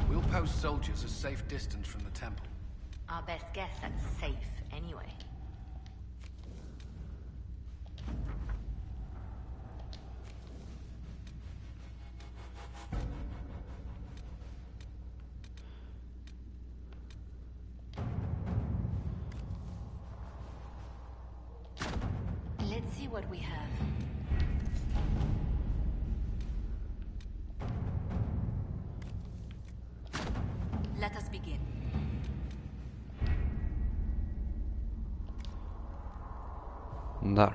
We'll post soldiers a safe distance from the temple. Our best guess at safe, anyway. Let's see what we have. Let us begin. Där.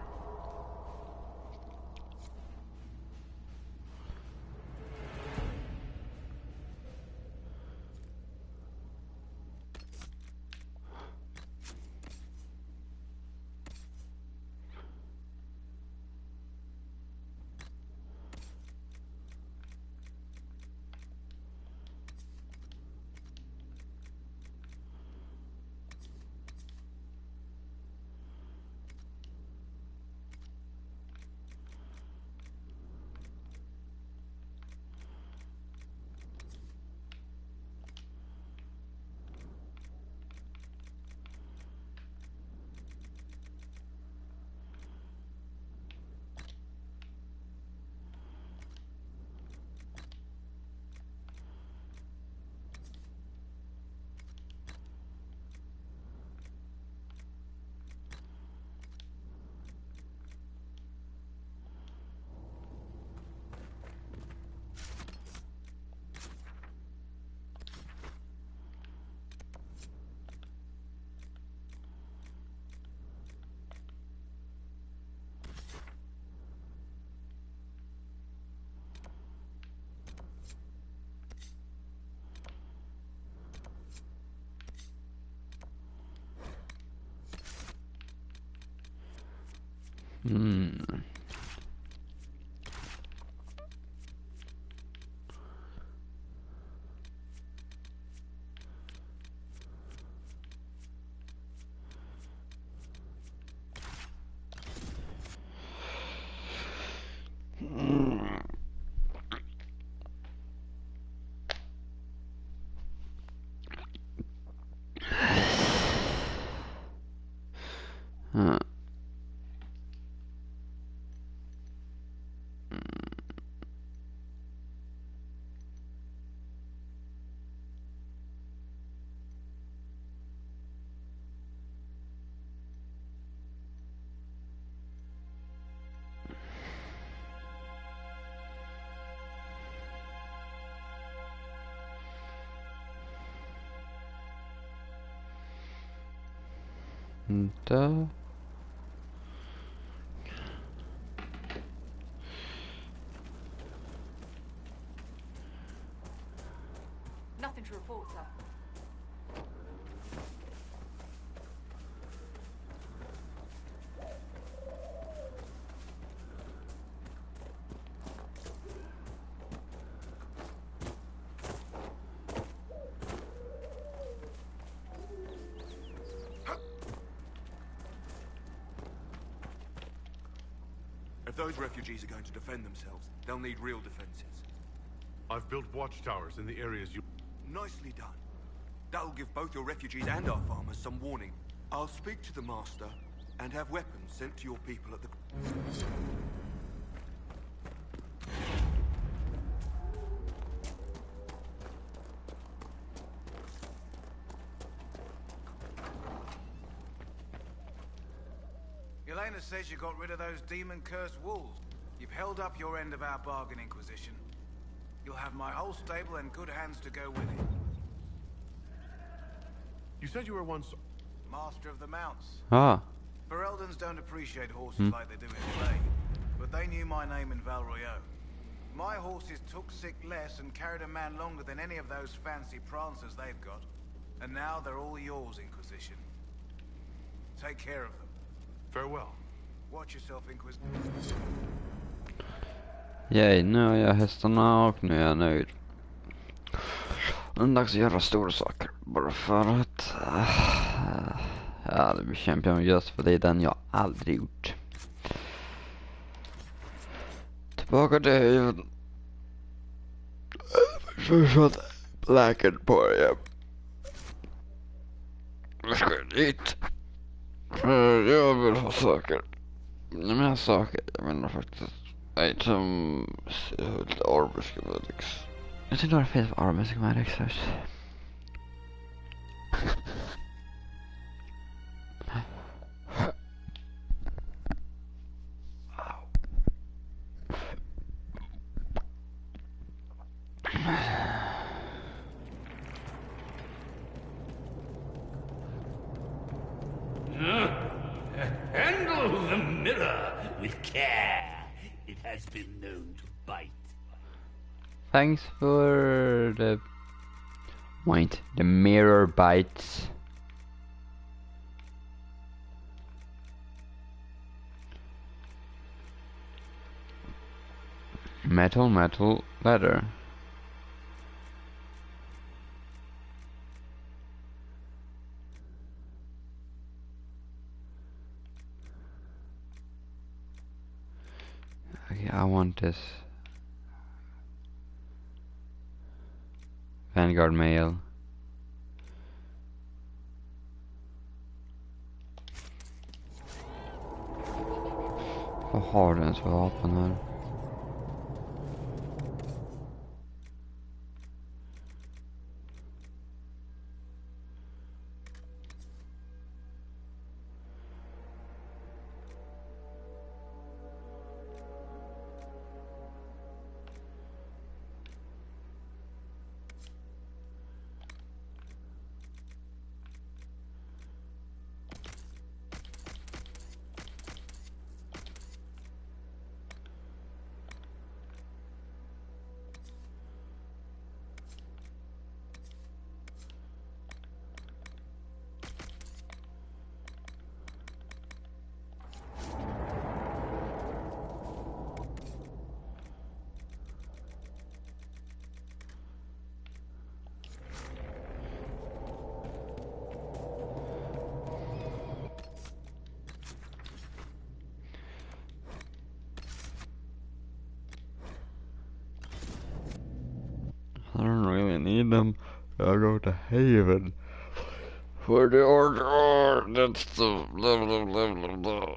Inte. Nothing to report, sir. If those refugees are going to defend themselves, they'll need real defenses. I've built watchtowers in the areas you... Nicely done. That'll give both your refugees and our farmers some warning. I'll speak to the Master and have weapons sent to your people at the... Yelena says you got rid of those demon-cursed wolves. You've held up your end of our bargain, Inquisition. You'll have my whole stable and good hands to go with it. You said you were once... Master of the Mounts. Ah. Fereldans don't appreciate horses like they do in Blade, but they knew my name in Val Royeaux. My horses took sick less and carried a man longer than any of those fancy prancers they've got. And now they're all yours, Inquisition. Take care of them. Farewell. Watch yourself, Inquisitor. Yay, nu har jag hästarna och nu är jag nöjd. Nu är det dags att göra stora saker. Bara för att... ja, det blir champion just för det är den jag aldrig gjort. Tillbaka till haven. Så läkaren på det. Jag ska dit. Jag vill ha saker. Nej men saker. Jag menar faktiskt. Items. Armor schematics. Jag tyckte det var fel för armor schematics först. Handle the mirror with care. It has been known to bite. Thanks for the... Wait, the mirror bites. Metal, metal, leather. Okay, I want this. Vanguard mail. Vad har den för vapen här? I don't really need them. I'll go to Haven. For the order, that's the blah blah blah blah blah.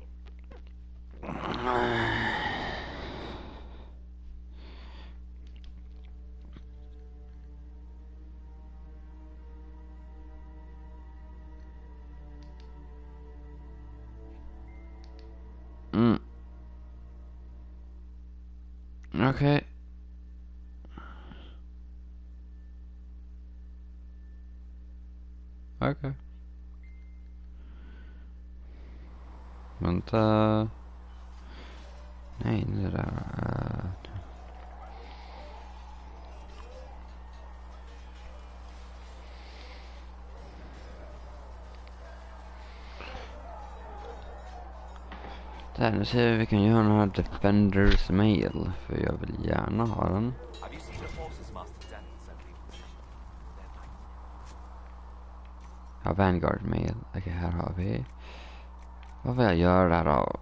Okay. Okay. Vänta. Nej, det där. Där, nu ser vi vi kan göra den här Defenders Mail. För jag vill gärna ha den. Ja, Vanguard Mail. Okej, här har vi. Vad vill jag göra där då?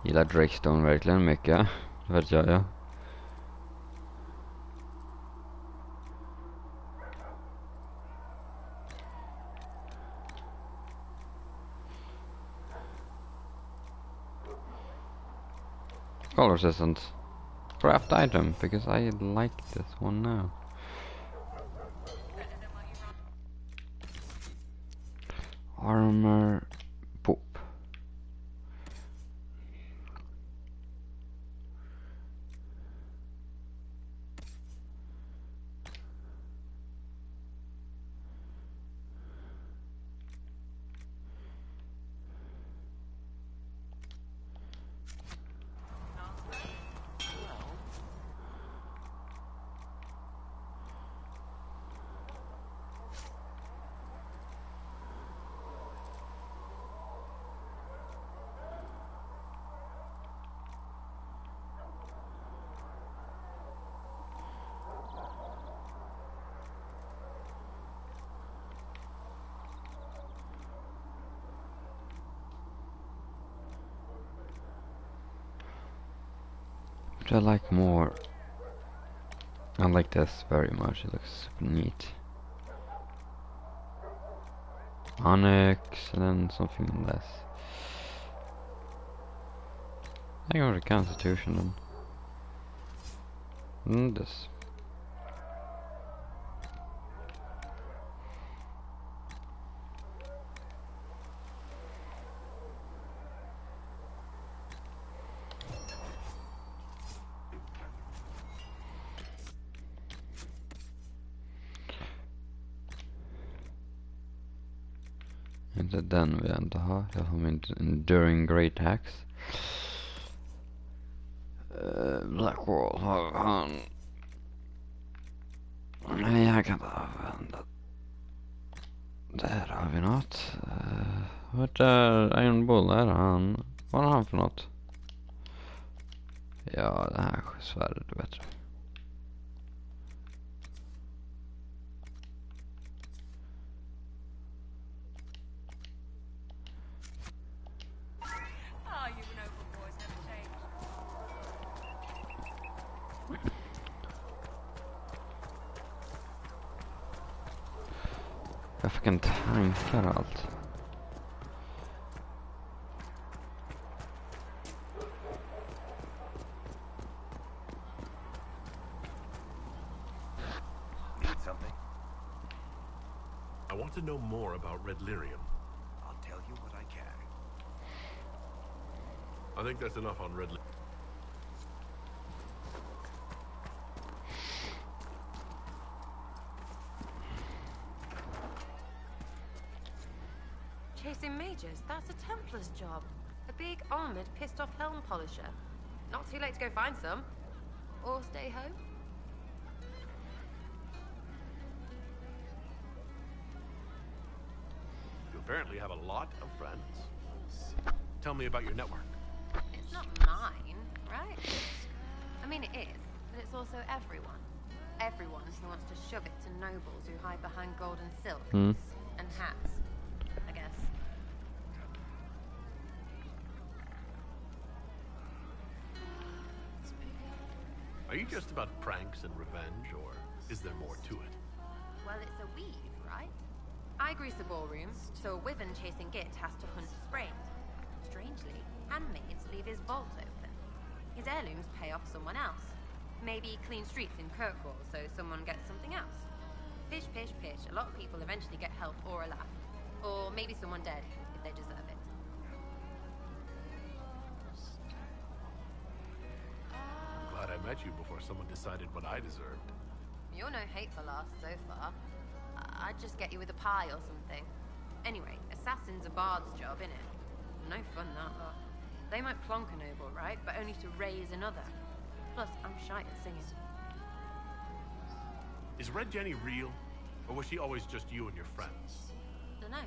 Gillar Drakestone verkligen mycket. Det vet jag. Call resistance. Craft item, because I like this one now. Armor pop. Which I like more. I like this very much, it looks super neat. Onyx, and then something less. I go to Constitution then. This. Inte den vill jag inte ha. Jag har min Enduring Great Axe. Blackwall har han. Nej, jag kan inte använda. Där har vi något. Vart är Iron Bull? Är han? Vad har han för något? Ja, det här svärdet är bättre. Jag fick en tankar och allt. Need something? I want to know more about Red Lyrium. I'll tell you what I can. I think that's enough on Red Lyrium. Chasing mages, that's a Templar's job. A big, armored, pissed-off helm polisher. Not too late to go find some. Or stay home. You apparently have a lot of friends. Tell me about your network. It's not mine, right? I mean, it is, but it's also everyone. Everyone who wants to shove it to nobles who hide behind gold and silk and hats, I guess. Are you just about pranks and revenge, or is there more to it? Well, it's a weave, right? I grease a ballroom, so a wyvern chasing Git has to hunt sprained. Strangely, handmaids leave his vault open. His heirlooms pay off someone else. Maybe clean streets in Kirkwall so someone gets something else. Pish, pish, pish. A lot of people eventually get help or a laugh. Or maybe someone dead, if they deserve it. I'm glad I met you before someone decided what I deserved. You're no hateful ass so far. I'd just get you with a pie or something. Anyway, assassin's a bard's job, innit? No fun, that lot. They might plonk a noble, right? But only to raise another. Plus, I'm shy at singing. Is Red Jenny real? Or was she always just you and your friends? Dunno.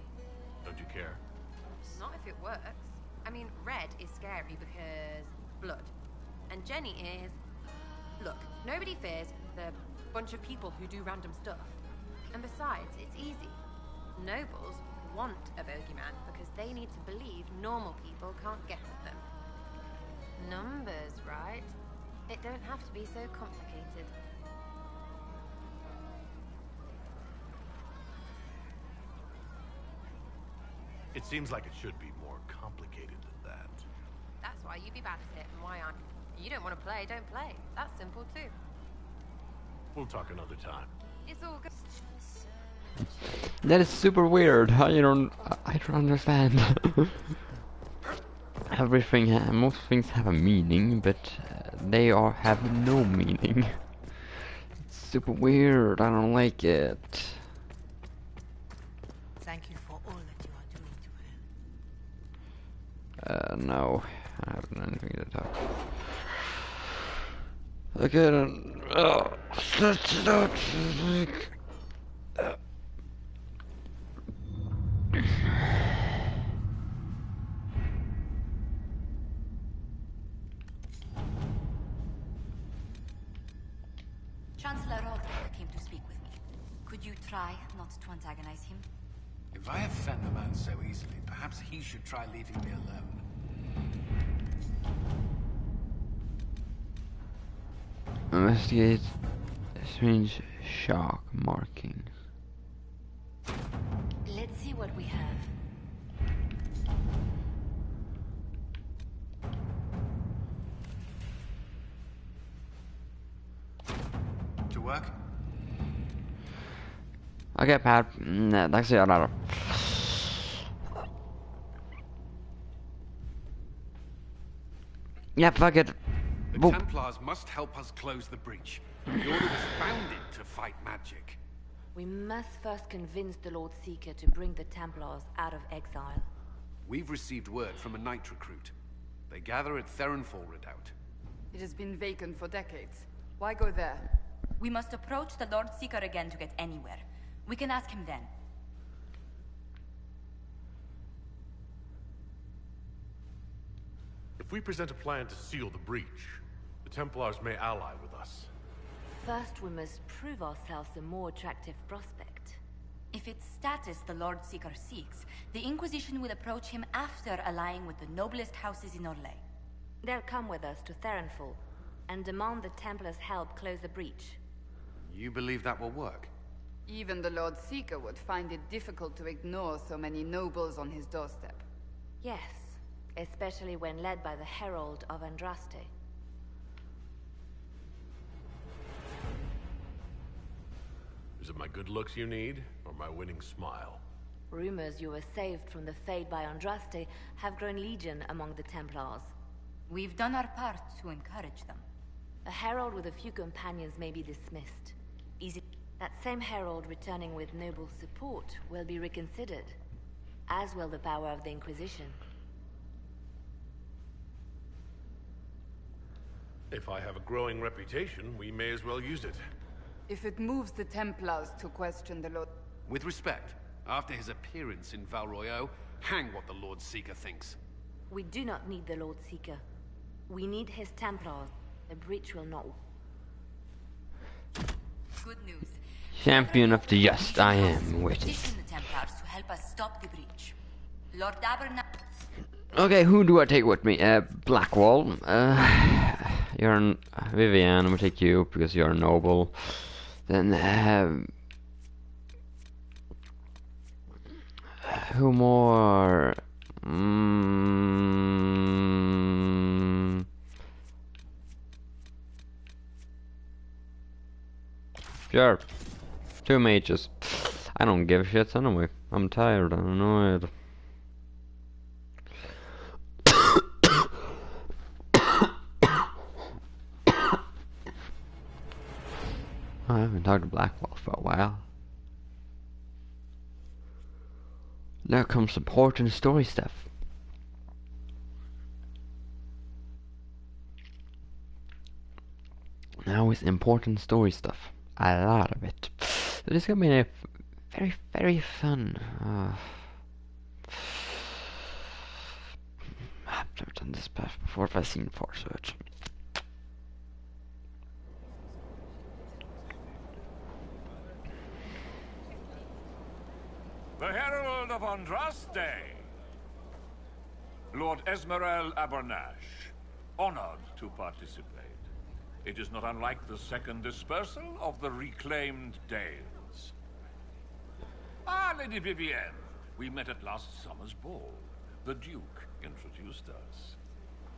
Don't you care? Not if it works. I mean, Red is scary because blood. And Jenny is... Look, nobody fears the bunch of people who do random stuff. And besides, it's easy. Nobles want a bogeyman because they need to believe normal people can't get at them. Numbers, right? It don't have to be so complicated. It seems like it should be more complicated than that. That's why you be bad at it and why I'm... You don't want to play, don't play. That's simple too. We'll talk another time. It's all good. That is super weird. I don't understand. Most things have a meaning, but they have no meaning. It's super weird. I don't like it. Thank you for all that you are doing to help. No, I haven't anything to talk. Okay, then. Chancellor Roderick came to speak with me. Could you try not to antagonize him? If I offend the man so easily, perhaps he should try leaving me alone. Investigate strange shark markings. Let's see what we have. To work? Okej Per, dags att göra det. Yeah, fuck it. The Boop. Templars must help us close the breach. The Order was founded to fight magic. We must first convince the Lord Seeker to bring the Templars out of exile. We've received word from a knight recruit. They gather at Theronfall Redoubt. It has been vacant for decades. Why go there? We must approach the Lord Seeker again to get anywhere. We can ask him then. If we present a plan to seal the breach, the Templars may ally with us. First, we must prove ourselves a more attractive prospect. If it's status the Lord Seeker seeks, the Inquisition will approach him after allying with the noblest houses in Orlais. They'll come with us to Theronfall and demand the Templars' help close the breach. You believe that will work? Even the Lord Seeker would find it difficult to ignore so many nobles on his doorstep. Yes, especially when led by the Herald of Andraste. Is it my good looks you need, or my winning smile? Rumors you were saved from the fate by Andraste have grown legion among the Templars. We've done our part to encourage them. A herald with a few companions may be dismissed. Easy. That same herald returning with noble support will be reconsidered, as will the power of the Inquisition. If I have a growing reputation, we may as well use it. If it moves the Templars to question the Lord... With respect, after his appearance in Val Royeaux, hang what the Lord Seeker thinks. We do not need the Lord Seeker. We need his Templars. The breach will not... Good news. Champion of the Just, I am waiting. Petition the Templars to help us stop the breach. Lord Abernathy. Okay, who do I take with me? Blackwall. You're Vivian. I'm gonna take you because you're a noble. Then who more? Sure. 2 mages. I don't give a shit anyway. I'm tired and annoyed. I haven't talked to Blackwall for a while. Now comes support and story stuff. Now is important story stuff. A lot of it. So this is gonna be a very, very fun. I've never done this before, but I've seen for so it's. The Herald of Andraste, Lord Esmerel Abernash, honored to participate. It is not unlike the second dispersal of the reclaimed Dales. Ah, Lady Vivienne, we met at last summer's ball. The Duke introduced us.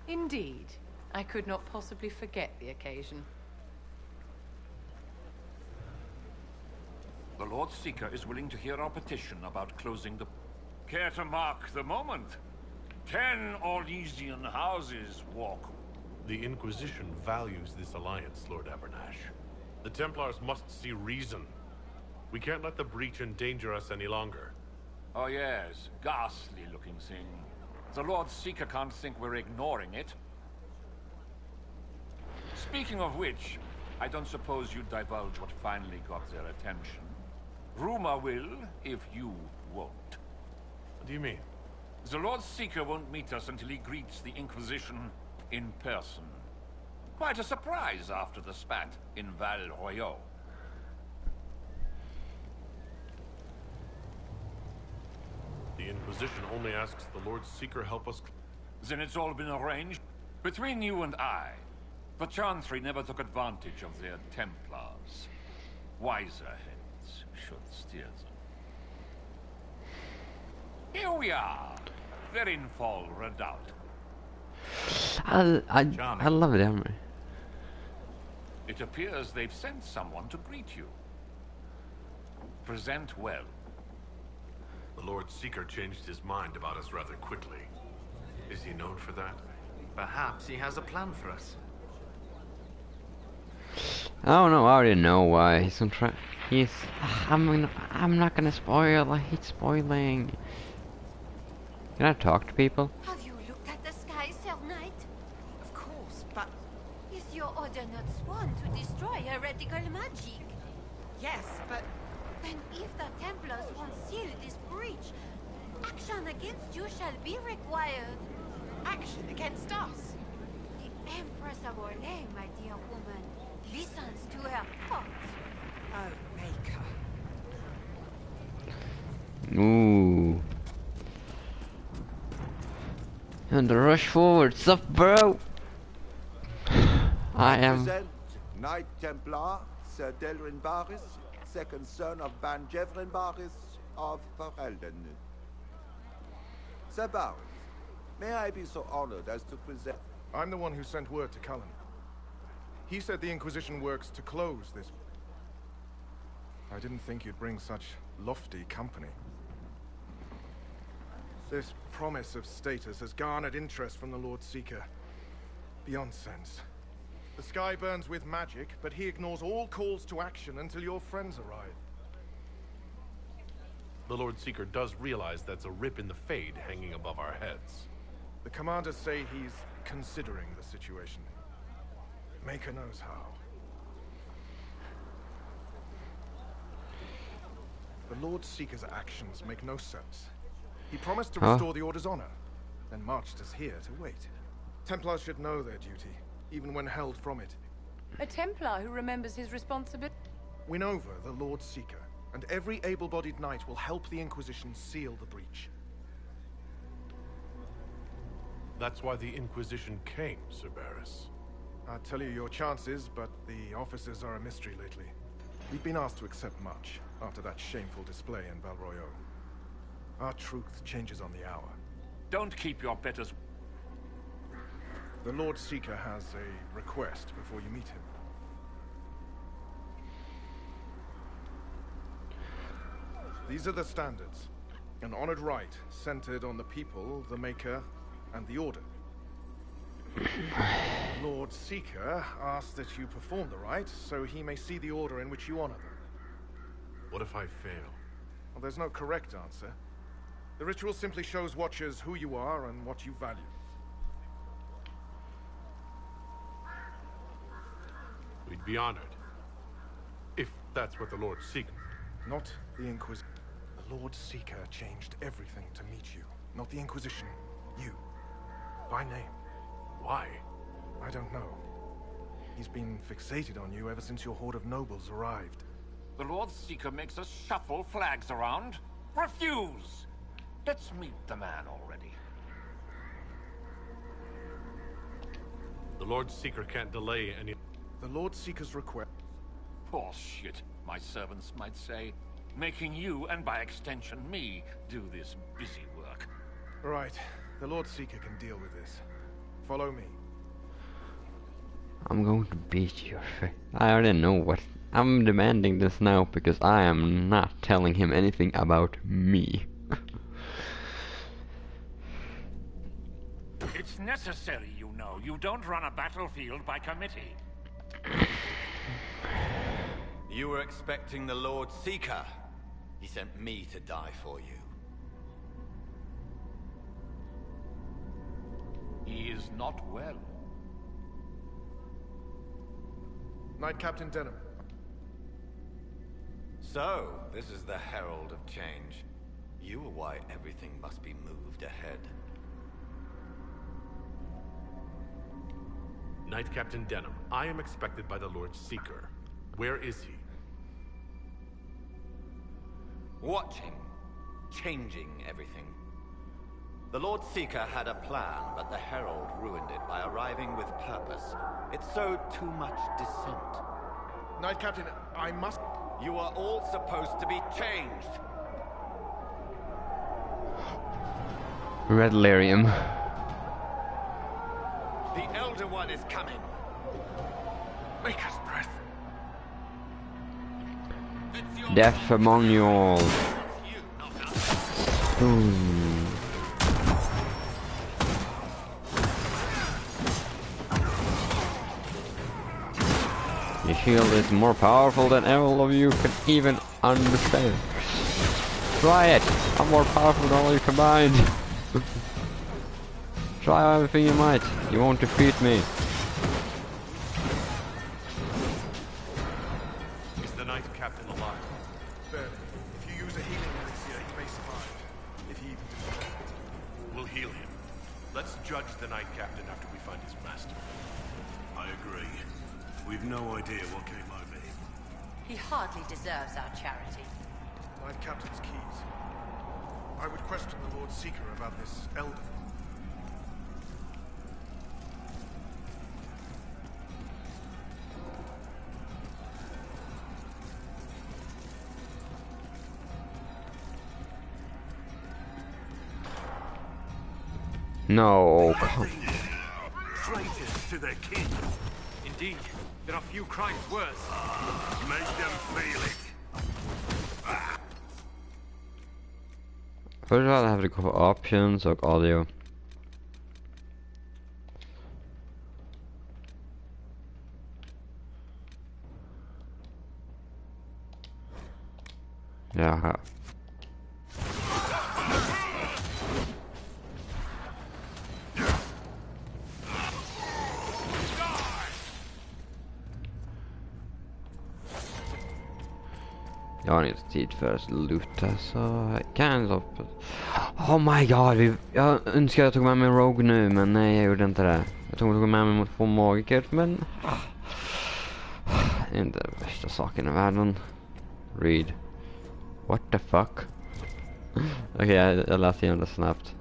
Indeed. I could not possibly forget the occasion. The Lord Seeker is willing to hear our petition about closing the... Care to mark the moment? 10 Orlesian houses walk. The Inquisition values this alliance, Lord Abernash. The Templars must see reason. We can't let the breach endanger us any longer. Oh yes, ghastly looking thing. The Lord Seeker can't think we're ignoring it. Speaking of which, I don't suppose you'd divulge what finally got their attention. Rumor will, if you won't. What do you mean? The Lord Seeker won't meet us until he greets the Inquisition in person. Quite a surprise after the spat in Val Royeaux. The Inquisition only asks the Lord Seeker help us... Then it's all been arranged between you and I. The Chantry never took advantage of their Templars. Wiser heads should steer them. Here we are, Verinfall Redoubt. I love it, Henry. It appears they've sent someone to greet you. Present well. The Lord Seeker changed his mind about us rather quickly. Is he known for that? Perhaps he has a plan for us. I don't know. I already know why he's on track. I'm not gonna spoil. I hate spoiling. Can I talk to people? Have you looked at the sky, Sir Knight? Of course, but Is your order not sworn to destroy heretical magic? yes, but Then if the Templars won't seal this breach, action against you shall be required. action against us. The Empress of Orlais, my dear woman, listens to her thoughts. Oh, Maker. Ooh. And rush forward, sup, bro? I am. Present Knight Templar, Sir Delrin Barris, second son of Ban Jevrin Barris of Ferelden. Sir Barris, may I be so honored as to present... I'm the one who sent word to Cullen. He said the Inquisition works to close this... I didn't think you'd bring such lofty company. This promise of status has garnered interest from the Lord Seeker. Beyond sense. The sky burns with magic, but he ignores all calls to action until your friends arrive. The Lord Seeker does realize that's a rip in the Fade hanging above our heads. The commanders say he's considering the situation. Maker knows how. The Lord Seeker's actions make no sense. He promised to restore the Order's honor, then marched us here to wait. Templars should know their duty, even when held from it. A Templar who remembers his responsibility. Win over the Lord Seeker, and every able-bodied knight will help the Inquisition seal the breach. That's why the Inquisition came, Sir Barris. I'd tell you your chances, but the officers are a mystery lately. We've been asked to accept much after that shameful display in Val Royeaux. Our truth changes on the hour. Don't keep your betters... The Lord Seeker has a request before you meet him. These are the standards. An honored right centered on the people, the Maker, and the Order. Lord Seeker asks that you perform the rite, so he may see the order in which you honor them. What if I fail? Well, there's no correct answer. The ritual simply shows Watchers who you are and what you value. We'd be honored. If that's what the Lord Seeker... Not the Inquisition. The Lord Seeker changed everything to meet you. Not the Inquisition. You. By name. Why? I don't know. He's been fixated on you ever since your horde of nobles arrived. The Lord Seeker makes us shuffle flags around. Refuse! Let's meet the man already. The Lord Seeker can't delay any... The Lord Seeker's request... Bullshit, my servants might say. Making you, and by extension me, do this busy work. Right. The Lord Seeker can deal with this. Follow me. I'm going to beat your face. I already know what... I'm demanding this now because I am not telling him anything about me. It's necessary, you know. You don't run a battlefield by committee. You were expecting the Lord Seeker. He sent me to die for you. He is not well. Knight Captain Denham. So, this is the Herald of Change. You are why everything must be moved ahead. Knight Captain Denham, I am expected by the Lord Seeker. Where is he? Watching. Changing everything. The Lord Seeker had a plan, but the Herald ruined it by arriving with purpose. It sowed too much dissent. Knight Captain, I must... You are all supposed to be changed. Red Lyrium. The Elder One is coming. Maker's breath. Death among you all. Your shield is more powerful than all of you can even understand. Try it! I'm more powerful than all you combined. Try everything you might. You won't defeat me. Is the Knight Captain alive? Barely. If you use a healing elixir, he may survive. If he even does. We'll heal him. Let's judge the Knight Captain after we find his master. I agree. We've no idea what came over him. He hardly deserves our charity. Knight Captain's keys. I would question the Lord Seeker about this Elder. No. Traitors to their king. Indeed, there are few crimes worse. Make them feel it. Först hade jag gå på options och audio. Jaha. Jag har inte tid för att luta så kan jag... Oh my god, jag önskar jag tog med mig en Rogue nu, men nej jag gjorde inte det. Jag tog med mig mot 2 magiker, men... Det är inte den värsta saken i världen. Read. What the fuck? Okej, jag läste igenom det snabbt.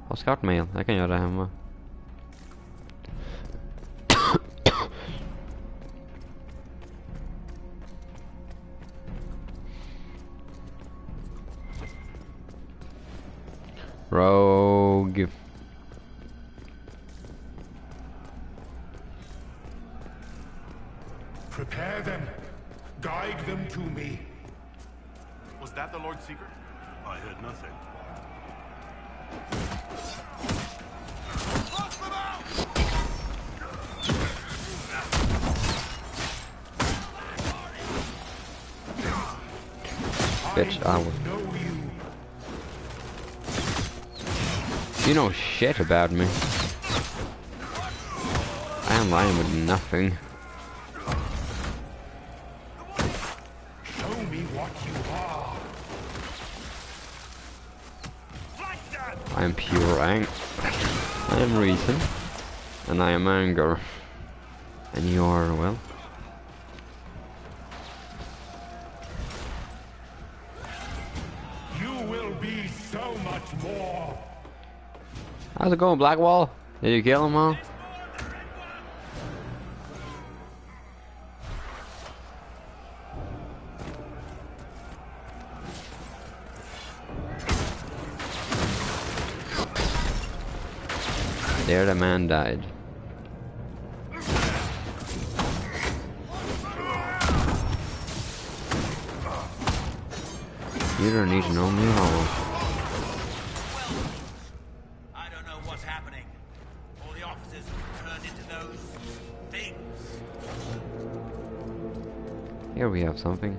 Oscar mail, jag kan göra det hemma. Rogue. Prepare them. Guide them to me. Was that the Lord Seeker? I heard nothing. Bitch, I will. You know shit about me. I am lying with nothing. Show me what you are. I am pure anger. I am reason. And I am anger. And you are, well... You will be so much more. How's it going, Blackwall? Did you kill him all? There the man died. You don't need to know me at all. I don't know what's happening. All the officers turned into those things. Here we have something.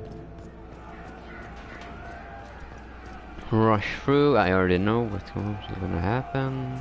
Rush through. I already know what's going to happen.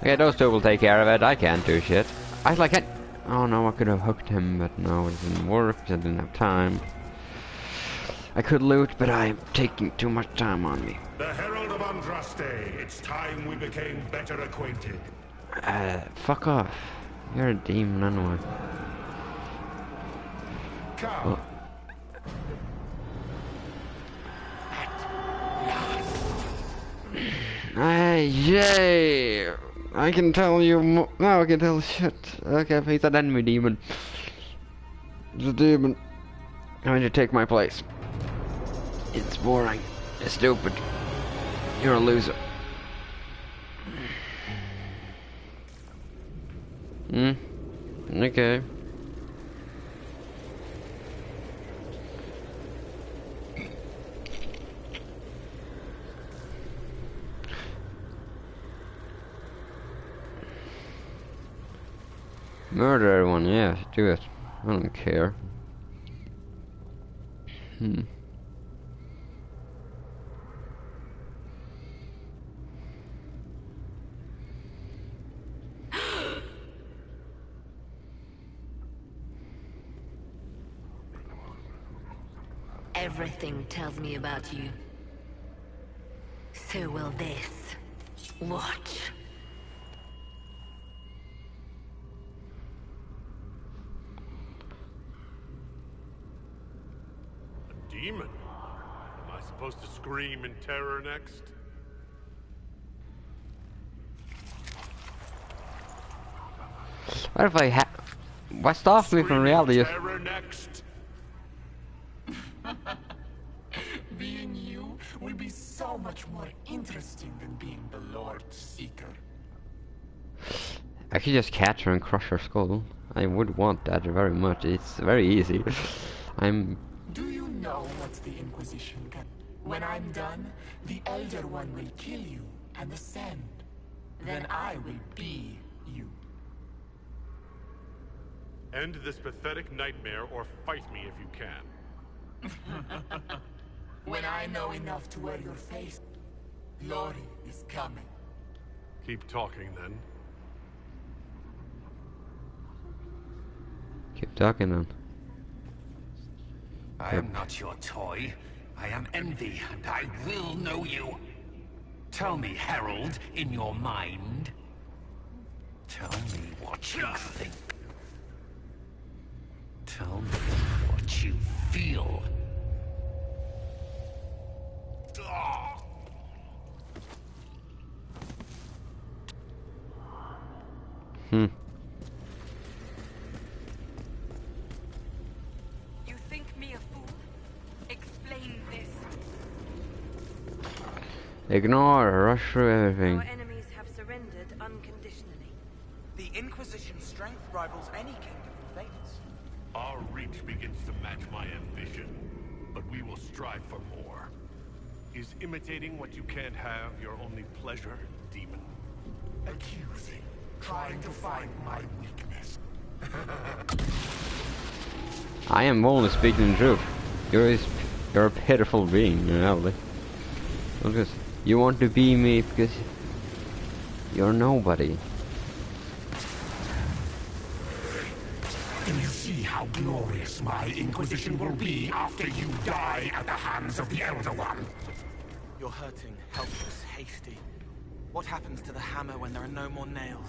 Okay, those two will take care of it. I can't do shit. I can't. Oh no, I could have hooked him, but no, it didn't work because I didn't have time. I could loot, but I'm taking too much time on me. The Herald of Andraste. It's time we became better acquainted. Fuck off. You're a demon anyway. Come. Yay! I can tell you now I can tell shit. Okay, he's an enemy demon. He's a demon. I'm going to take my place. It's boring. It's stupid. You're a loser. Okay. Murder everyone, yeah, do it. I don't care. Everything tells me about you. So will this. Watch. Demon? Am I supposed to scream in terror next? What if I what stops me from reality? Terror next? Being you will be so much more interesting than being the Lord Seeker. I could just catch her and crush her skull. I would want that very much. It's very easy. Do you know what the Inquisition can? When I'm done, the Elder One will kill you and ascend. Then I will be you. End this pathetic nightmare or fight me if you can. When I know enough to wear your face, Lori is coming. Keep talking then. Keep talking then. I am not your toy. I am Envy, and I will know you. Tell me, Herald, in your mind. Tell me what you think. Tell me what you feel. You think me a fool? Explain this. Ignore, rush through everything. Our enemies have surrendered unconditionally. The Inquisition's strength rivals any kingdom in Thedas. Our reach begins to match my ambition, but we will strive for more. Is imitating what you can't have your only pleasure, demon? Accusing, trying to find my weakness. I am only speaking the truth. You're a pitiful being, really. Because you want to be me because you're nobody. Do you see how glorious my Inquisition will be after you die at the hands of the Elder One? You're hurting, helpless, hasty. What happens to the hammer when there are no more nails?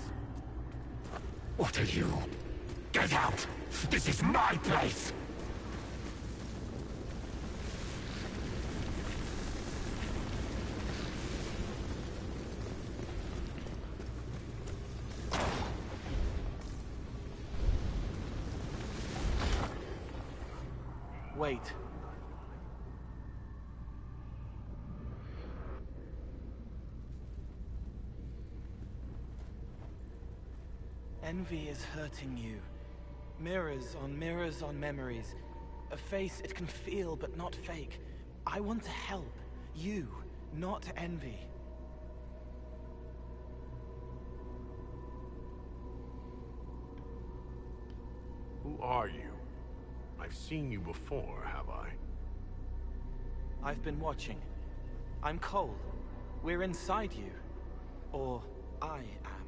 What are you? Get out! This is my place! Wait. Envy is hurting you. Mirrors on memories. A face it can feel but not fake. I want to help. You, not Envy. Who are you? I've seen you before, have I? I've been watching. I'm Cole. We're inside you. Or I am.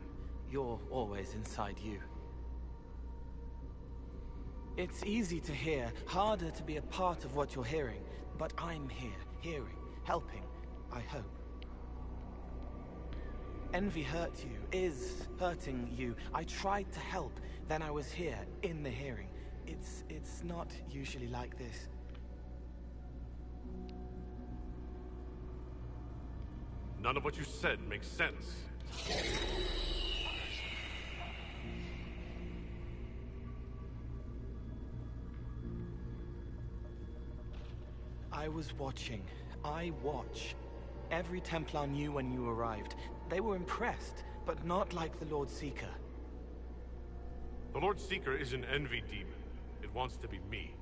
you're always inside you. It's easy to hear, harder to be a part of what you're hearing, but I'm here, hearing, helping, I hope. Envy hurt you, is hurting you. I tried to help, then I was here, in the hearing. It's not usually like this. None of what you said makes sense. I was watching. I watch. Every Templar knew when you arrived. They were impressed, but not like the Lord Seeker. The Lord Seeker is an envy demon. It wants to be me.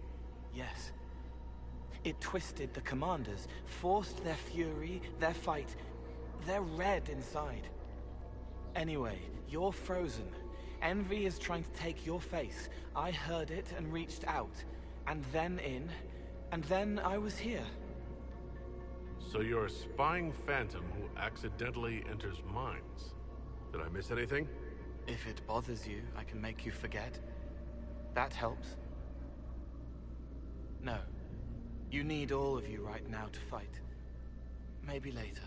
Yes. It twisted the commanders, forced their fury, their fight. They're red inside. Anyway, you're frozen. Envy is trying to take your face. I heard it and reached out. And then in. And then I was here. So you're a spying phantom who accidentally enters minds. Did I miss anything? If it bothers you, I can make you forget. That helps. No. You need all of you right now to fight. Maybe later.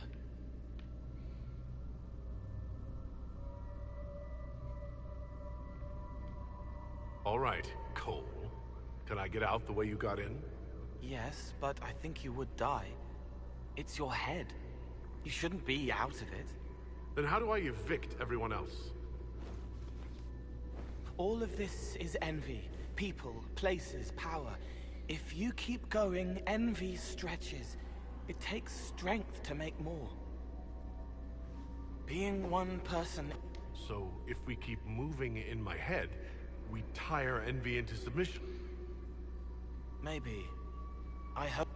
All right, Cole. Can I get out the way you got in? Yes, but I think you would die. It's your head. You shouldn't be out of it. Then how do I evict everyone else? All of this is envy. People, places, power. If you keep going, envy stretches. It takes strength to make more. Being one person... So, if we keep moving in my head, we tire envy into submission. Maybe. I hope...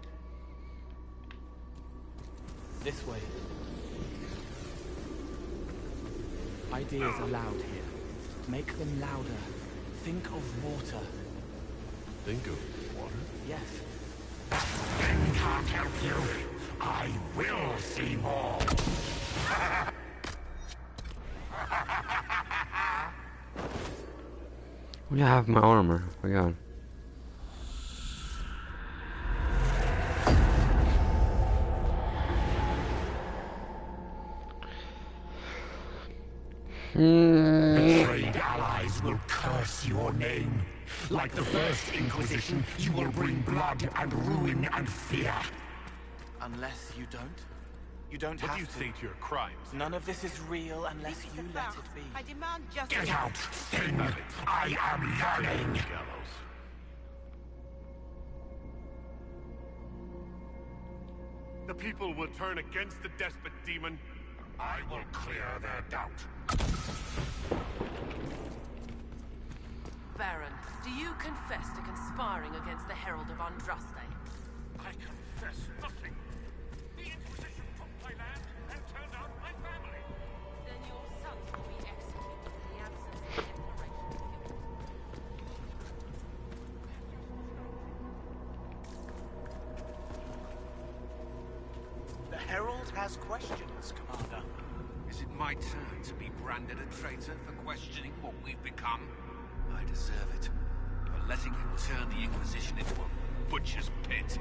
This way. Ideas are loud here. Make them louder. Think of water. Think of water? Yes. Ben can't help you. I will see more. We have my armor. We got. Betrayed allies will curse your name. Like the first Inquisition, you will bring blood and ruin and fear. Unless you don't. You don't have to. What do you say to your crimes? None of this is real unless you let it be. I demand justice. Get out, Thing! I am yearning! Gallows. The people will turn against the despot demon. I will clear their doubt. Baron, do you confess to conspiring against the Herald of Andraste? I confess nothing. The Inquisition took my land and turned out my family. Then your sons will be executed in the absence of declaration. The Herald has questions, Commander. Is it my turn to be branded a traitor for questioning what we've become? I deserve it. For letting you turn the Inquisition into a butcher's pit.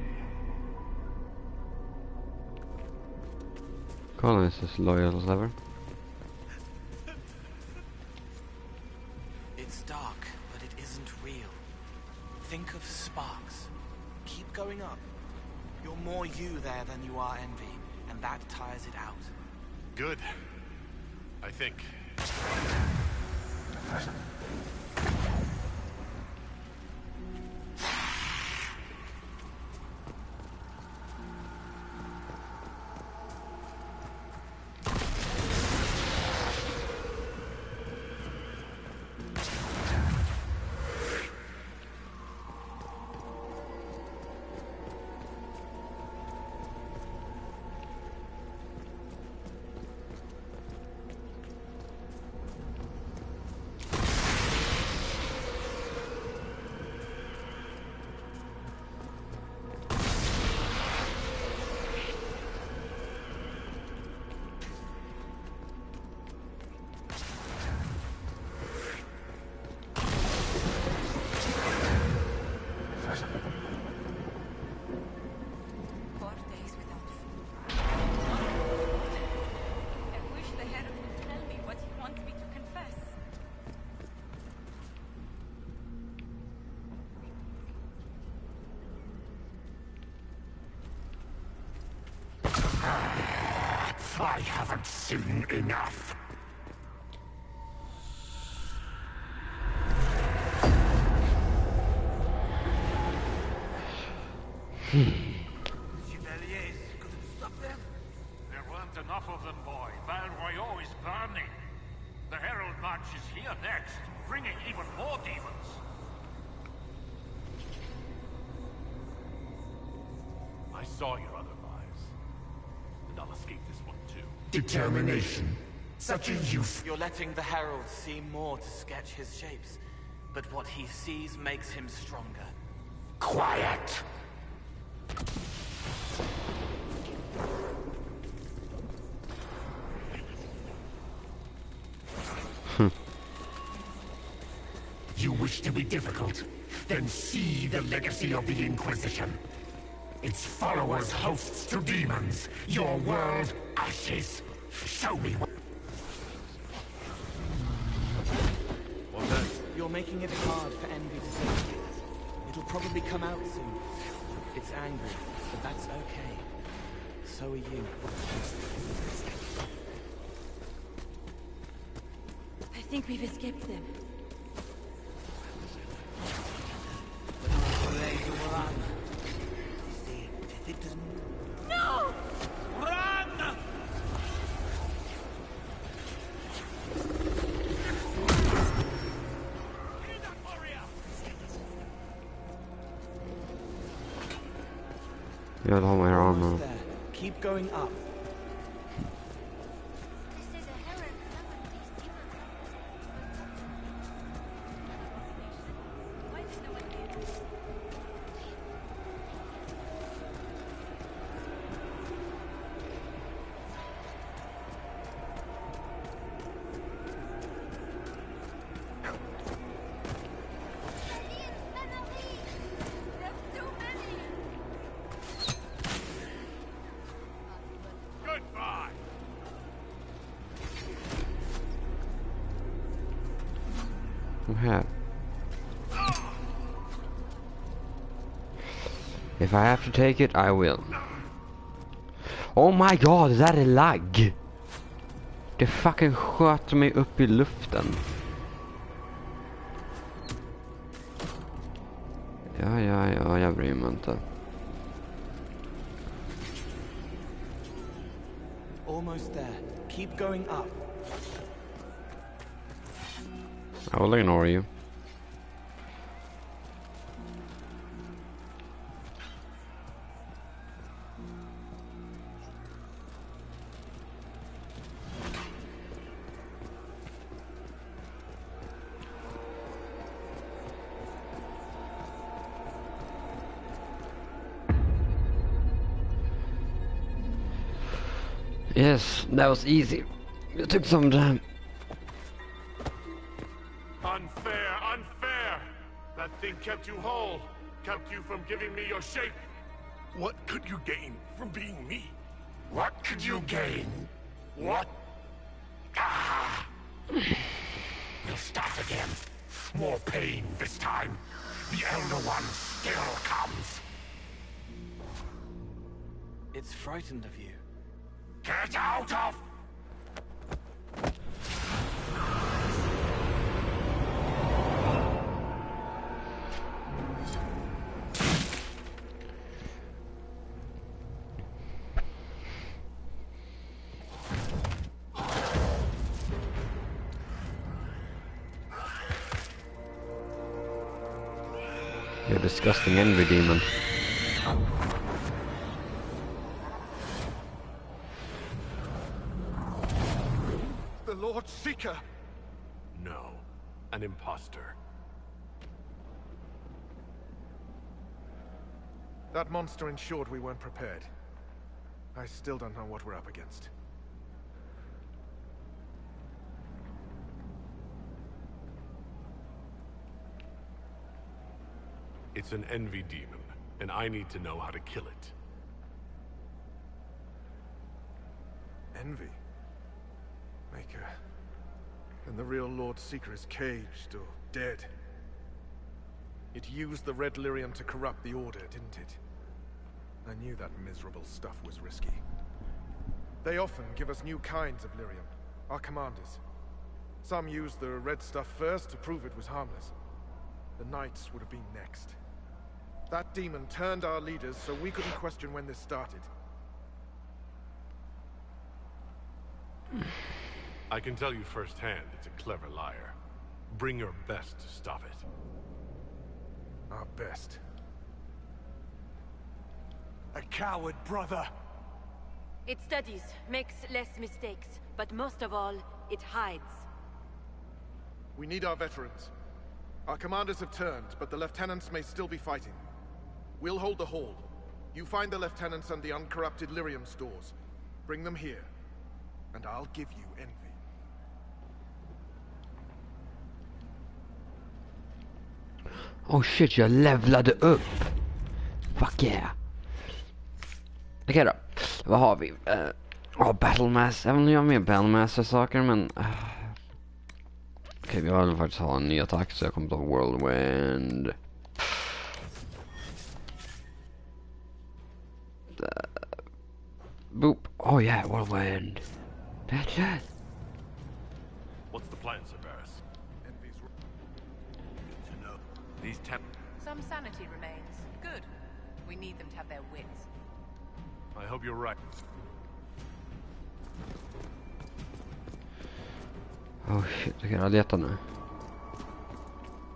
Colin is as loyal as ever. It's dark, but it isn't real. Think of sparks. Keep going up. You're more you there than you are envy, and that tires it out. Good. I think. I haven't seen enough. Chevaliers couldn't stop them? There weren't enough of them, boy. Val Royaux is burning. The Herald March is here next, bringing even more demons. I saw your other lives, and I'll escape this one too. Determination. Such a youth. You're letting the Herald see more to sketch his shapes, but what he sees makes him stronger. Quiet! You wish to be difficult? Then see the legacy of the Inquisition. Its followers hosts to demons. Your world, ashes. Show me what... You're making it hard for Envy to say. It'll probably come out soon. It's angry, but that's okay. So are you. I think we've escaped them. No! Run! Jag vill ha mer armor. Keep going up. Här. If I have to take it, I will. Oh my god, det där är lag. Det fucking sköt mig upp i luften. Ja, jag bryr mig inte. Almost there. Keep going up. I will ignore you. Yes, that was easy. It took some time. Unfair, unfair! That thing kept you whole, kept you from giving me your shape. What could you gain from being me? What could you gain? What? Ah! We'll start again. More pain this time. The Elder One still comes. It's frightened of you. Get out of... You're a disgusting envy demon. The Lord Seeker! No, an imposter. That monster ensured we weren't prepared. I still don't know what we're up against. It's an envy demon, and I need to know how to kill it. Envy? Maker. Then the real Lord Seeker is caged or dead. It used the Red Lyrium to corrupt the Order, didn't it? I knew that miserable stuff was risky. They often give us new kinds of lyrium, our commanders. Some used the red stuff first to prove it was harmless. The Knights would have been next. That demon turned our leaders so we couldn't question when this started. I can tell you firsthand it's a clever liar. Bring your best to stop it. Our best. A coward, brother. It studies, makes less mistakes, but most of all, it hides. We need our veterans. Our commanders have turned, but the lieutenants may still be fighting. We'll hold the hall. You find the lieutenants and the uncorrupted lyrium stores. Bring them here, and I'll give you envy. Oh shit, jag levlade upp. Fuck yeah. Okej då. Vad har vi? Battlemaster. Även om jag har med Battlemaster-saker, men... Okej, vi har faktiskt en ny attack, så jag kommer ta Whirlwind. Boop. Oh yeah, Whirlwind. That's it. What's the plan, Severus? Good to know. These Some sanity remains. Good. We need them to have their wits. I hope you're right. Oh shit, jag kan leta nu.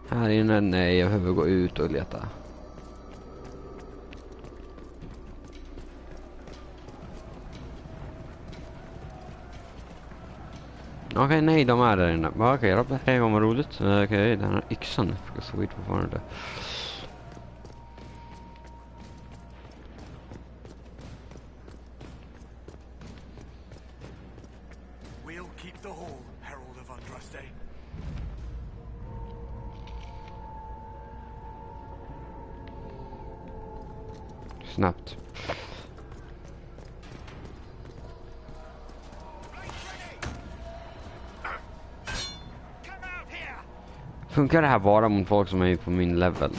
Här inne, nej, jag behöver gå ut och leta. Okej, nej, de är där inne. Okej, Robbe, hej, vad roligt. Okej, den här yxan. Så vitt fortfarande. We'll keep the hall, Herald of Andraste. Snabbt. Funkar det här bara mot folk som är på min level?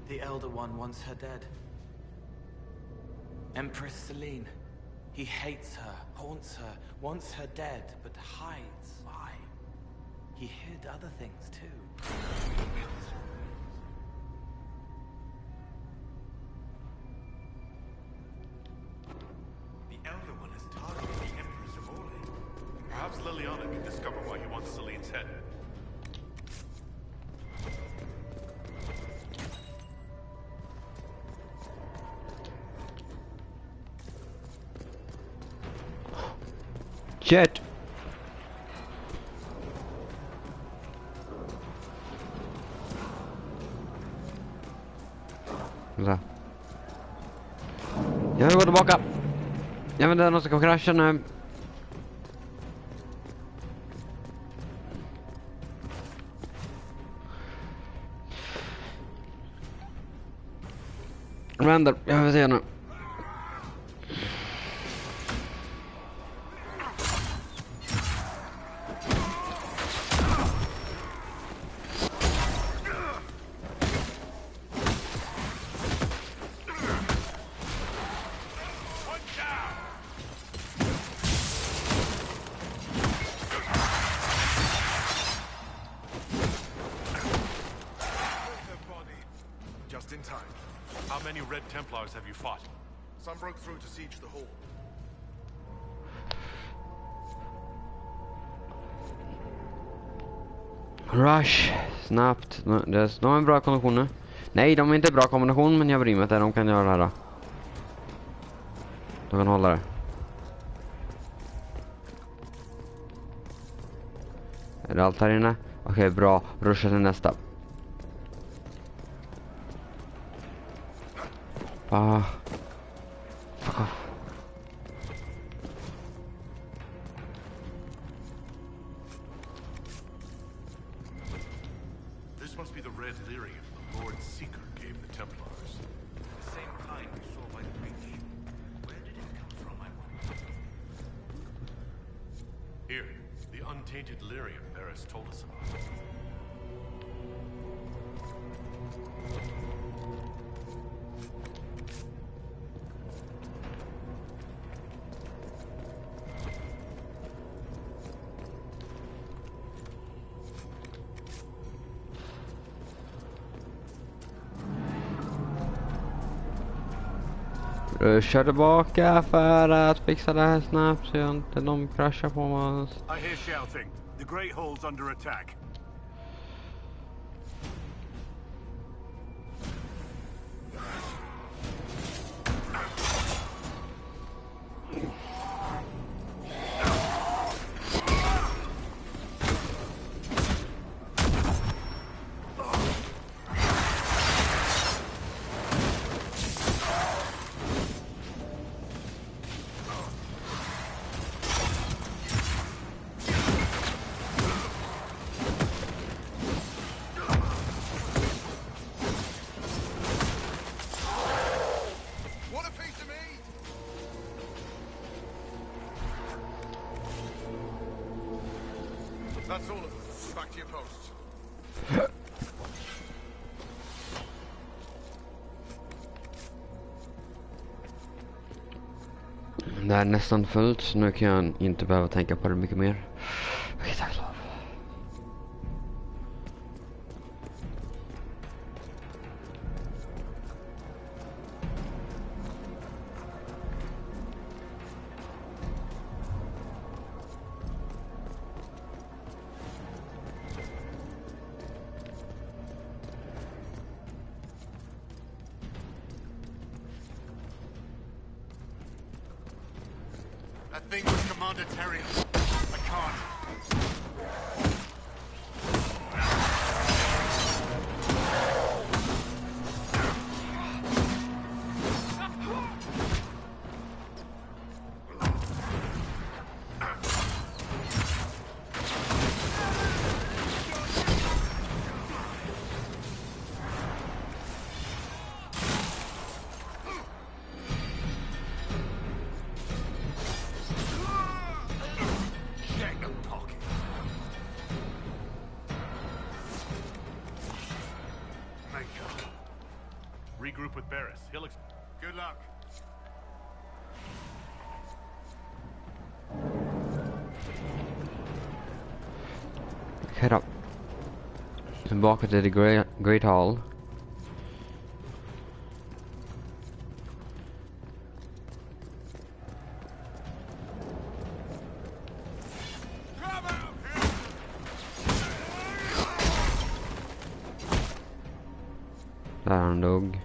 The Elder One wants her dead. Empress Celine. He hates her, haunts her, wants her dead, but hides. Why? He hid other things too. The Elder One is targeting the Empress of Orlais. Perhaps Liliana can discover why he wants Celine's head. Jet. Så. Jag vill gå tillbaka. Jag vet inte, någon ska krascha nu. Vad händer? Jag vill se nu. time. How many Red Templars have you fought? Some broke through to siege the hall. Rush. Snabbt. De har en bra kondition nu. Nej, de är inte bra kombination, men jag bryr mig inte. De kan göra det här då. De kan hålla det. Är det allt här inne? Okej, bra. Ruscha till nästa. Fuck off. This must be the red lyrium the Lord Seeker gave the Templars. The same kind we saw by the breach. Where did it come from, I wonder? Here, the untainted lyrium Varys told us about. Kör tillbaka för att fixa det här snabbt så jag inte de kraschar på mig. I hear shouting. The Great Hall's under attack. That's all of them. Back to your posts. Det är nästan fullt, så nu kan jag inte behöva tänka på det mycket mer. Okej, tack. That thing was Commander Tyrion. I can't. Regroup with Varys. He'll Good luck. Head up. Tillbaka till the Great Hall. Där han dog.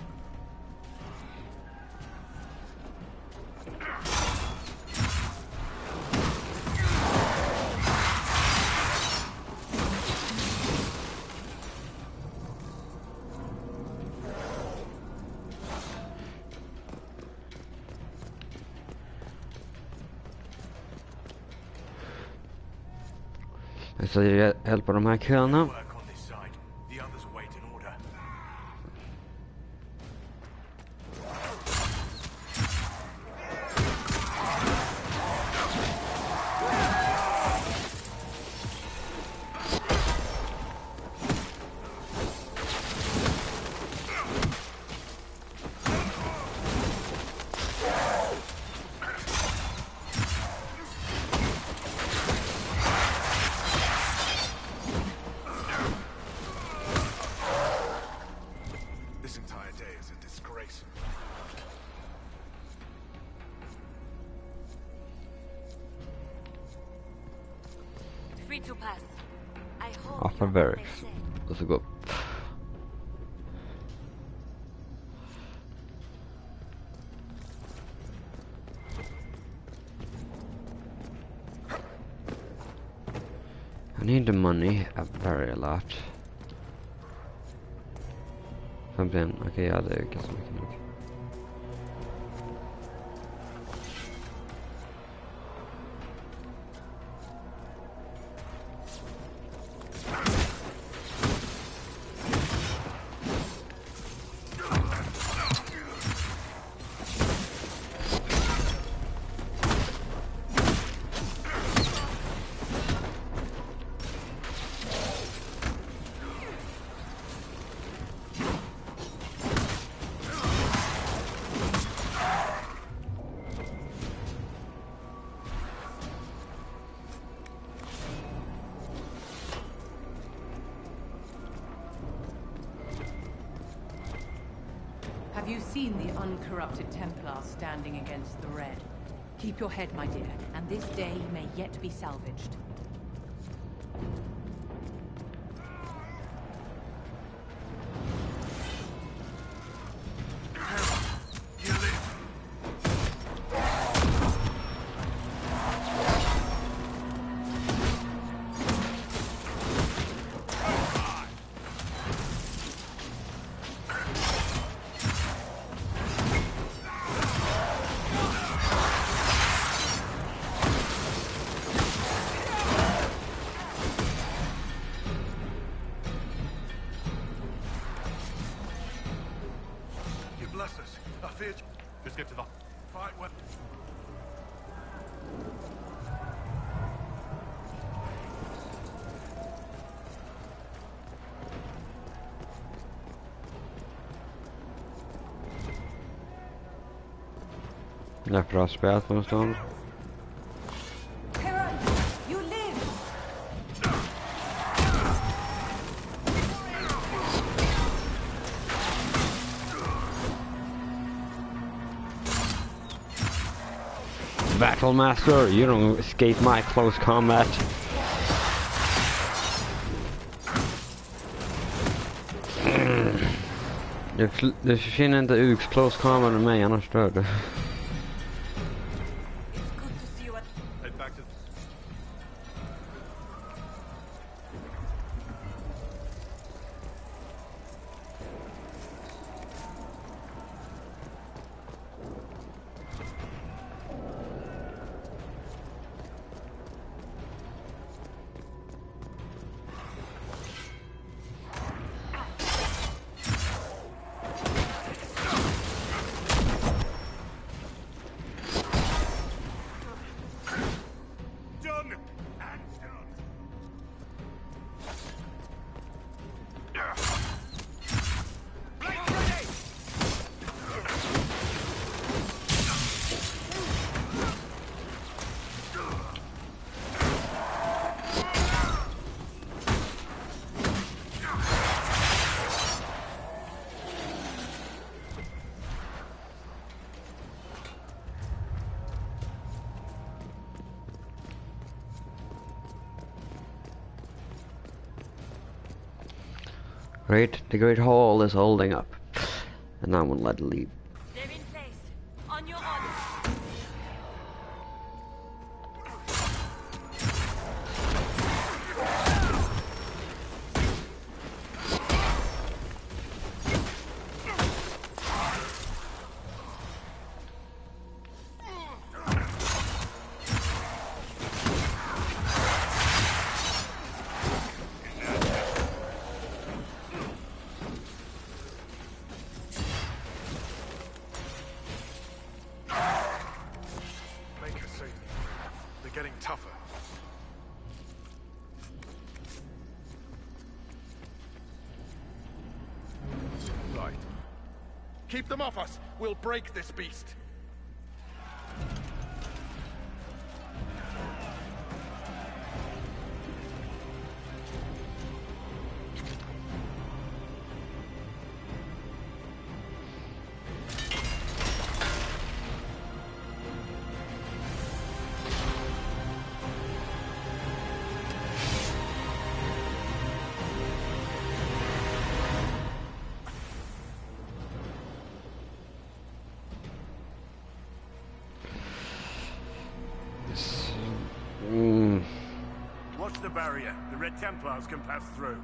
Så jag hjälper de här köerna. free to pass. I hope Upper barracks. Let's go. I need the money very a lot. Something. Okej, ja, det ökar så mycket nog. Have you seen the uncorrupted Templars standing against the Red? Keep your head, my dear, and this day may yet be salvaged. Just get to the fight with. Därför har jag spelat på en stund. You live! Battle Master, you don't escape my close combat. Du försvinner inte ut close combat med mig, annars dör du. Head back to. Great, the Great Hall is holding up, and I won't let it leave. They're in place. On your orders. Tougher. Right. Keep them off us. We'll break this beast. barrier. The Red Templars can pass through.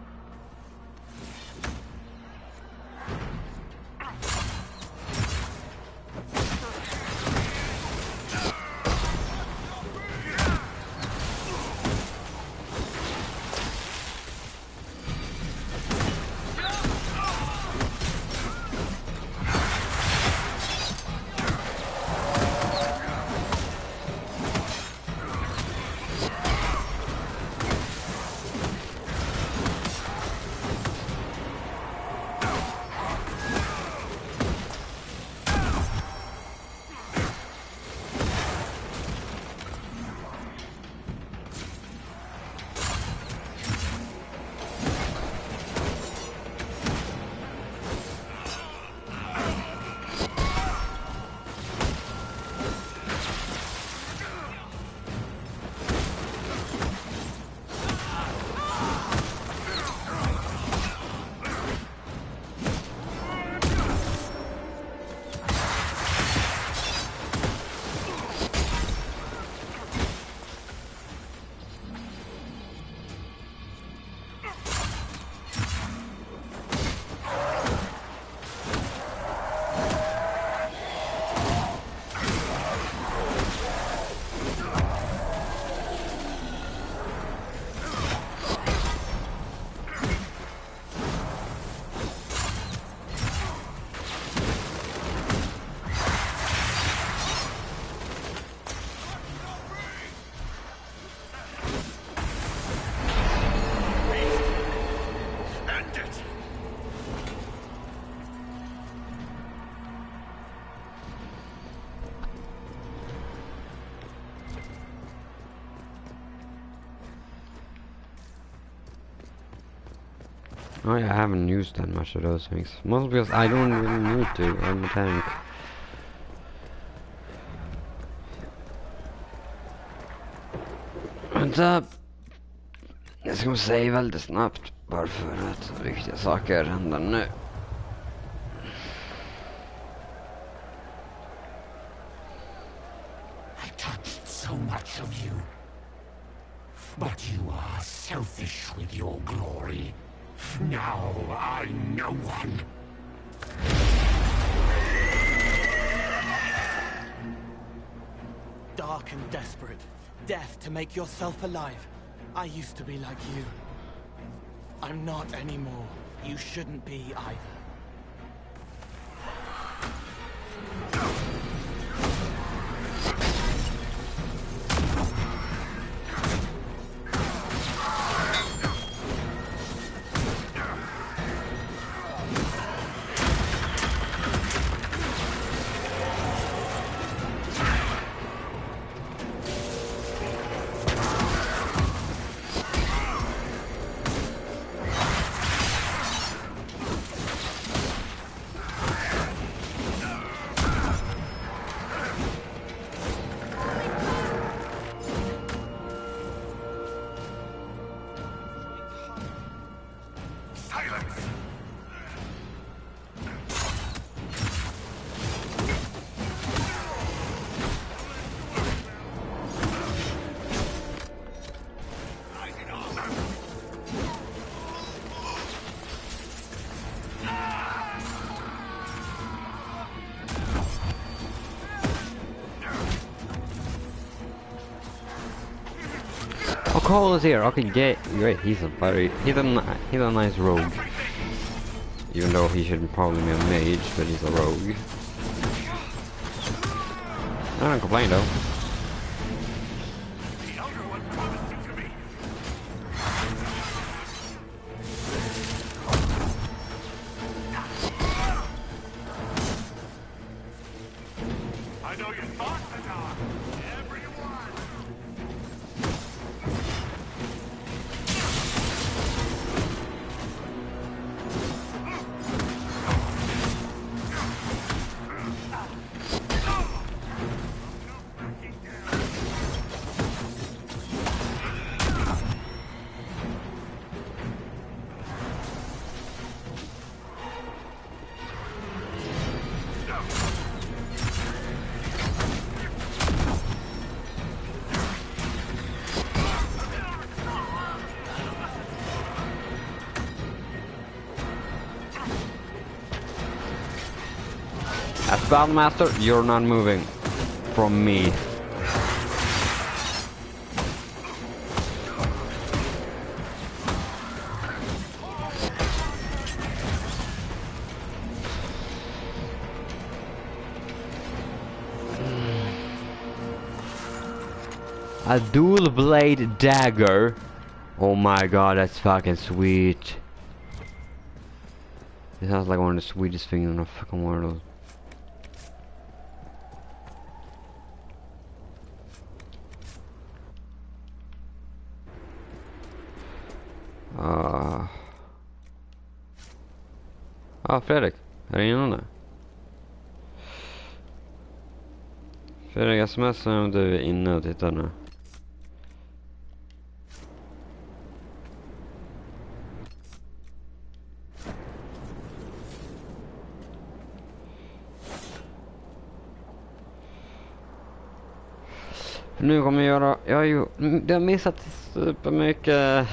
Oh yeah, I haven't used that much of those things. Mostly because I don't really need to. I'm a tank. Vänta! Jag ska säga väldigt snabbt. Bara för att viktiga saker händer nu. I touched so much of you. But you are selfish with your glory. Now I'm no one. Dark and desperate. Death to make yourself alive. I used to be like you. I'm not anymore. You shouldn't be either. Cole is here. Okay, great. He's a nice rogue. Even though he shouldn't probably be a mage, but he's a rogue. I don't complain though. Spellmaster, you're not moving from me. A dual blade dagger. Oh my god, that's fucking sweet. It sounds like one of the sweetest things in the fucking world. Fredrik. Är det innan det? Fredrik, smsar om du är inne och tittar nu. Nu kommer jag göra... Jag har missat supermycket.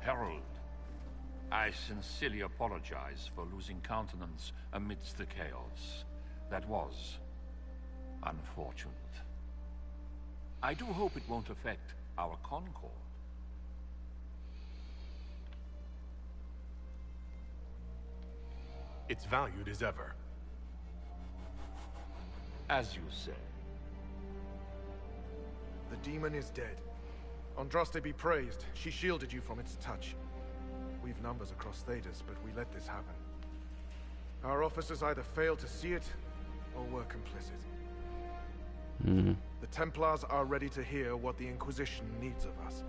Herald, I sincerely apologize for losing countenance amidst the chaos. That was unfortunate. I do hope it won't affect our concord. It's valued as ever. As you say. The demon is dead. Andraste be praised. She shielded you from its touch. We've numbers across Thedas, but we let this happen. Our officers either failed to see it, or were complicit. The Templars are ready to hear what the Inquisition needs of us.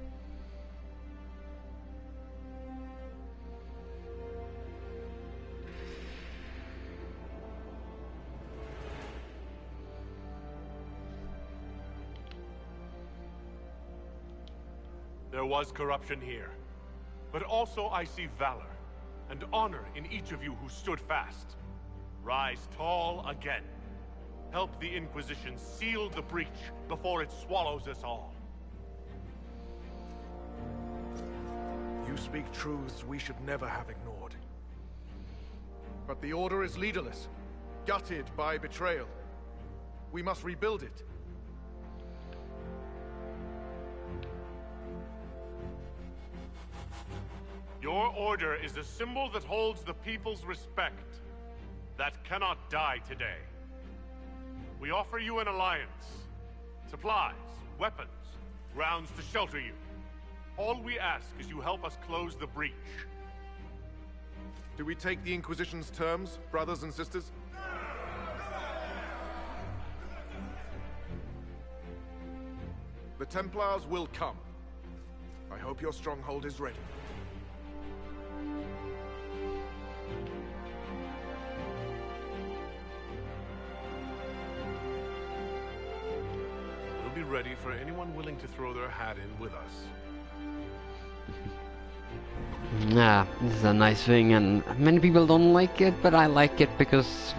There was corruption here, but also I see valor and honor in each of you who stood fast. Rise tall again. Help the Inquisition seal the breach before it swallows us all. You speak truths we should never have ignored. But the Order is leaderless, gutted by betrayal. We must rebuild it. Your order is a symbol that holds the people's respect. That cannot die today. We offer you an alliance. Supplies, weapons, grounds to shelter you. All we ask is you help us close the breach. Do we take the Inquisition's terms, brothers and sisters? The Templars will come. I hope your stronghold is ready. We'll be ready for anyone willing to throw their hat in with us. Yeah, this is a nice thing, and many people don't like it, but I like it because,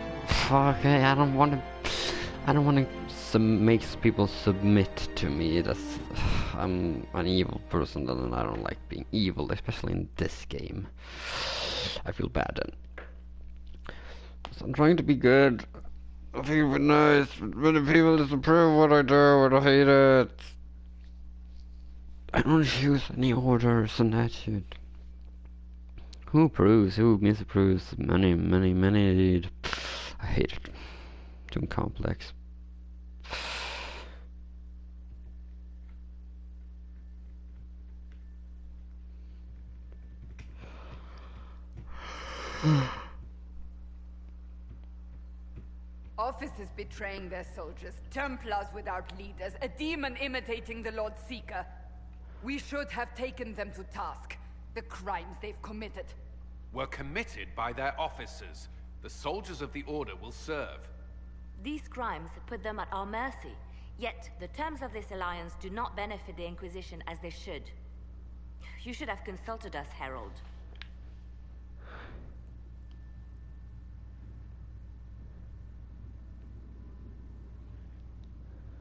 okay, I don't want to make people submit to me. I'm an evil person, and I don't like being evil, especially in this game. I feel bad then. So I'm trying to be good. I think it'd be nice, but many people disapprove what I do, what I hate it. I don't use any orders and that shit. Who approves? Who misapproves? Many. I hate it. Too complex. Officers betraying their soldiers, Templars without leaders, a demon imitating the Lord Seeker. We should have taken them to task. The crimes they've committed. Were committed by their officers. The soldiers of the Order will serve. These crimes put them at our mercy. Yet, the terms of this alliance do not benefit the Inquisition as they should. You should have consulted us, Herald.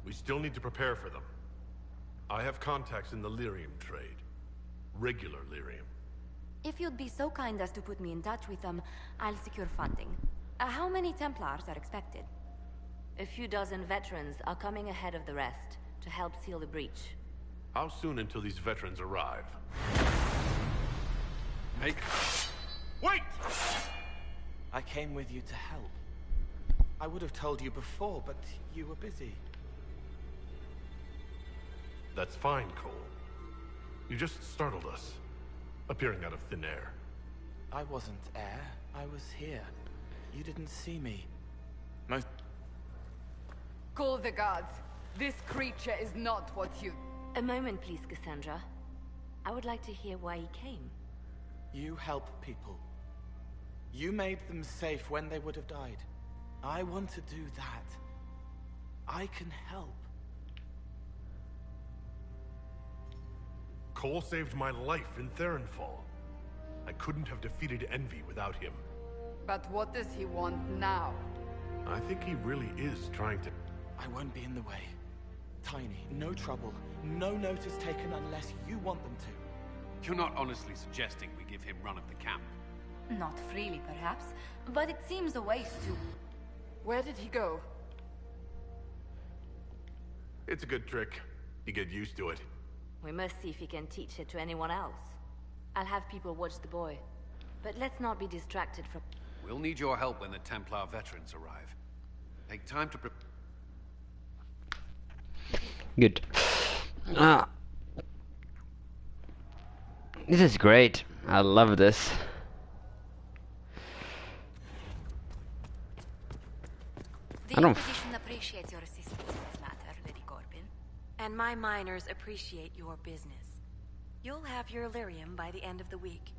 We still need to prepare for them. I have contacts in the lyrium trade. Regular lyrium. If you'd be so kind as to put me in touch with them, I'll secure funding. How many Templars are expected? A few dozen veterans are coming ahead of the rest to help seal the breach. How soon until these veterans arrive? Wait! I came with you to help. I would have told you before, but you were busy. That's fine, Cole. You just startled us, appearing out of thin air. I wasn't air. I was here. You didn't see me. Call the guards. This creature is not what you... A moment, please, Cassandra. I would like to hear why he came. You help people. You made them safe when they would have died. I want to do that. I can help. Cole saved my life in Theronfall. I couldn't have defeated Envy without him. But what does he want now? I think he really is trying to... I won't be in the way. Tiny, no trouble. No notice taken unless you want them to. You're not honestly suggesting we give him run of the camp? Not freely, perhaps, but it seems a waste to... Where did he go? It's a good trick. You get used to it. We must see if he can teach it to anyone else. I'll have people watch the boy. But let's not be distracted from... We'll need your help when the Templar veterans arrive. Take time to prepare. Good. This is great. I love this. The Inquisition appreciates your assistance in this matter, Lady Corbin. And my miners appreciate your business. You'll have your lyrium by the end of the week.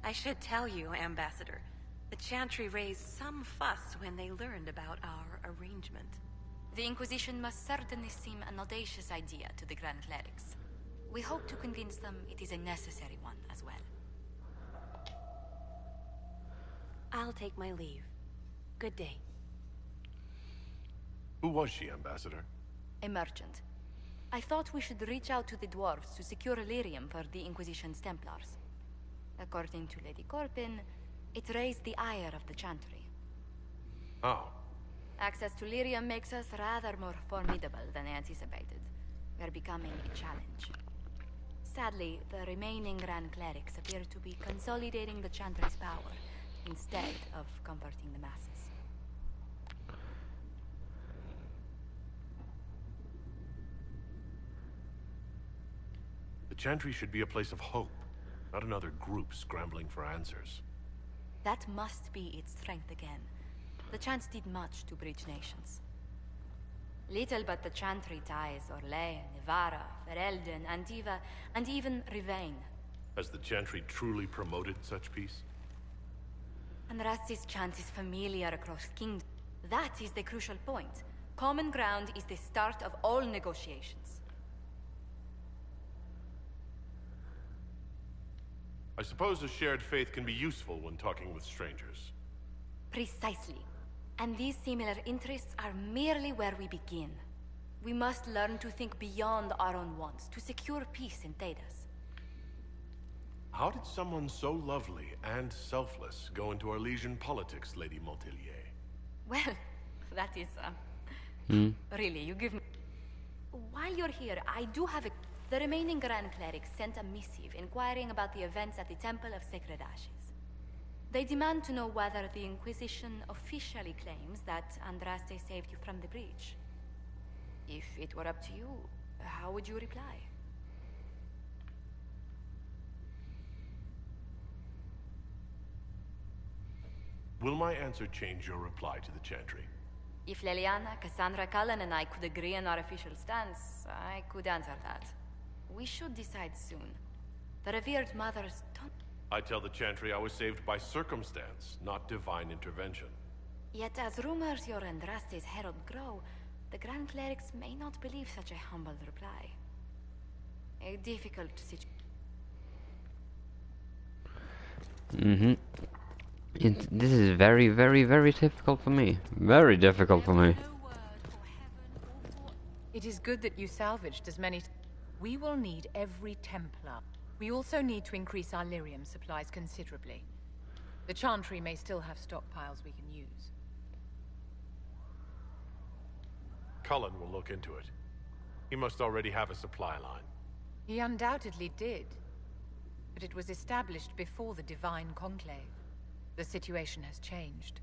I should tell you, Ambassador, the Chantry raised some fuss when they learned about our arrangement. The Inquisition must certainly seem an audacious idea to the Grand Clerics. We hope to convince them it is a necessary one as well. I'll take my leave. Good day. Who was she, Ambassador? A merchant. I thought we should reach out to the dwarves to secure lyrium for the Inquisition's Templars. According to Lady Corbin, it raised the ire of the Chantry. Oh. Access to lyrium makes us rather more formidable than anticipated. We're becoming a challenge. Sadly, the remaining Grand Clerics appear to be consolidating the Chantry's power, instead of comforting the masses. The Chantry should be a place of hope, not another group scrambling for answers. That must be its strength again. The Chants did much to bridge nations. Little but the Chantry ties Orlais, Nevarra, Ferelden, Antiva, and even Rivain. Has the Chantry truly promoted such peace? Andrastes' chant is familiar across kingdoms. That is the crucial point. Common ground is the start of all negotiations. I suppose a shared faith can be useful when talking with strangers. Precisely. And these similar interests are merely where we begin. We must learn to think beyond our own wants, to secure peace in Thedas. How did someone so lovely and selfless go into Arlesian politics, Lady Montilyet? Well, that is, really, you give me... While you're here, I do have a... The remaining Grand Clerics sent a missive inquiring about the events at the Temple of Sacred Ashes. They demand to know whether the Inquisition officially claims that Andraste saved you from the breach. If it were up to you, how would you reply? Will my answer change your reply to the Chantry? If Leliana, Cassandra Cullen, and I could agree on our official stance, I could answer that. We should decide soon. The revered mothers don't... I tell the Chantry I was saved by circumstance, not divine intervention. Yet as rumors your Andraste's herald grow, the Grand Clerics may not believe such a humble reply. A difficult situation. This is very, very, very difficult for me. Very difficult for me. It is good that you salvaged as many... We will need every Templar. We also need to increase our lyrium supplies considerably. The Chantry may still have stockpiles we can use. Cullen will look into it. He must already have a supply line. He undoubtedly did. But it was established before the Divine Conclave. The situation has changed.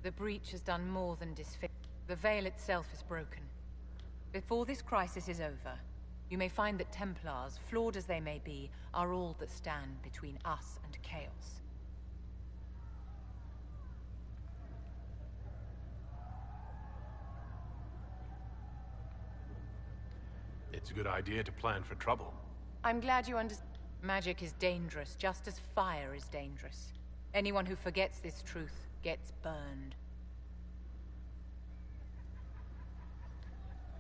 The breach has done more than disfigure. The Veil itself is broken. Before this crisis is over, you may find that Templars, flawed as they may be, are all that stand between us and chaos. It's a good idea to plan for trouble. I'm glad you understand. Magic is dangerous, just as fire is dangerous. Anyone who forgets this truth gets burned.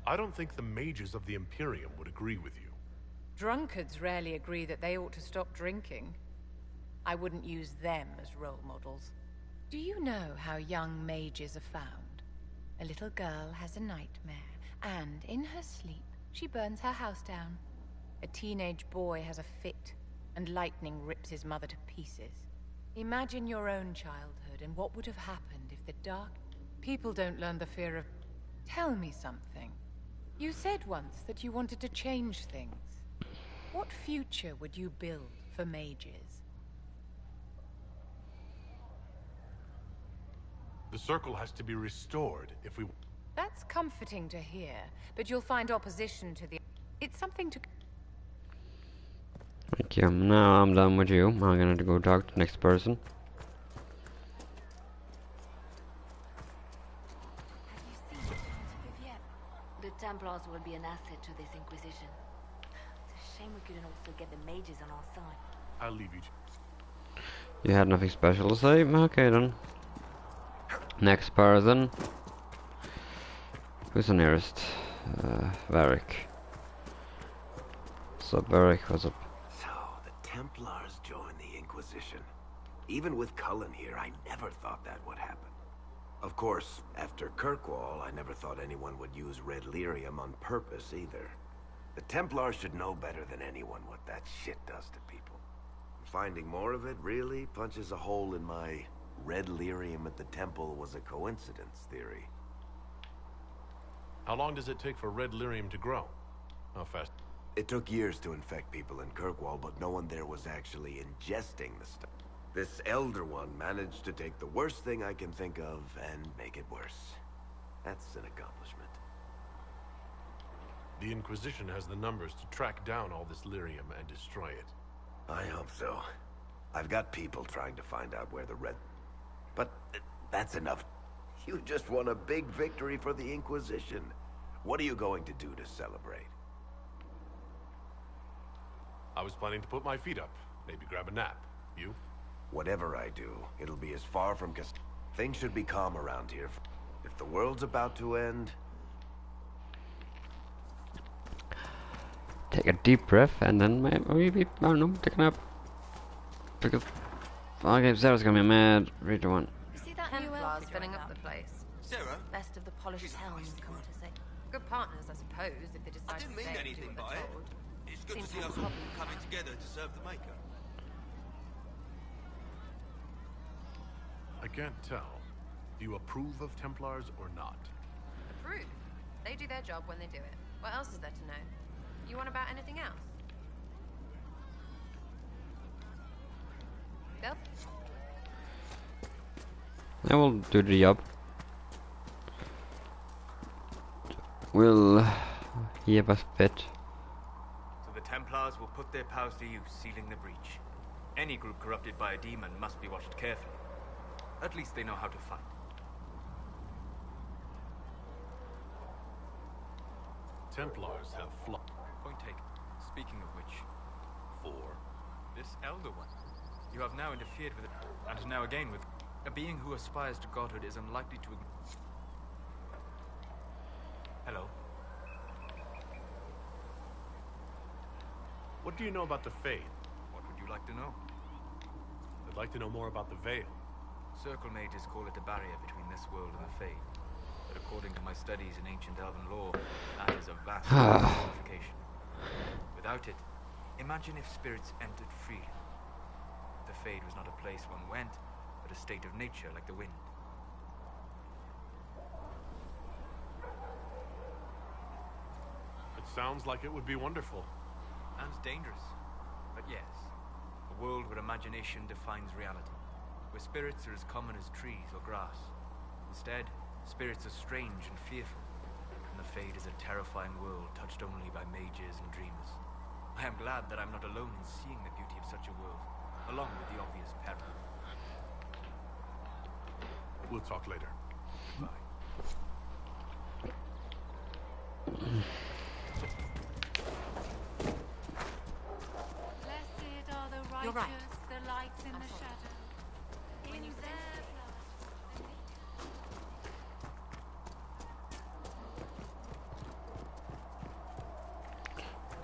I don't think the mages of the Imperium would agree with you. Drunkards rarely agree that they ought to stop drinking. I wouldn't use them as role models. Do you know how young mages are found? A little girl has a nightmare, and in her sleep, she burns her house down. A teenage boy has a fit, and lightning rips his mother to pieces. Imagine your own childhood and what would have happened if the dark... People don't learn the fear of... Tell me something. You said once that you wanted to change things. What future would you build for mages? The Circle has to be restored if we... That's comforting to hear, but you'll find opposition to the... It's something to... Thank you. Now I'm done with you. I'm gonna go talk to the next person. The Templars will be an asset to this Inquisition. It's a shame we couldn't also get the mages on our side. I'll leave you. You had nothing special to say? Okay then. Next person. Who's the nearest? Varric. What's up, Varric? What's up? So, the Templars joined the Inquisition. Even with Cullen here, I never thought that would happen. Of course, after Kirkwall, I never thought anyone would use red lyrium on purpose either. The Templars should know better than anyone what that shit does to people. Finding more of it really punches a hole in my red lyrium at the temple was a coincidence theory. How long does it take for red lyrium to grow? How fast? It took years to infect people in Kirkwall, but no one there was actually ingesting the stuff. This Elder One managed to take the worst thing I can think of and make it worse. That's an accomplishment. The Inquisition has the numbers to track down all this lyrium and destroy it. I hope so. I've got people trying to find out where the red... But that's enough. You just won a big victory for the Inquisition. What are you going to do to celebrate? I was planning to put my feet up, maybe grab a nap. You? Whatever I do, it'll be as far from things should be calm around here. If the world's about to end... Take a deep breath and then maybe, I don't know, take a nap. Because... Okay, Sarah's gonna be mad. Read the one. You see that new elf filling up the place? Sarah? Best of the polished helms, come to say. Good partners, I suppose, if they decide I didn't to mean stay and do anything what by they're it. told. It's good Seems to see to us have a all coming together to serve the Maker. I can't tell. Do you approve of Templars or not? Approve. They do their job when they do it. What else is there to know? You want about anything else? Bill? I will do the job. Will give us fit. So the Templars will put their powers to use, sealing the breach. Any group corrupted by a demon must be watched carefully. At least they know how to fight. Templars have flaws. Point taken. Speaking of which, this Elder One. You have now interfered with it, and now again with a being who aspires to godhood is unlikely to... Hello. What do you know about the Faith? What would you like to know? I'd like to know more about the Veil. Circle mages call it a barrier between this world and the Fade. But according to my studies in ancient elven lore, that is a vast qualification. Without it, imagine if spirits entered freely. The Fade was not a place one went, but a state of nature like the wind. It sounds like it would be wonderful. And dangerous. But yes, a world where imagination defines reality. Where spirits are as common as trees or grass. Instead, spirits are strange and fearful. And the Fade is a terrifying world touched only by mages and dreamers. I am glad that I'm not alone in seeing the beauty of such a world, along with the obvious peril. We'll talk later. Bye. Blessed are the righteous, You're right. the lights in the shadow. When you their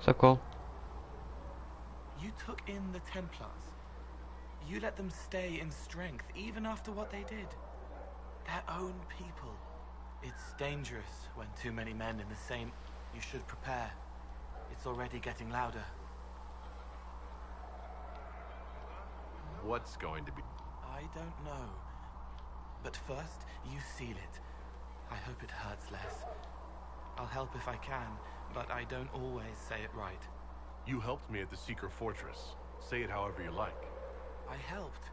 So cool. You took in the Templars. You let them stay in strength, even after what they did. Their own people. It's dangerous when too many men in the same... You should prepare. It's already getting louder. What's going to be? I don't know. But first, you seal it. I hope it hurts less. I'll help if I can, but I don't always say it right. You helped me at the Seeker Fortress. Say it however you like. I helped.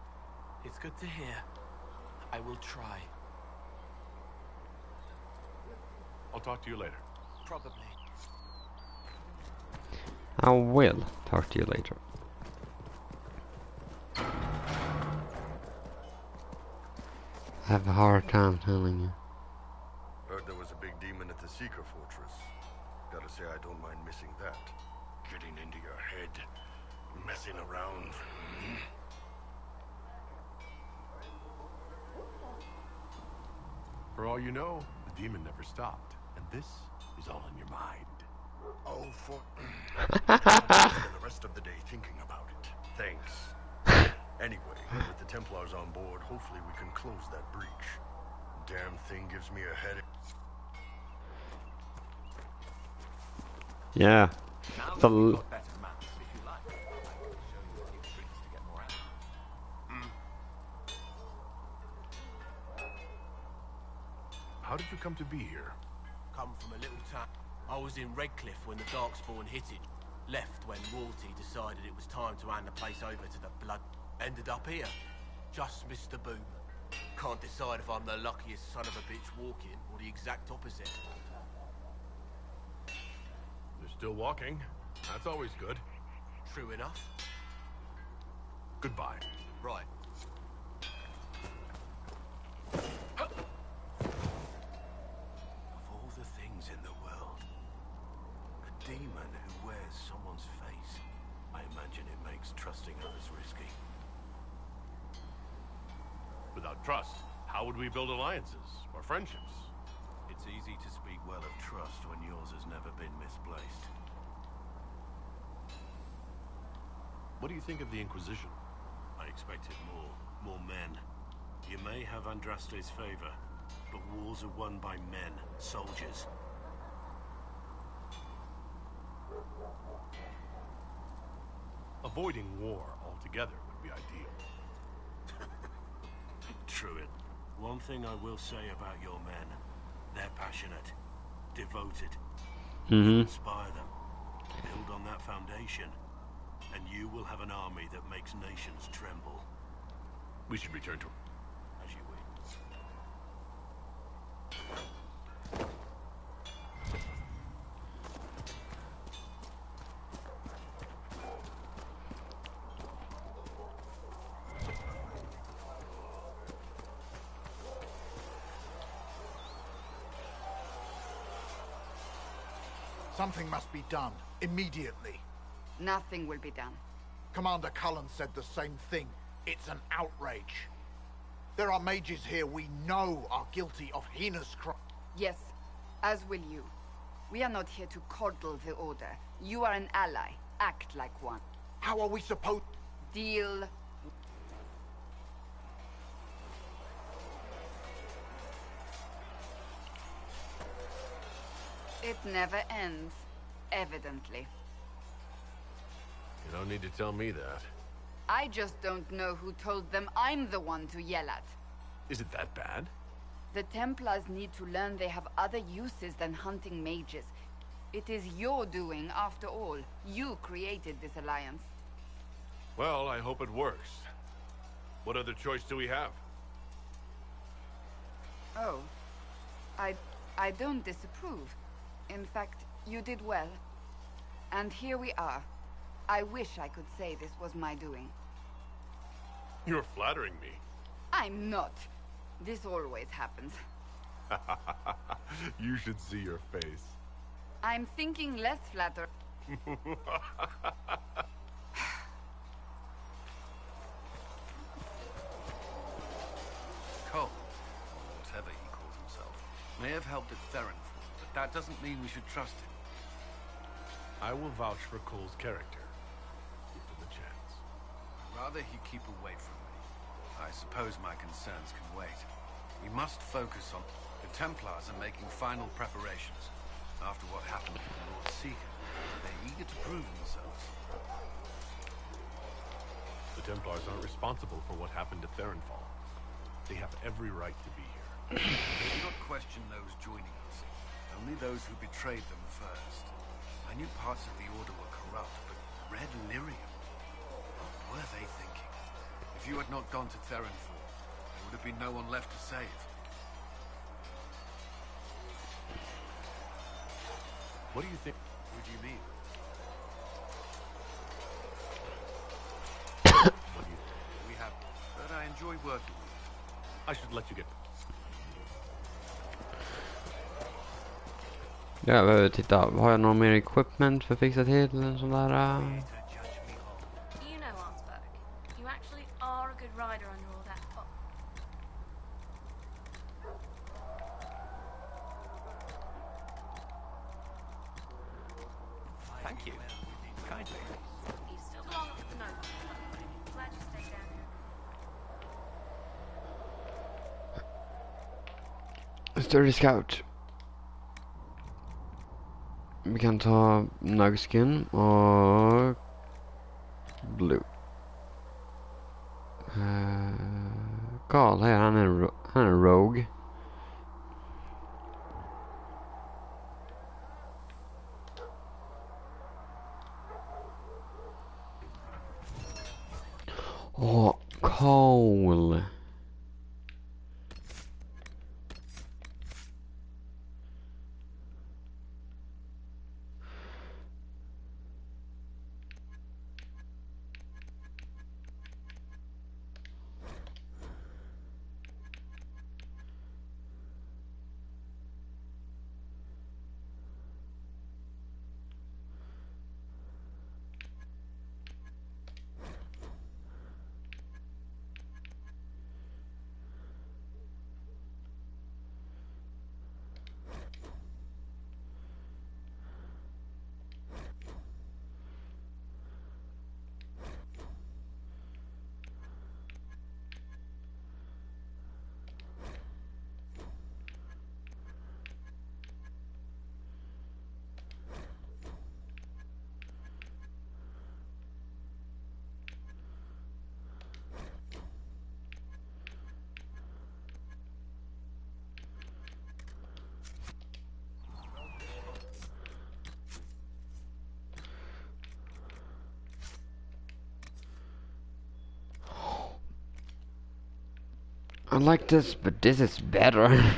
It's good to hear. I will try. I'll talk to you later. Probably. I will talk to you later. I have a hard time telling you. Heard there was a big demon at the Seeker Fortress. Gotta say I don't mind missing that. Getting into your head, messing around. For all you know, the demon never stopped. And this is all in your mind. Oh, for... spend the rest of the day thinking about it. Thanks. Anyway, with the Templars on board, hopefully we can close that breach. Damn thing gives me a headache. Yeah. It's a How did you come to be here? Come from a little town. I was in Redcliffe when the Darkspawn hit it. Left when Royalty decided it was time to hand the place over to the Blood. Ended up here. Just missed the boom. Can't decide if I'm the luckiest son of a bitch walking or the exact opposite. You're still walking. That's always good. True enough. Goodbye. Right. Of all the things in the world, a demon who wears someone's face, I imagine it makes trusting others risky. Without trust, how would we build alliances or friendships? It's easy to speak well of trust when yours has never been misplaced. What do you think of the Inquisition? I expected more men. You may have Andraste's favor, but wars are won by men, soldiers. Avoiding war altogether would be ideal. True it. One thing I will say about your men, they're passionate, devoted. Inspire them. Build on that foundation, and you will have an army that makes nations tremble. We should return to... As you wish. Something must be done, immediately. Nothing will be done. Commander Cullen said the same thing. It's an outrage. There are mages here we know are guilty of heinous crimes. Yes, as will you. We are not here to coddle the Order. You are an ally. Act like one. How are we supposed... Deal... It never ends, evidently. You don't need to tell me that. I just don't know who told them I'm the one to yell at. Is it that bad? The Templars need to learn they have other uses than hunting mages. It is your doing, after all. You created this alliance. Well, I hope it works. What other choice do we have? Oh. I don't disapprove. In fact, you did well. And here we are. I wish I could say this was my doing. You're flattering me. I'm not. This always happens. You should see your face. I'm thinking less flatter. Cole, or whatever he calls himself, may have helped at Therenfall, but that doesn't mean we should trust him. I will vouch for Cole's character. Give him a chance. Rather he keep away from me. I suppose my concerns can wait. We must focus on... The Templars are making final preparations. After what happened to the Lord Seeker, they're eager to prove themselves. The Templars aren't responsible for what happened at Therenfall. They have every right to be here. They do not question those joining us. Only those who betrayed them first. I knew parts of the Order were corrupt, but Red Lyrium? What were they thinking? If you had not gone to Therenfall, there would have been no one left to save. What do you think? What do you mean? What do you... We have... But I enjoy working with you. I should let you get... Jag behöver titta. Har jag någon mer equipment för att fixa till en sån där... You know, Arnsberg, you actually are a good rider under all that fog. Thank you. Kindly. You still belong up to the note. Glad you stayed down here. Sturdy Scout. Vi kan ta Nugskin och Blue. Carl här, han är Rogue. Åh, Cole. I like this, but this is better.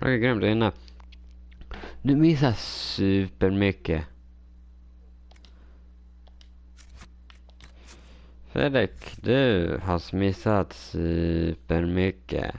Okej, grymt, du är inne. Du missar supermycket. Fredrik, du har missat supermycket.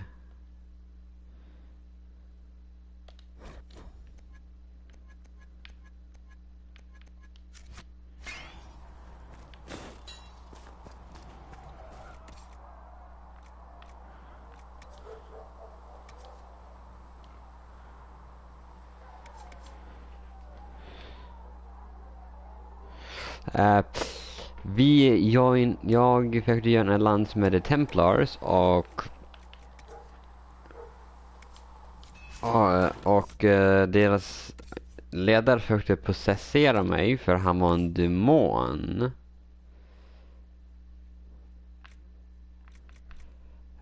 Jag försökte göra en allians med The Templars och deras ledare försökte processera mig för han var en demon.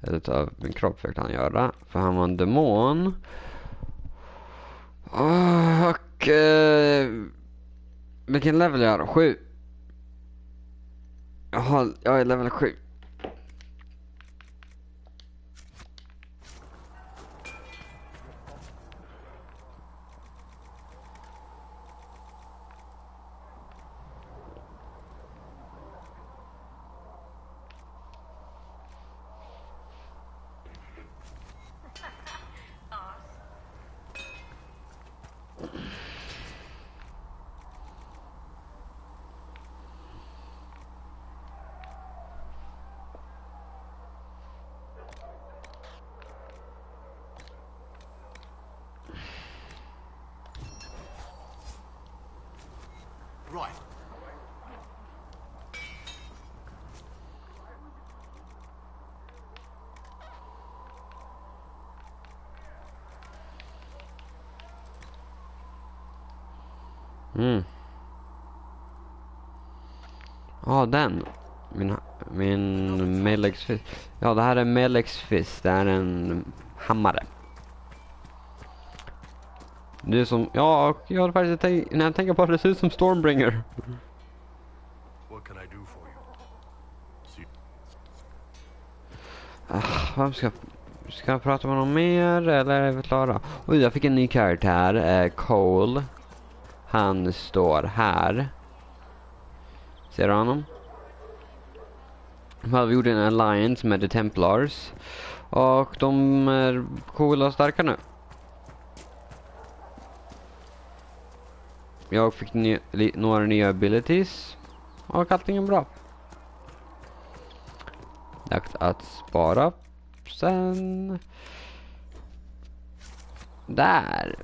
Utav min kropp försökte han göra för han var en demon. Och vilken level är jag då? 7. Jag är level 7. Right. Ja, den. Min Melex-fist. Ja, det här är Melex-fist. Det är en hammare. Det är som... Ja, jag har faktiskt när jag tänker på det ser ut som Stormbringer. What can I do for you? Vem ska jag prata med någon mer eller är vi klara? Oj, jag fick en ny karaktär. Cole. Han står här. Ser du honom? Vi gjorde en alliance med The Templars. Och de är coola och starka nu. Jag fick några nya abilities. Och allting är bra. Dags att spara. Sen... Där.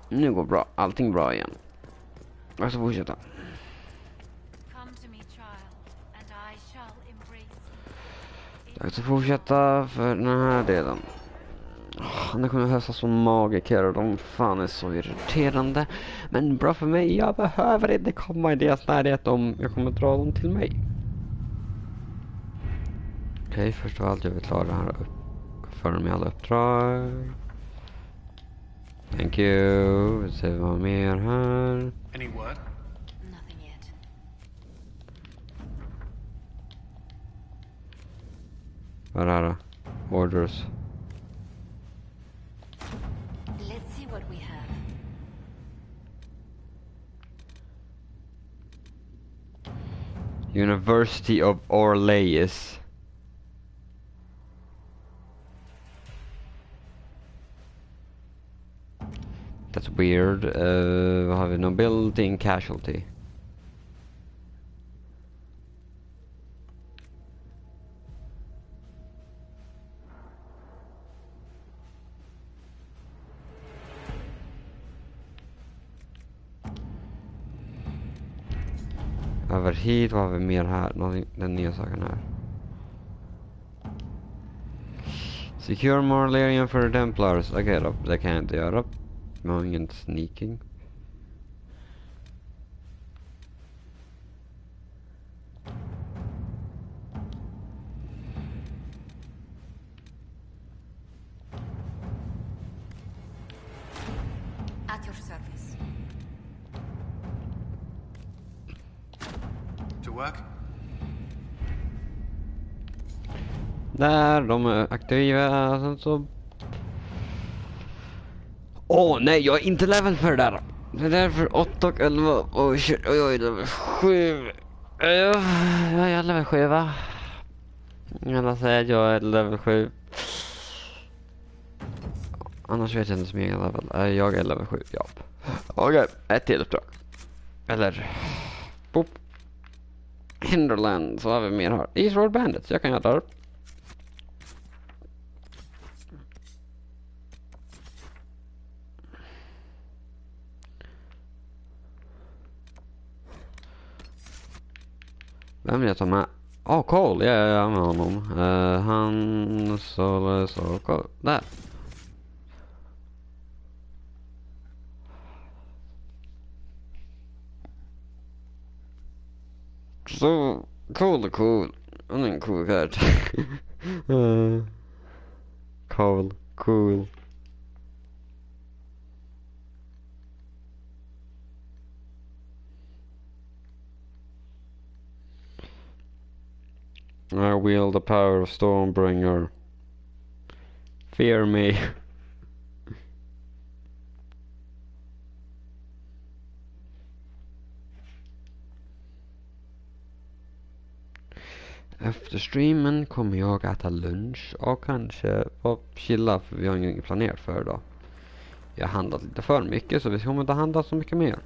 Nu går bra. Allting bra igen. Jag ska fortsätta. Jag ska fortsätta för den här delen. Nu kommer jag höra som magiker och de fan är så irriterande. Men bra för mig, jag behöver inte komma i deras närhet om jag kommer dra dem till mig. Okej, först av allt jag vill klara det här för med alla uppdrag. Thank you. Vi ser vad mer här. Any word? Nothing yet. Vad är det här? Orders. Let's see what we have. University of Orleans. That's weird. Vad har vi? Nobility and casualty. Över hit, vad har vi mer här? Den nya saken här. Secure Morlarian for the Templars. Okej då, det kan jag inte göra. Jag har ingen sneaking. At your service. To work? Där, de är aktiva. Sen så Åh nej, jag är inte level för det där. Det är därför 8 och 11. Oj shit, oj oj, level 7. Jag är level 7 va? Jag säger att jag är level 7. Annars vet jag inte så mycket level. Jag är level 7, ja. Okej, ett till uppdrag. Eller... Boop. Hinterland, så har vi mer här. East Road Bandits, jag kan göra det. Vem vill jag ta med? Cole, jag är med honom. Han så Cole. Där. Så cool. Han är en cool karaktär. Cool. I wield the power of Stormbringer. Fear me. Efter streamen kommer jag äta lunch och kanske chilla för vi har inget planerat för idag. Jag har handlat lite för mycket så vi kommer inte handla så mycket mer.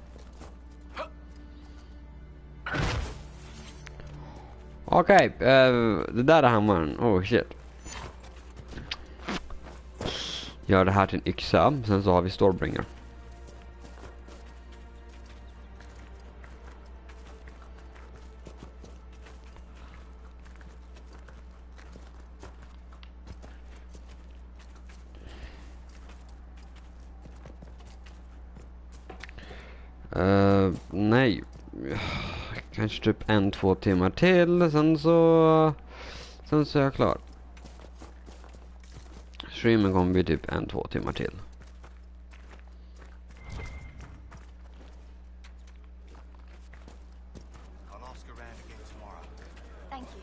Okej, det där är hammaren. Oh shit. Gör det här till en yxa, sen så har vi Stormbringer. Nej. Kanske typ 1-2 timmar till. Sen så är jag klar. Streamen kommer bli typ 1-2 timmar till. Thank you.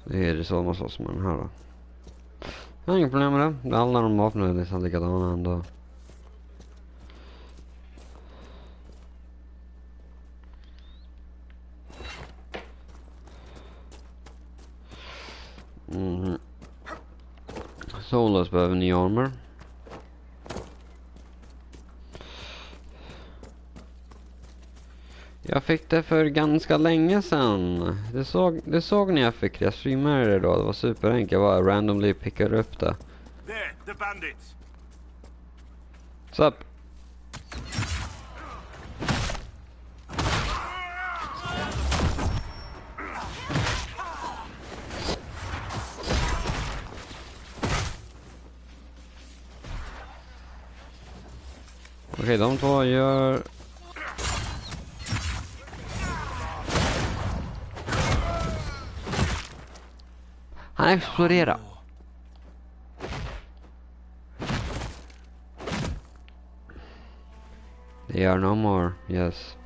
Det är det så man slåss med den här då. Jag har inga problem med det. Alla de vapnen är liksom likadana ändå. Solus behöver ny armor. Jag fick det för ganska länge sedan. Det såg ni jag fick det. Jag streamade det då. Det var superenkelt. Jag bara randomly pickade upp det. There, the bandits. What's up? Okej, de två gör... Han exploderar. They are no more, yes.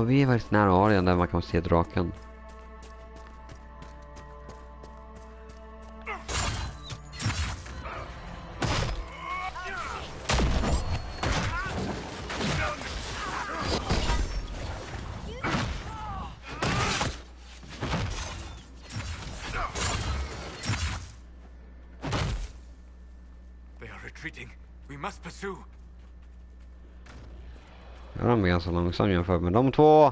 Vi är faktiskt nära arean där man kan se draken. They are retreating. We must pursue. Ja, de är ganska långsamma jämfört med de två.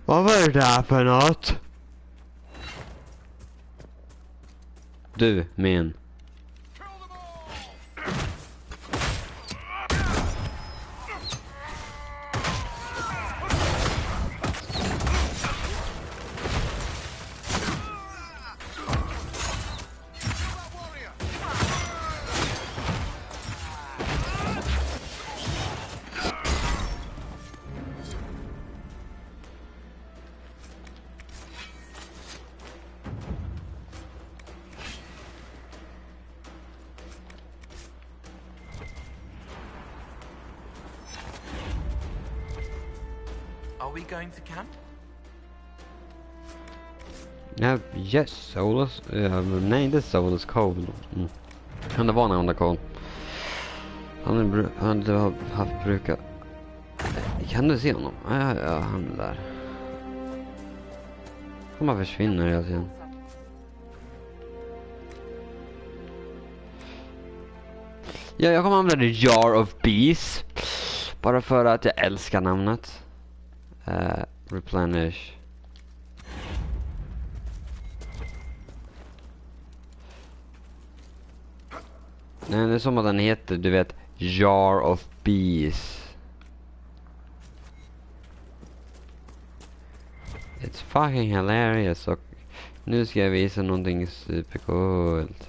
Vad var det där för något? Du, men. Are we going to camp? Yeah, yes, Solus. Nej, inte Solus Cole. Kan det vara någon där Cole? Han har haft brukat. Kan du se honom? Ja, han är där. Han bara försvinner hela tiden. Ja, jag kommer använda Jar of Bees. Bara för att jag älskar namnet. Replenish. Nej, det är som att den heter, du vet, Jar of Bees. It's fucking hilarious. Och nu ska jag visa någonting supercoolt.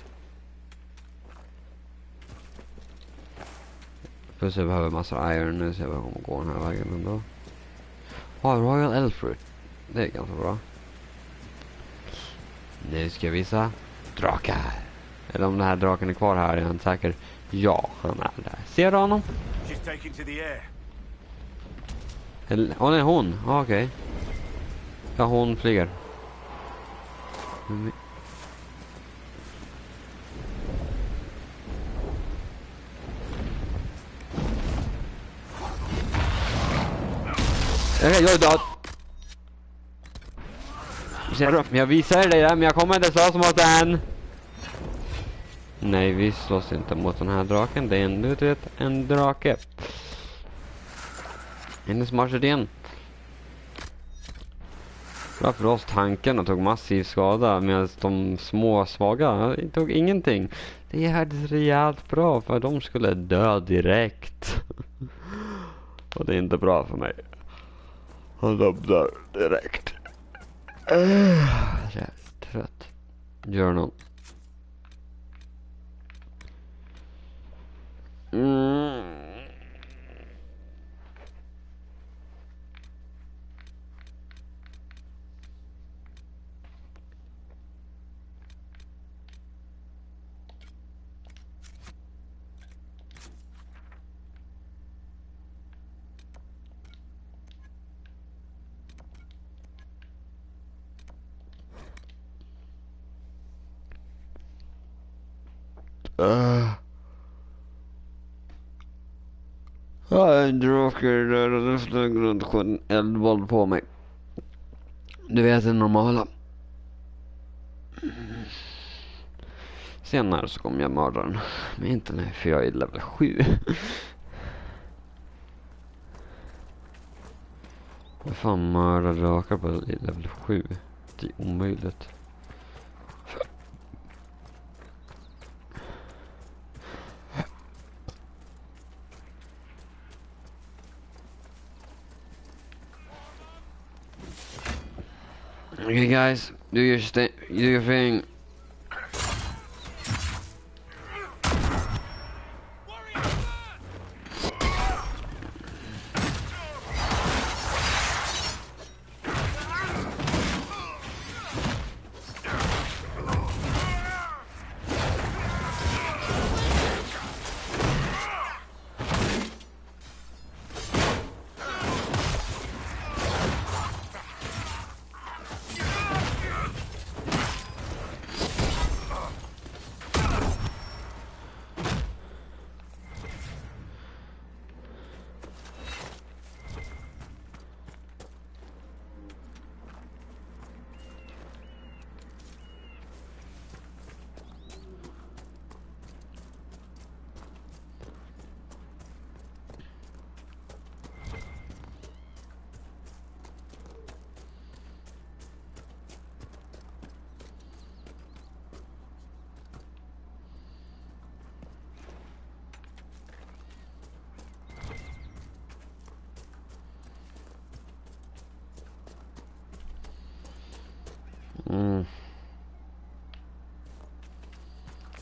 Plus jag behöver massor iron nu så jag behöver gå den här vägen ändå. Royal Elfruit. Det är ganska bra. Nu ska jag visa drakar. Eller om den här draken är kvar här är han säker. Ja, han är där. Ser du honom? Eller, nej, hon. Okej. Ja, hon flyger. Jag är död. Jag visar dig det, men jag kommer inte slåss mot den. Nej, vi slåss inte mot den här draken. Det är en drake. En smarsade igen. Bra för oss, tanken och tog massiv skada medan de små svaga tog ingenting. Det är rejält bra för de skulle dö direkt. Och det är inte bra för mig. Han dör direkt. Jag är trött. Gör någon. En drake dödade efter grundsjön eldvåld på mig. Du vet det normala. Senare så kommer jag mörda den. Men inte nu för jag är level 7. Vad fan mördar drakar på level 7? Det är omöjligt. Okay, guys, do your thing.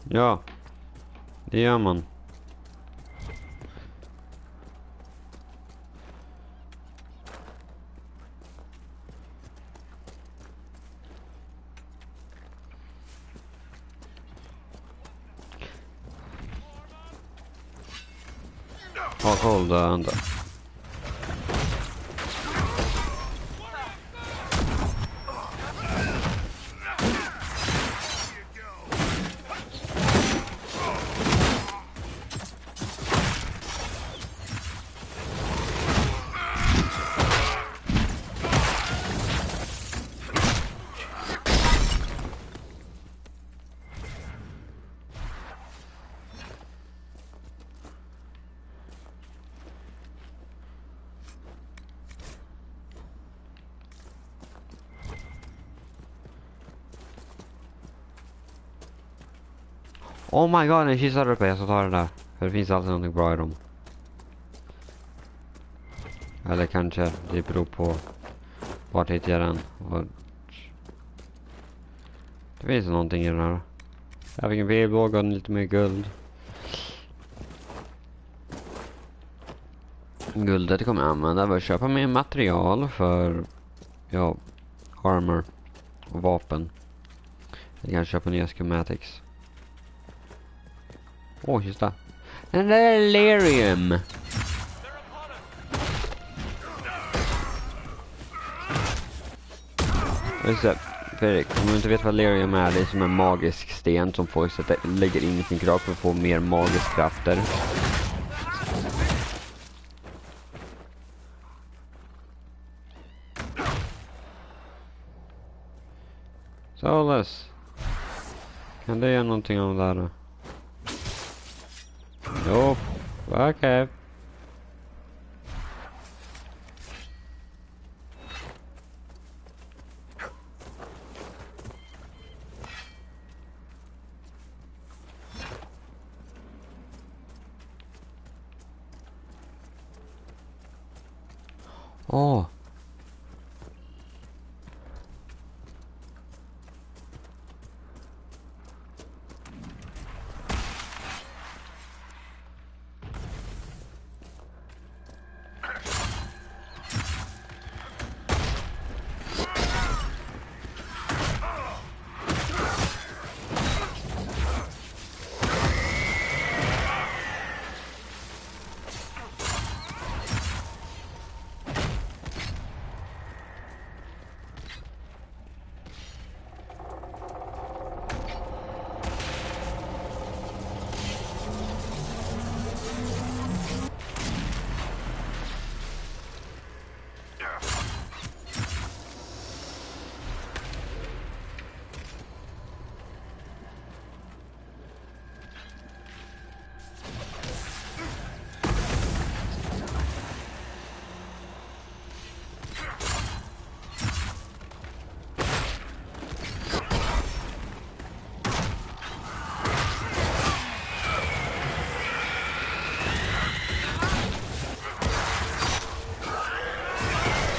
Ja, det gör man. Ja, kolla där. Oh my god, en kista där uppe. Jag ska ta det där. För det finns alltid någonting bra i dem. Eller kanske det beror på vart hittar jag den. Och det finns någonting i den här. Jag fick en pilbåge och lite mer guld. Guldet kommer jag använda för att köpa mer material för armor och vapen. Jag kan köpa nya schematics. Just det. En delirium. Just det. Fredrik, om du inte vet vad delirium är, det är som en magisk sten som folk lägger in i sin kropp för att få mer magiska krafter. Solus. Kan det göra någonting om det här då? Jo, okej.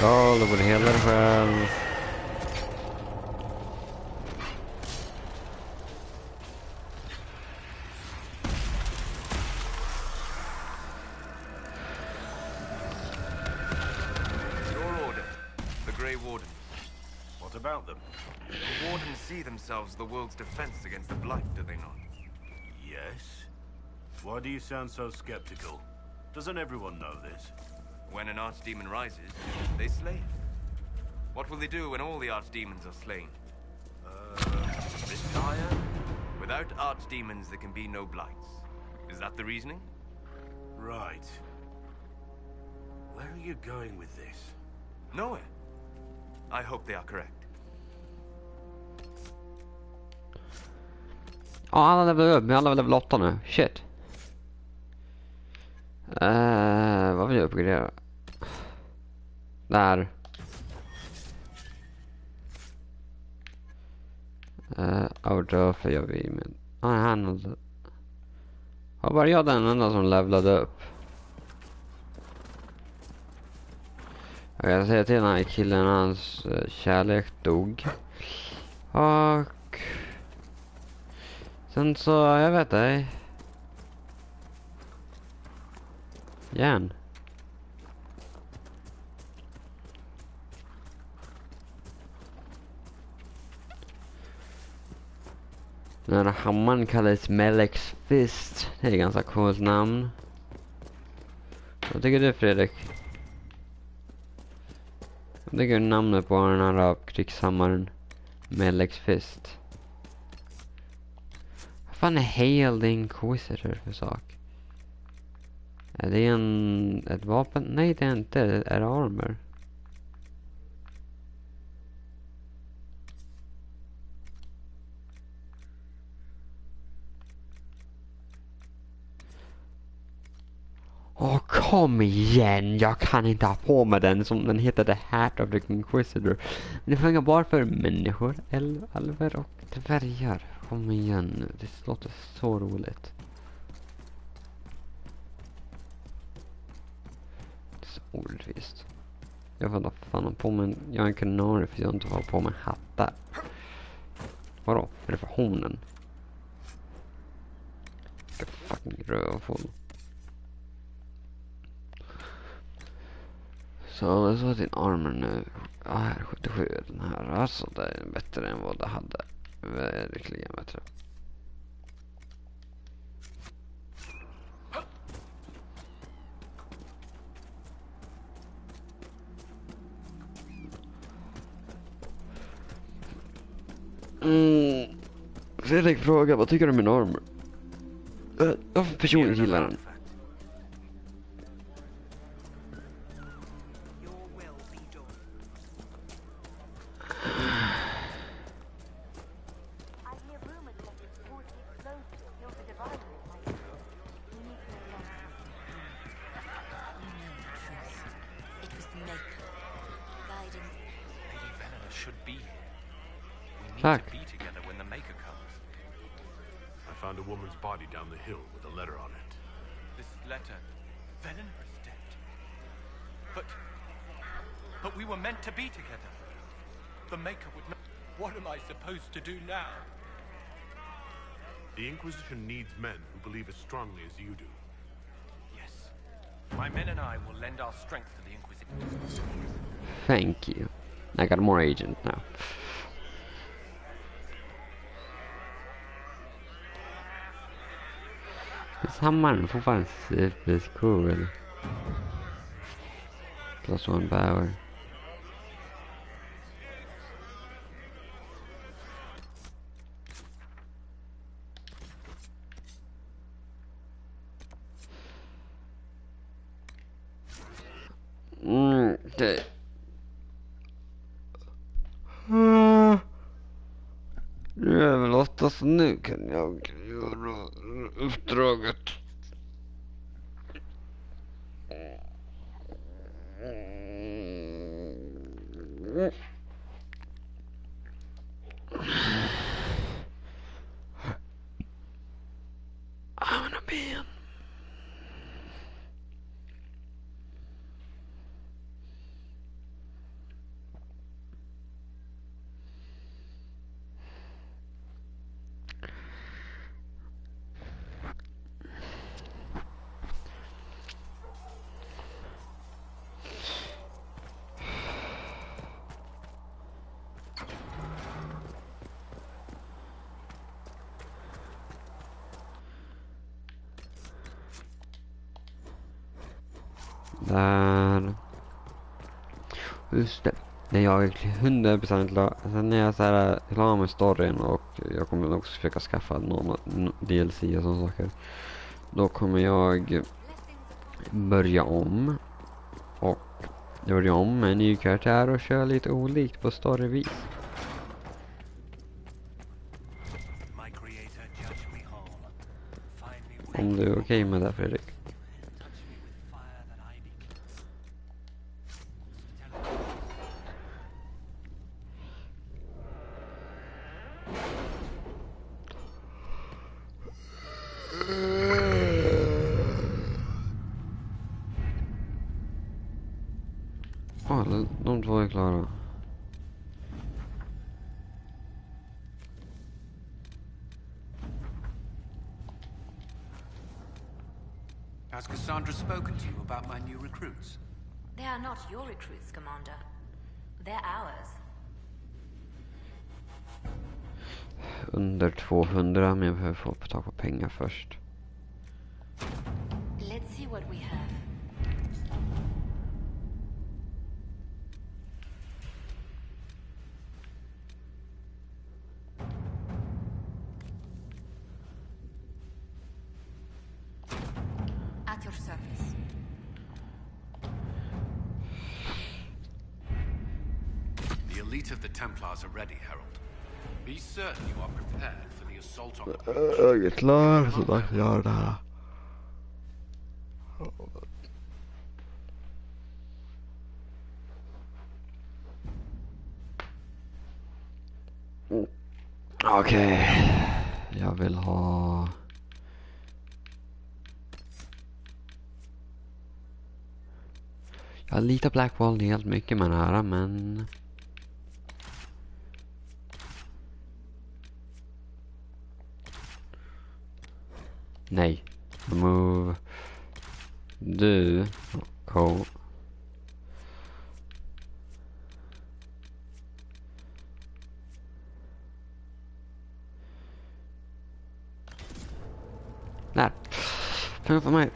Ja, då borde hela det själv. Your order, the Grey Warden. What about them? The Wardens see themselves the world's defense against the Blight, do they not? Yes. Why do you sound so skeptical? Doesn't everyone know this? When an archdemon rises, they slay it. What will they do when all the archdemons are slain? Retire? Without archdemons, there can be no blights. Is that the reasoning? Right. Where are you going with this? Nowhere. I hope they are correct. Ja, alla level upp. Men alla level 8 nu. Shit. Vad vill jag uppgradera? Där. Overdrive gör vi med. Han var bara jag den enda som levlade upp. Jag kan säga till den här killen, hans kärlek dog. Och sen så, jag vet ej. Igen. Den här hammaren kallas Melek's Fist. Det är ett ganska coolt namn. Vad tycker du, Fredrik? Vad tycker du namnet på den här krigshammaren Melek's Fist? Vad fan är Hail the Inquisitor för sak? Är det ett vapen? Nej, det är inte. Är det armor? Åh, kom igen! Jag kan inte ha på med den som den heter The Hat of the Inquisitor. Men det fungerar bara för människor, alver och dvärgar. Kom igen nu, det låter så roligt. Det är så orättvist. Jag vet inte fan på mig. Jag är en kanari för jag inte har på mig hattar. Vadå? Är det för honen? Vilka fucking rövfull. Så din armor nu. Ja, här 77 den här. Alltså det är bättre än vad det hade. Verkligen bättre. Fredrik frågar, vad tycker du om min armor? Jag personligen gillar den. Tack. Be together when the Maker comes. I found a woman's body down the hill with a letter on it. This letter, Velen is dead. But we were meant to be together. The Maker would not. What am I supposed to do now? The Inquisition needs men who believe as strongly as you do. Yes. My men and I will lend our strength to the Inquisition. Thank you. I got more agent now. Hammaren fortfarande supercool. +1 power. Det. Nu är väl 8 så nu kan jag göra uppdraget. I wanna be him. Där. Just det. När jag är 100% klar. Sen när jag är klar med storyn och jag kommer också försöka skaffa någon DLC och sådana saker. Då kommer jag börja om. Och börja om med en ny karaktär och köra lite olikt på storyvis. Om du är okej med det, Fredrik. De två är klara. Has Cassandra spoken to you about my new recruits? They are not your recruits, Commander. They're ours. Under 200, men jag behöver få tag på pengar först. Let's see what we have. At your service. The elite of the Templars are ready, Herald. Be certain you are prepared for the assault on the Jag är klar, så dags att göra det här. Okej. Jag vill ha... Jag litar Blackwall helt mycket med den här, men... Nej. Move. Du. Go. Där. Fem för mig.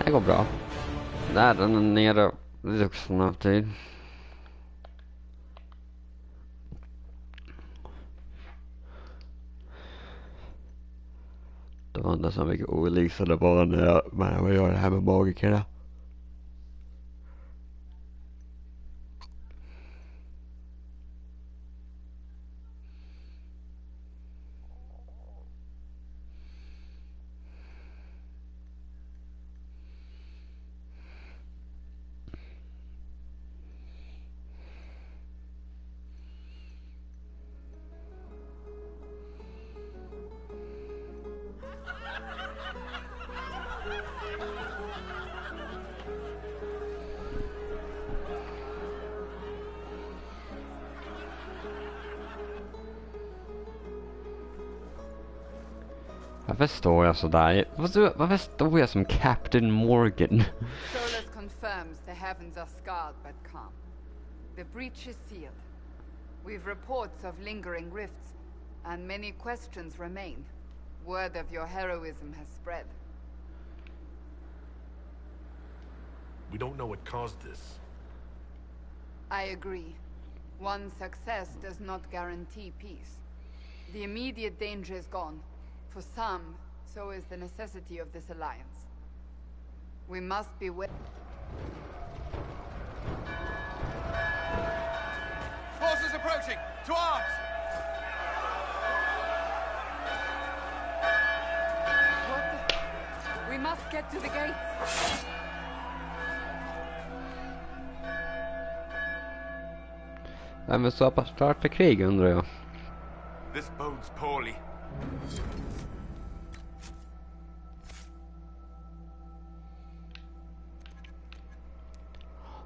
Det går bra. Där, den är nere. Det tog snabb tid. Det var inte så mycket olycksade bara när jag gör det här med magikerna. Varför står jag sådär? Varför står jag som Captain Morgan? Solus confirms the heavens are scarred but calm. The breach is sealed. We've reports of lingering rifts, and many questions remain. Word of your heroism has spread. We don't know what caused this. I agree. One success does not guarantee peace. The immediate danger is gone. For some, so is the necessity of this alliance. We must be Forces approaching! To arms! What the... We must get to the gates! Vem är så pass klart för krig, undrar jag? This bodes poorly.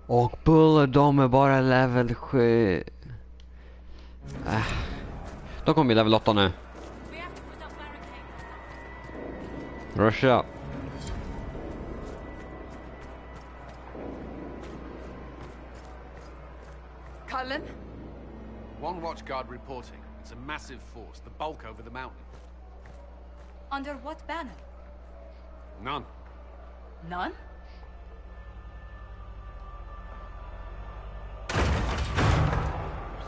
Och Buller, de är bara level 7. Då kommer vi level 8 nu. Russia. Cullen? One watchguard reporting. It's a massive force, the bulk over the mountain. Under what banner? None. None?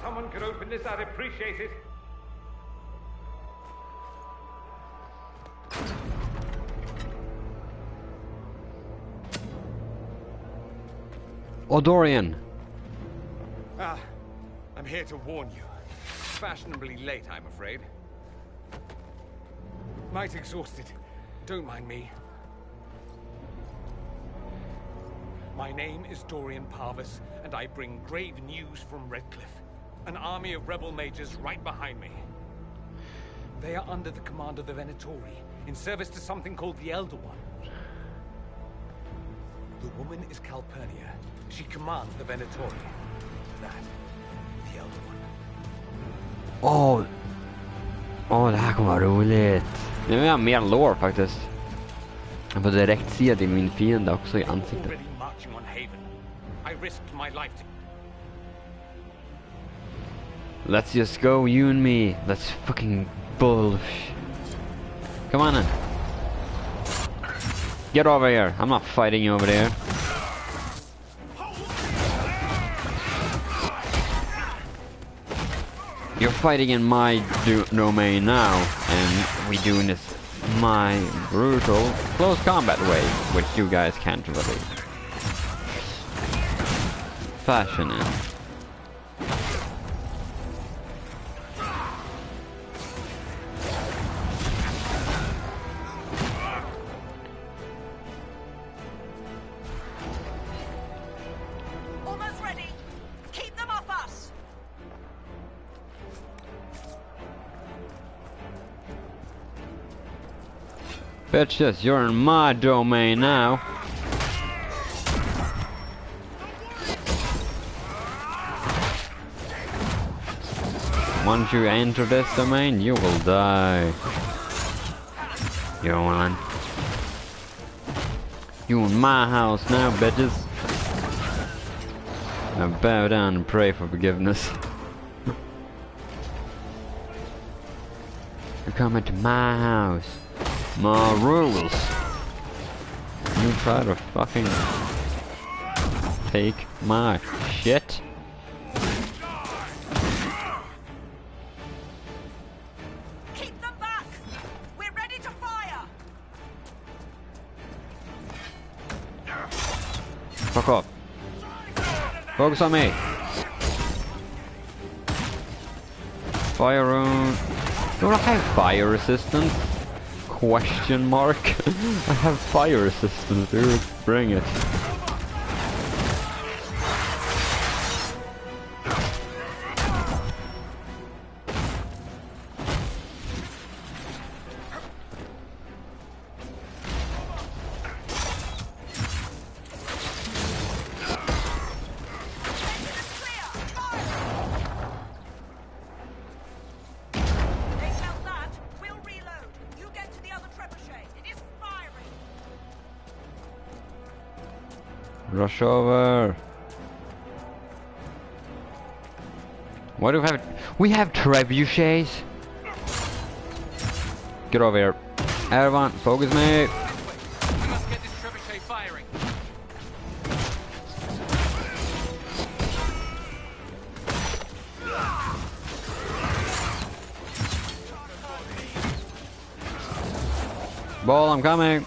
Someone could open this, I'd appreciate it. Dorian. I'm here to warn you. Fashionably late, I'm afraid. Might exhausted. Don't mind me. My name is Dorian Parvis, and I bring grave news from Redcliffe. An army of rebel mages right behind me. They are under the command of the Venatori, in service to something called the Elder One. The woman is Calpurnia. She commands the Venatori. That, the Elder One. Det här kommer vara roligt. Nu är jag mer lore faktiskt. Jag får direkt se det i min fiende också i ansiktet. Let's just go, you and me. Let's fucking bullshit. Come on in. Get over here. I'm not fighting you over there. You're fighting in my domain now, and we doing this my brutal close combat way, which you guys can't really fashion in. Almost ready. Keep them off us. Bitches, you're in my domain now. Once you enter this domain, you will die. You want? You in my house now, bitches. Now bow down and pray for forgiveness. You're coming to my house. My rules. You try to fucking take my shit. Keep them back. We're ready to fire. Fuck off. Focus on me. Fire room. Don't I have fire resistance? Question mark. I have fire resistance, dude. Bring it. Rush over. What do we have? We have trebuchets. Get over here. Everyone, focus me. We must get this trebuchet firing. Ball, I'm coming.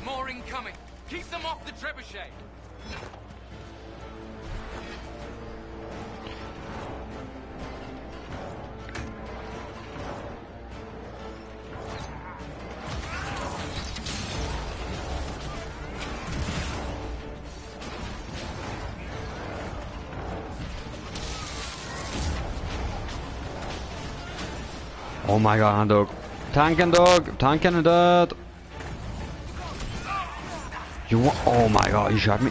More incoming. Keep them off the trebuchet. Oh my god, han dog. Tanken dog. Tanken är död. You want? Oh my god, you shot me.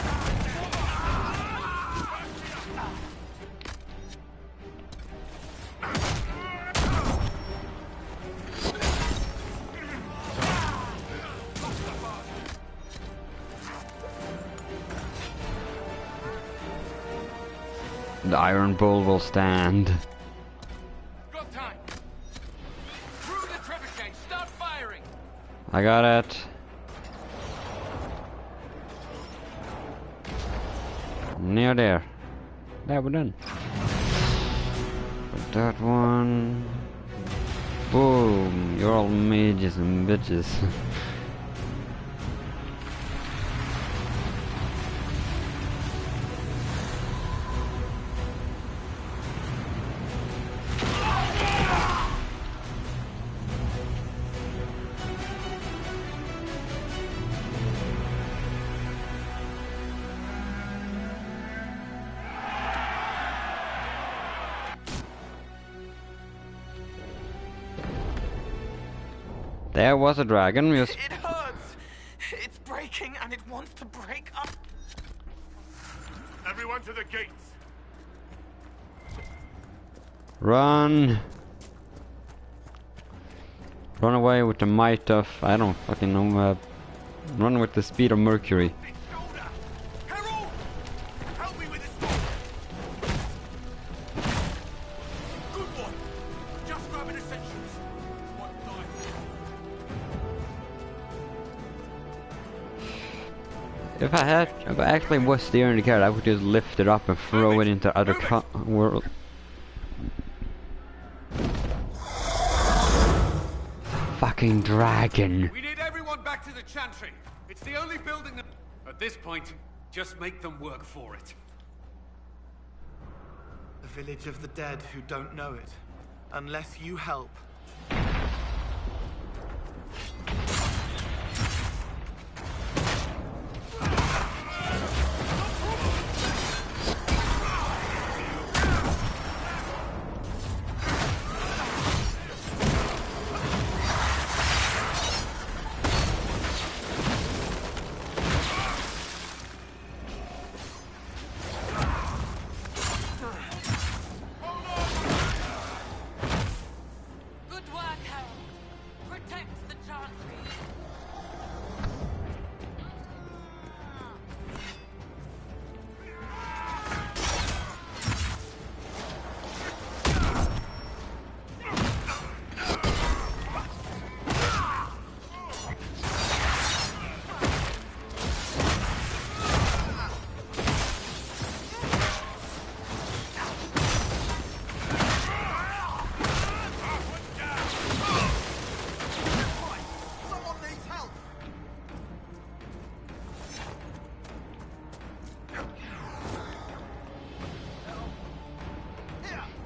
The Iron Bull will stand. Got time. Through the trebuchet. Start firing. I got it. Near there. There, we're done. Put that one. Boom. You're all mages and bitches. There was a dragon. It hurts. It's breaking and it wants to break up. Everyone to the gates. Run. Run away with the might of... I don't fucking know. Run with the speed of Mercury. Harold! Help me with this door! Good one! Just grabbing essentials. One If I actually was steering the car, I would just lift it up and throw it into other world. Fucking dragon. We need everyone back to the Chantry. It's the only building that... At this point, just make them work for it. The village of the dead who don't know it. Unless you help.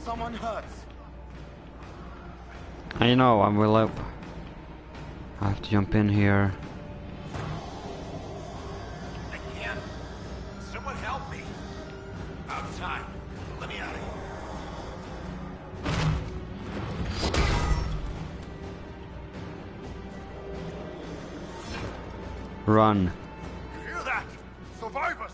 Someone hurts. I know, I will help. I have to jump in here. I can't. Someone help me. Out of time. Let me out of here. Run. You hear that? Survivors!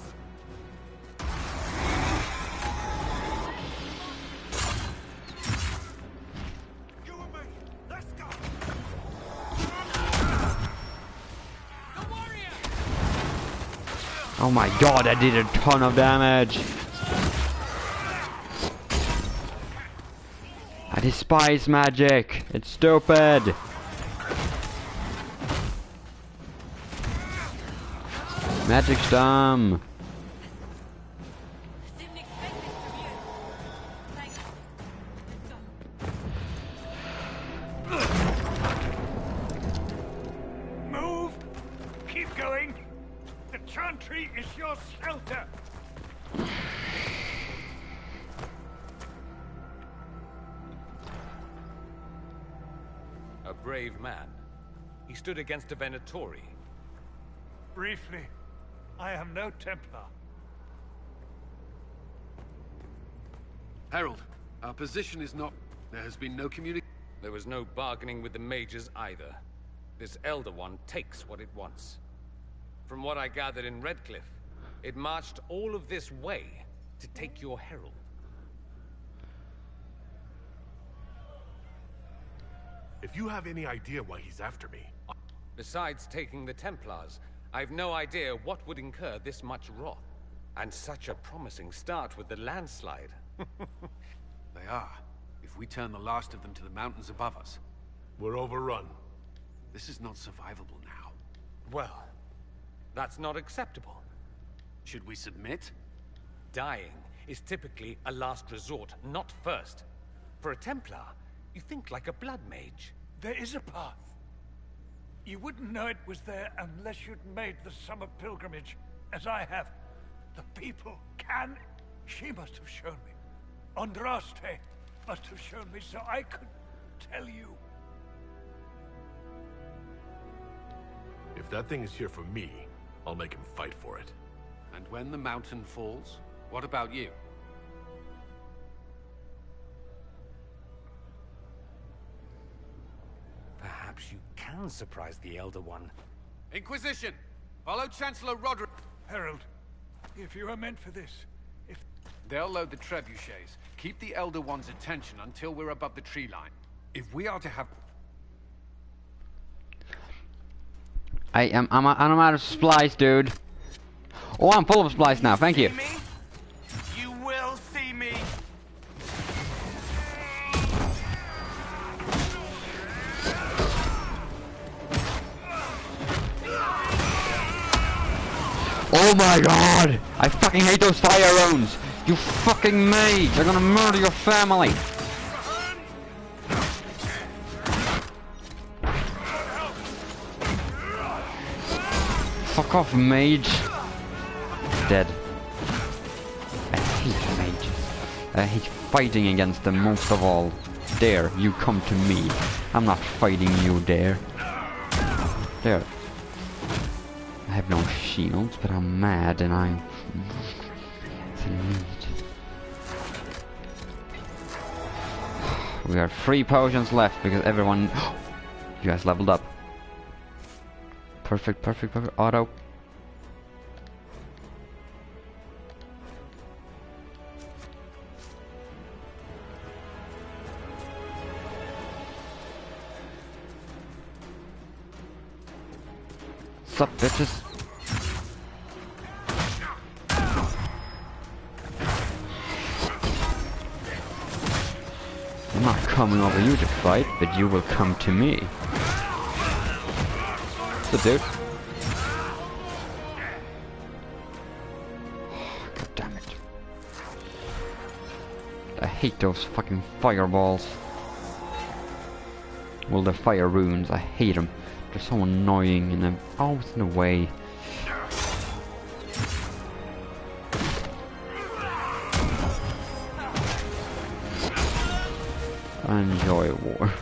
Oh my god, I did a ton of damage. I despise magic. It's stupid. Magic's dumb. Move! Keep going! The Chantry is your shelter! A brave man. He stood against a Venatori. Briefly, I am no Templar. Herald, our position is not... There has been no communication. There was no bargaining with the mages either. This Elder One takes what it wants. From what I gathered in Redcliffe, it marched all of this way to take your herald. If you have any idea why he's after me... Besides taking the Templars, I've no idea what would incur this much wrath. And such a promising start with the landslide. They are. If we turn the last of them to the mountains above us... We're overrun. This is not survivable now. Well, that's not acceptable. Should we submit? Dying is typically a last resort, not first. For a Templar, you think like a blood mage. There is a path. You wouldn't know it was there unless you'd made the summer pilgrimage, as I have. The people can... She must have shown me. Andraste must have shown me so I could tell you. If that thing is here for me, I'll make him fight for it. And when the mountain falls, what about you? Perhaps you can surprise the Elder One. Inquisition! Follow Chancellor Roderick. Herald, if you are meant for this, if... They'll load the trebuchets. Keep the Elder One's attention until we're above the tree line. If we are to have... I'm out of supplies, dude. Oh, I'm full of supplies now. Thank you. You will see me. Oh my god! I fucking hate those fire runes! You fucking mage! They're gonna murder your family! Fuck off, mage! Dead. I hate mages. I hate fighting against them most of all. Dare, you come to me. I'm not fighting you, Dare. There. I have no shields, but I'm mad and I'm... It's a need. We have 3 potions left because everyone... You guys leveled up. Perfect, perfect, perfect. Auto. Sup, bitches? I'm not coming over you to fight, but you will come to me. What's up, dude? God damn it. I hate those fucking fireballs. Well, the fire runes, I hate them. They're so annoying and I'm always in the way. I enjoy war.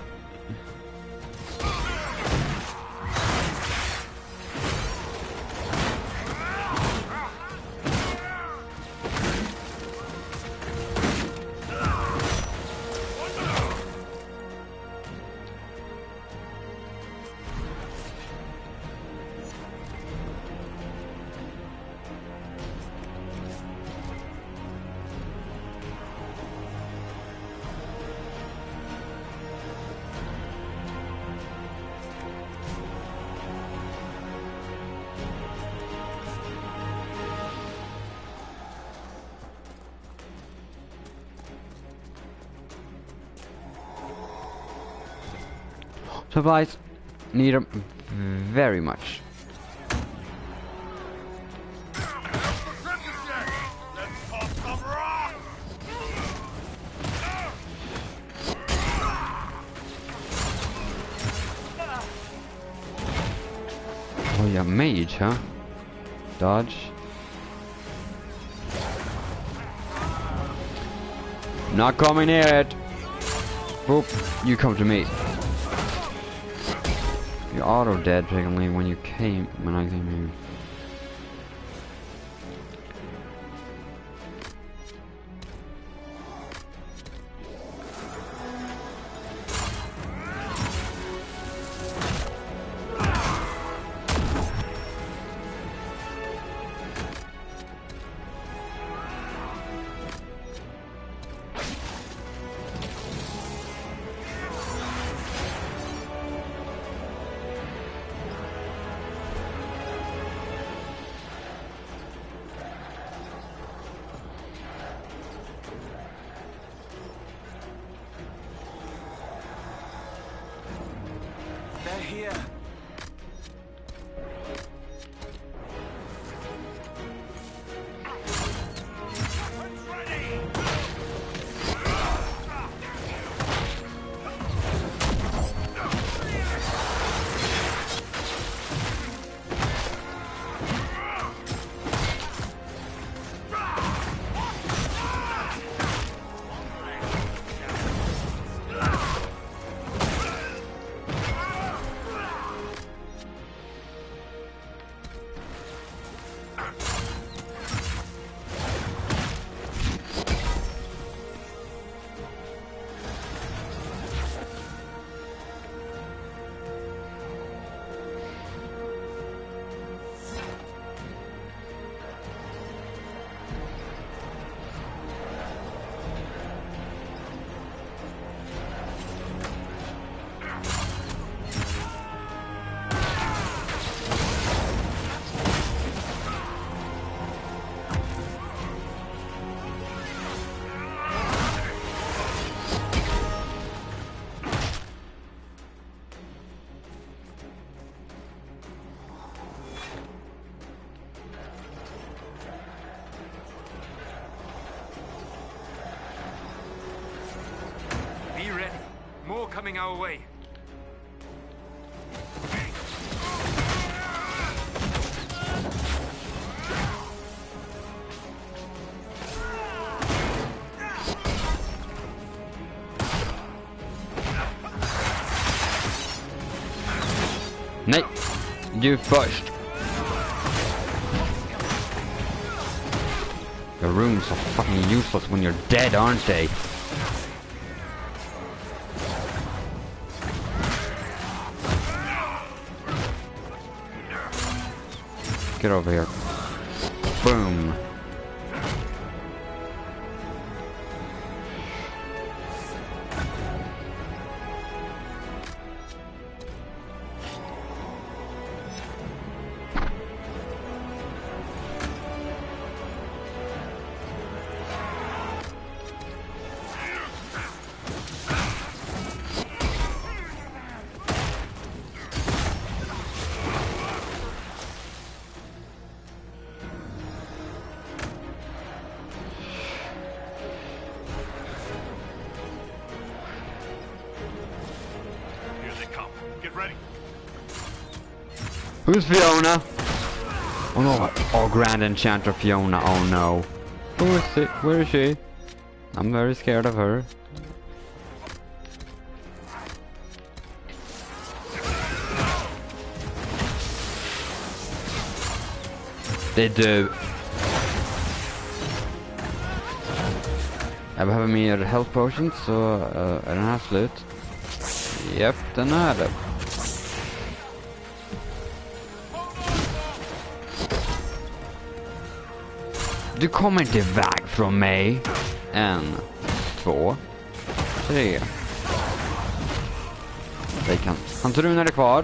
Supplies, need them very much. Oh yeah, mage, huh? Dodge. Not coming near it. Boop, you come to me. You're auto dead, technically, when I came here. Here. More coming our way. Nej, du först. The rooms are fucking useless when you're dead, aren't they? Get over here. Boom. Who's Fiona? Oh no, oh Grand Enchanter Fiona, oh no. Who is it? Where is she? I'm very scared of her. They do. Jag behöver mer health potions, så är den här slut? Japp, den är det. Du kommer inte iväg från mig. 1, 2, 3. Det kan. Han tror när det är kvar.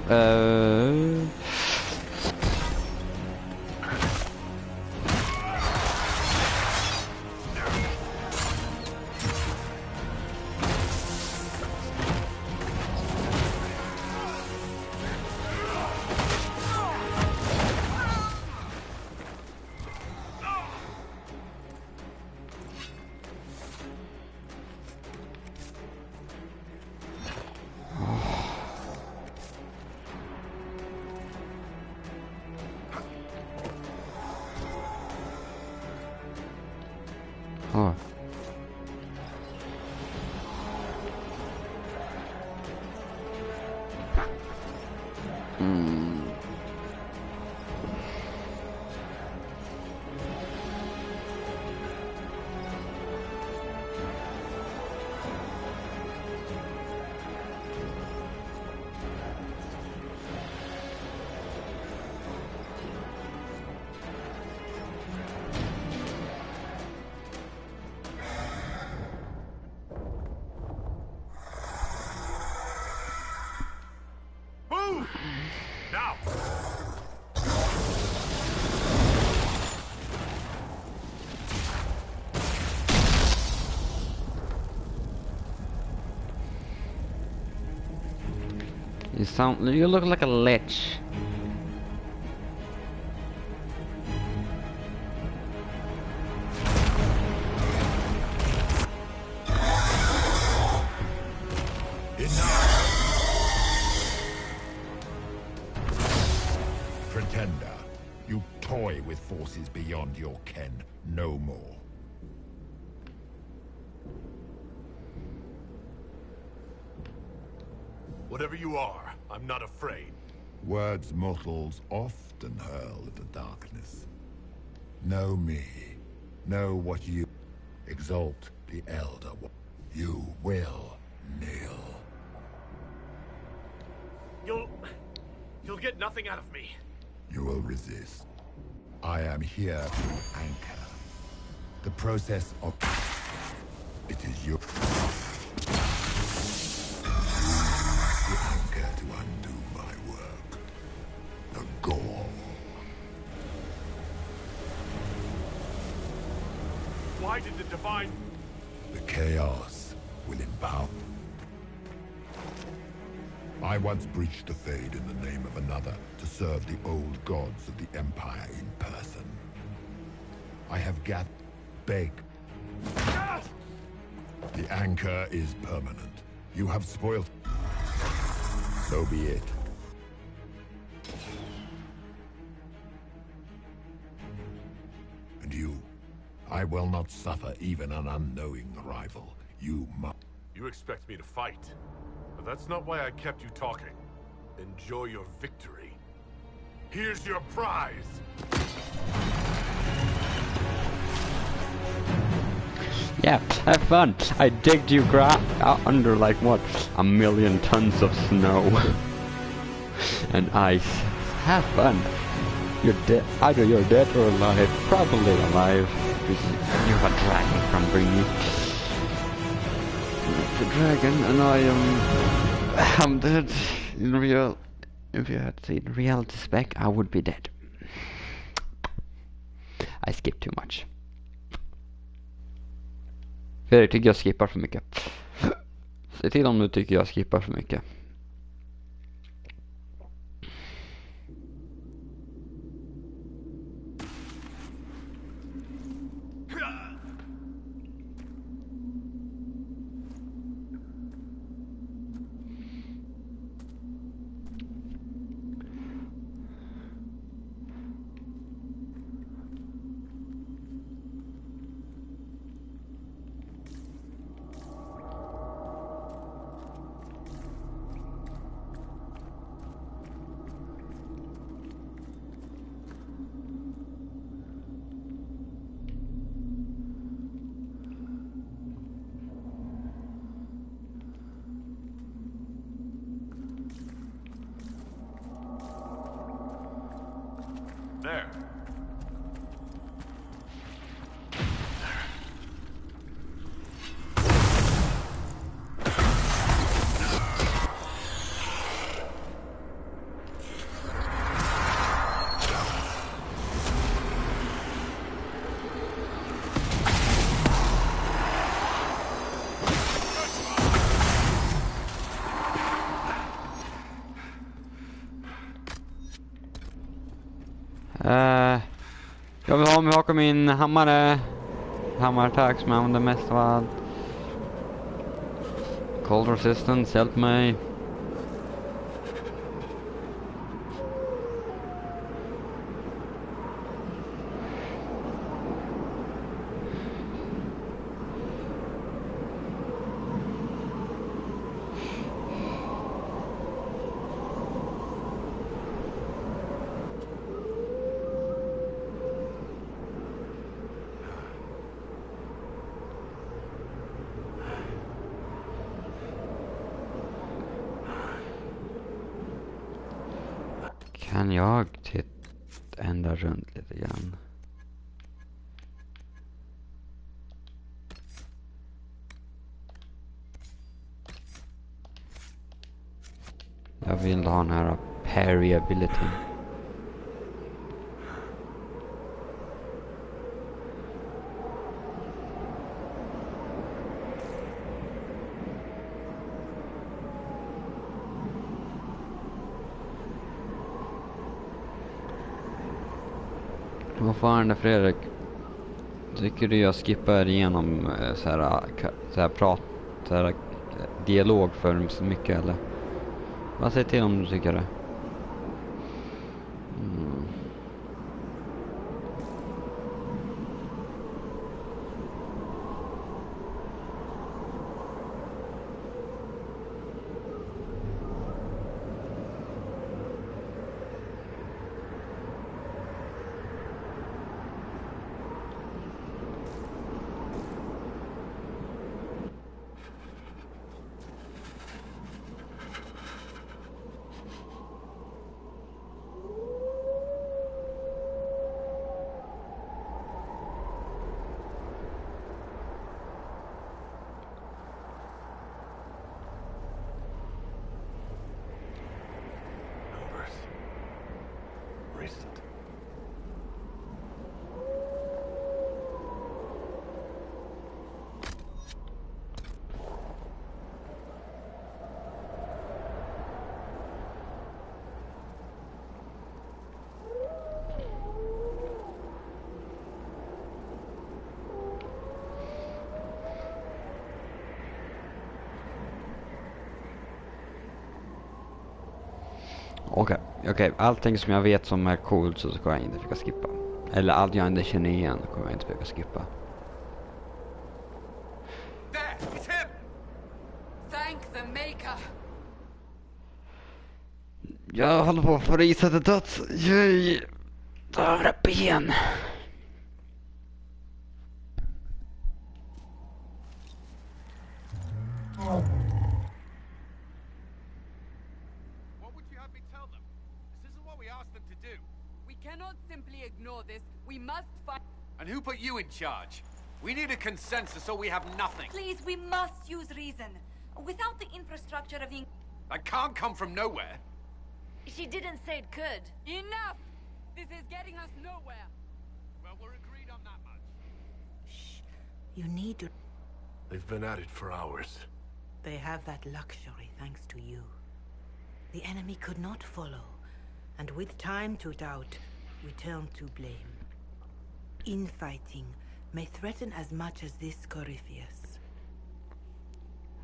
Oh. Now! You look like a lich. Pretender, you toy with forces beyond your ken, no more. Whatever you are, I'm not afraid. Words mortals often hurl at the darkness. Know me. Know what you... Exalt the Elder One. You will kneel. You'll get nothing out of me. You will resist. I am here to anchor. The process of... It is your... The anchor to undo my work. The goal. Why did the Divine... The chaos will empower. I once breached the Fade in the name of another to serve the old gods of the Empire in person. I have beg. The anchor is permanent. You have spoiled. So be it. And you, I will not suffer even an unknowing rival. You must. You expect me to fight, but that's not why I kept you talking. Enjoy your victory. Here's your prize! Yeah, have fun. I digged you under like what? 1,000,000 tons of snow and ice. Have fun. You're dead. Either you're dead or alive. Probably alive. You have a dragon from you. The dragon and I am dead in real. If you had seen reality spec, I would be dead. I skip too much. För jag tycker jag skippar för mycket. Se till om du tycker jag skippar för mycket. There. Jag vill ha mig bakom min hammare. Hammarattack som jag använder mest av allt. Cold resistance, hjälp mig. Kan jag ända runt lite grann? Jag vill ha den här parry ability. Vad fan är Fredrik? Tycker du jag skippar igenom så här dialog för så mycket eller? Vad säger till om du tycker det? Okej. Allting som jag vet som är coolt så ska jag inte försöka skippa. Eller allt jag inte känner igen kommer jag inte försöka skippa. There, it's him! Thank the maker! Jag håller på att få resetet dött. Yay! Där är ben. What would you have me tell them? This isn't what we asked them to do. We cannot simply ignore this. We must fight. And who put you in charge? We need a consensus or we have nothing. Please, we must use reason. Without the infrastructure of the... That can't come from nowhere. She didn't say it could. Enough! This is getting us nowhere. Well, we're agreed on that much. Shh. You need to... They've been at it for hours. They have that luxury thanks to you. The enemy could not follow, and with time to doubt, we turn to blame. Infighting may threaten as much as this Corypheus.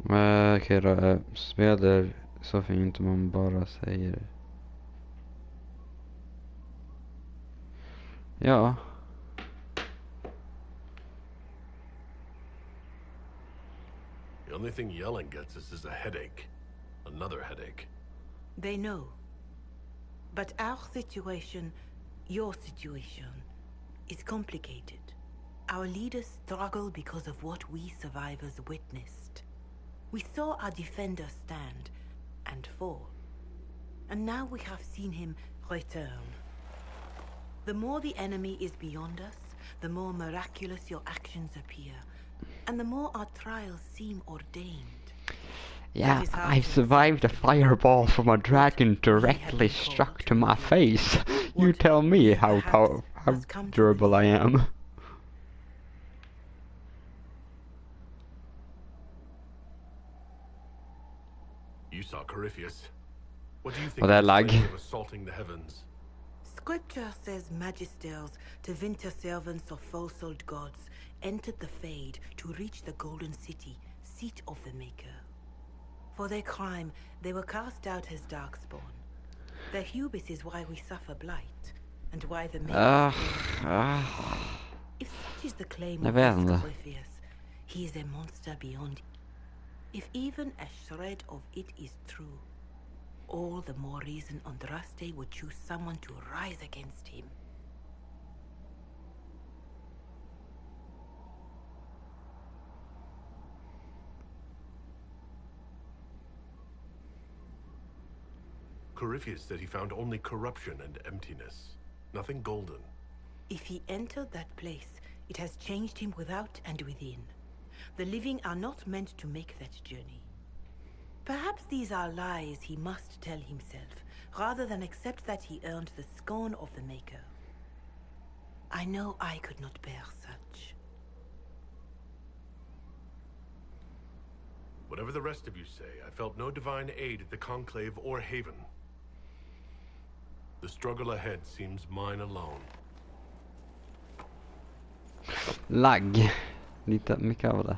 Okej då, spelar så fint om man bara säger. Ja. The only thing yelling gets us is a headache. Another headache. They know. But our situation, your situation, is complicated. Our leaders struggle because of what we survivors witnessed. We saw our defender stand and fall. And now we have seen him return. The more the enemy is beyond us, the more miraculous your actions appear. And the more our trials seem ordained. Yeah, I survived a fireball from a dragon directly struck to my face. You tell me how durable I am. You saw Corypheus. What do you think Well, that of lag. his way of assaulting the heavens? Scripture says magisters, Tevinter servants of false-souled gods, entered the Fade to reach the Golden City, seat of the Maker. For their crime, they were cast out as Darkspawn. Their hubris is why we suffer blight, and why the Maker... If such is the claim of this Corypheus, he is a monster beyond... If even a shred of it is true, all the more reason Andraste would choose someone to rise against him. Corypheus said he found only corruption and emptiness. Nothing golden. If he entered that place, it has changed him without and within. The living are not meant to make that journey. Perhaps these are lies he must tell himself, rather than accept that he earned the scorn of the Maker. I know I could not bear such. Whatever the rest of you say, I felt no divine aid at the Conclave or Haven. The struggle ahead seems mine alone. Lag. Lite mycket av det.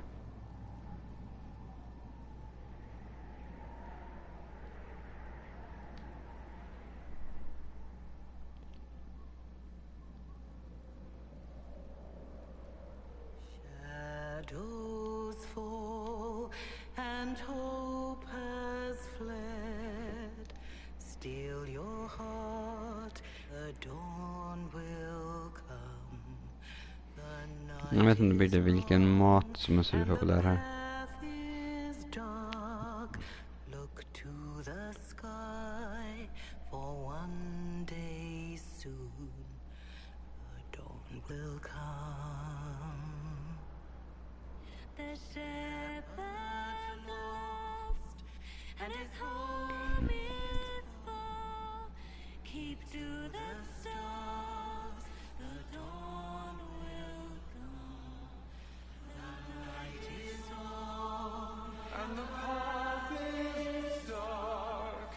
Shadows fall and hope has fled. Still your heart, the dawn will come. Jag vet inte blir det vilken mat som är så populär här. Look to the sky for one day soon. The dawn will come. The shepherd's lost and his home is far. Keep to the stars, the dawn will come. The night is long and the path is dark.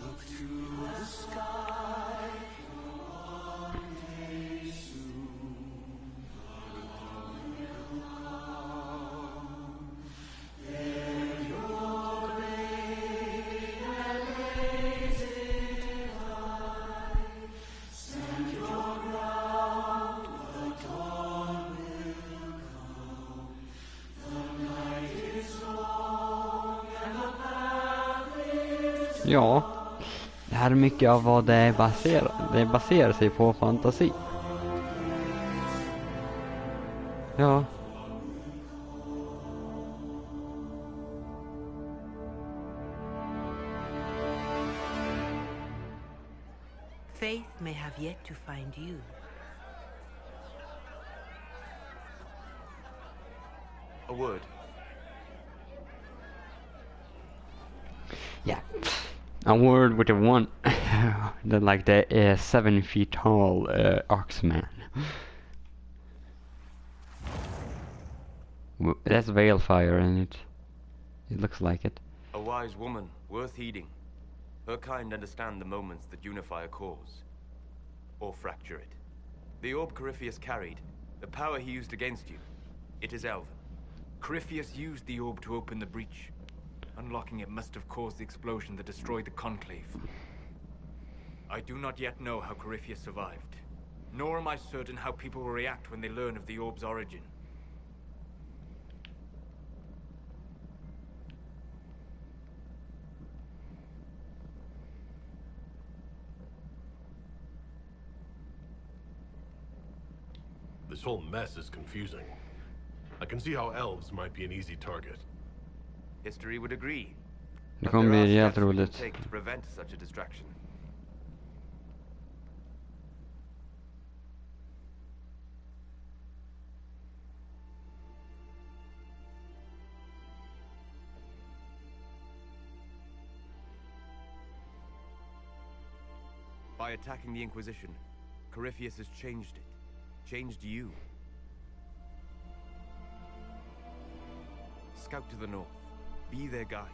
Look to the sky for one day soon. The dawn will come. Ja, det här är mycket av vad det baserar sig på fantasi. Ja. Faith may have yet to find you. A word. Yeah. A word with a one. Like the 7 feet tall Oxman. That's Veilfire in it. It looks like it. A wise woman, worth heeding. Her kind understand the moments that unify a cause. Or fracture it. The orb Corypheus carried, the power he used against you, it is Elven. Corypheus used the orb to open the breach. Unlocking it must have caused the explosion that destroyed the Conclave. I do not yet know how Corypheus survived. Nor am I certain how people will react when they learn of the orb's origin. This whole mess is confusing. I can see how elves might be an easy target. History would agree. Det kommer bli jävligt Take roligt. to prevent such a distraction. By attacking the Inquisition, Corypheus has changed it. Changed you. Scout to the north. Be their guide.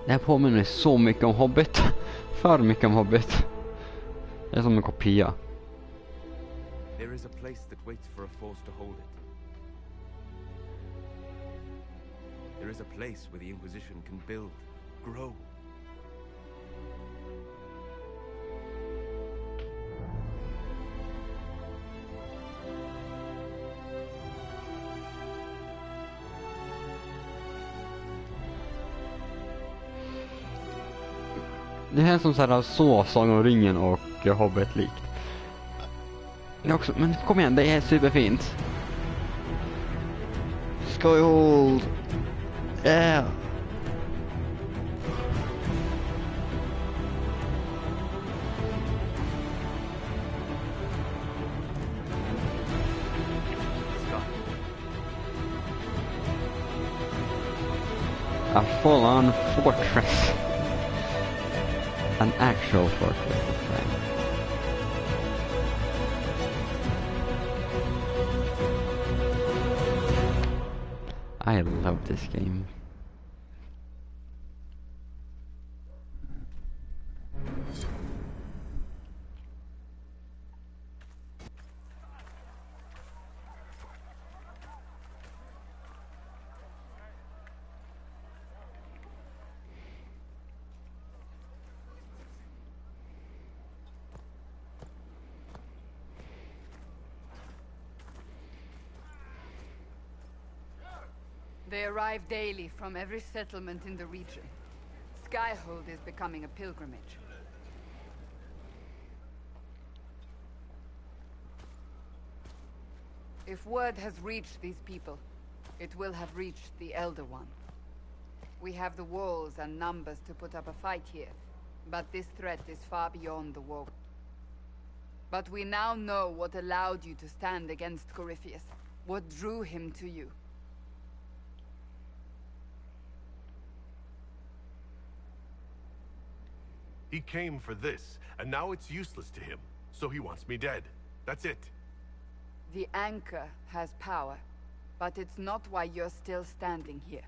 Det här påminner så mycket om Hobbit. För mycket om Hobbit. Det är som en kopia. There is a place that waits for a force to hold it. There is a place where the Inquisition can build, grow. Det här är som såhär så Sagan om ringen och Hobbit likt. Det är också, men kom igen, det är superfint. Skyhold. Yeah. A full-on fortress. An actual fortress. I love this game. They arrive daily from every settlement in the region. Skyhold is becoming a pilgrimage. If word has reached these people, it will have reached the Elder One. We have the walls and numbers to put up a fight here, but this threat is far beyond the wall. But we now know what allowed you to stand against Corypheus, what drew him to you. He came for this, and now it's useless to him. So he wants me dead. That's it. The Anchor has power, but it's not why you're still standing here.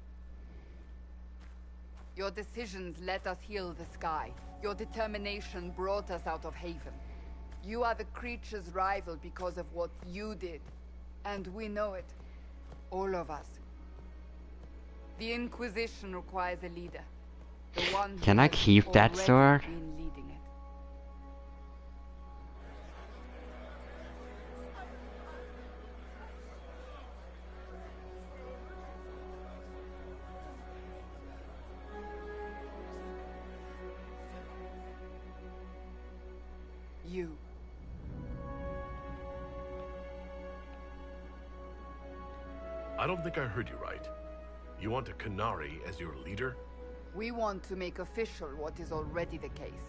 Your decisions let us heal the sky. Your determination brought us out of Haven. You are the creature's rival because of what you did. And we know it. All of us. The Inquisition requires a leader. Can I keep that sword? you. I don't think I heard you right. You want a Qunari as your leader? We want to make official what is already the case.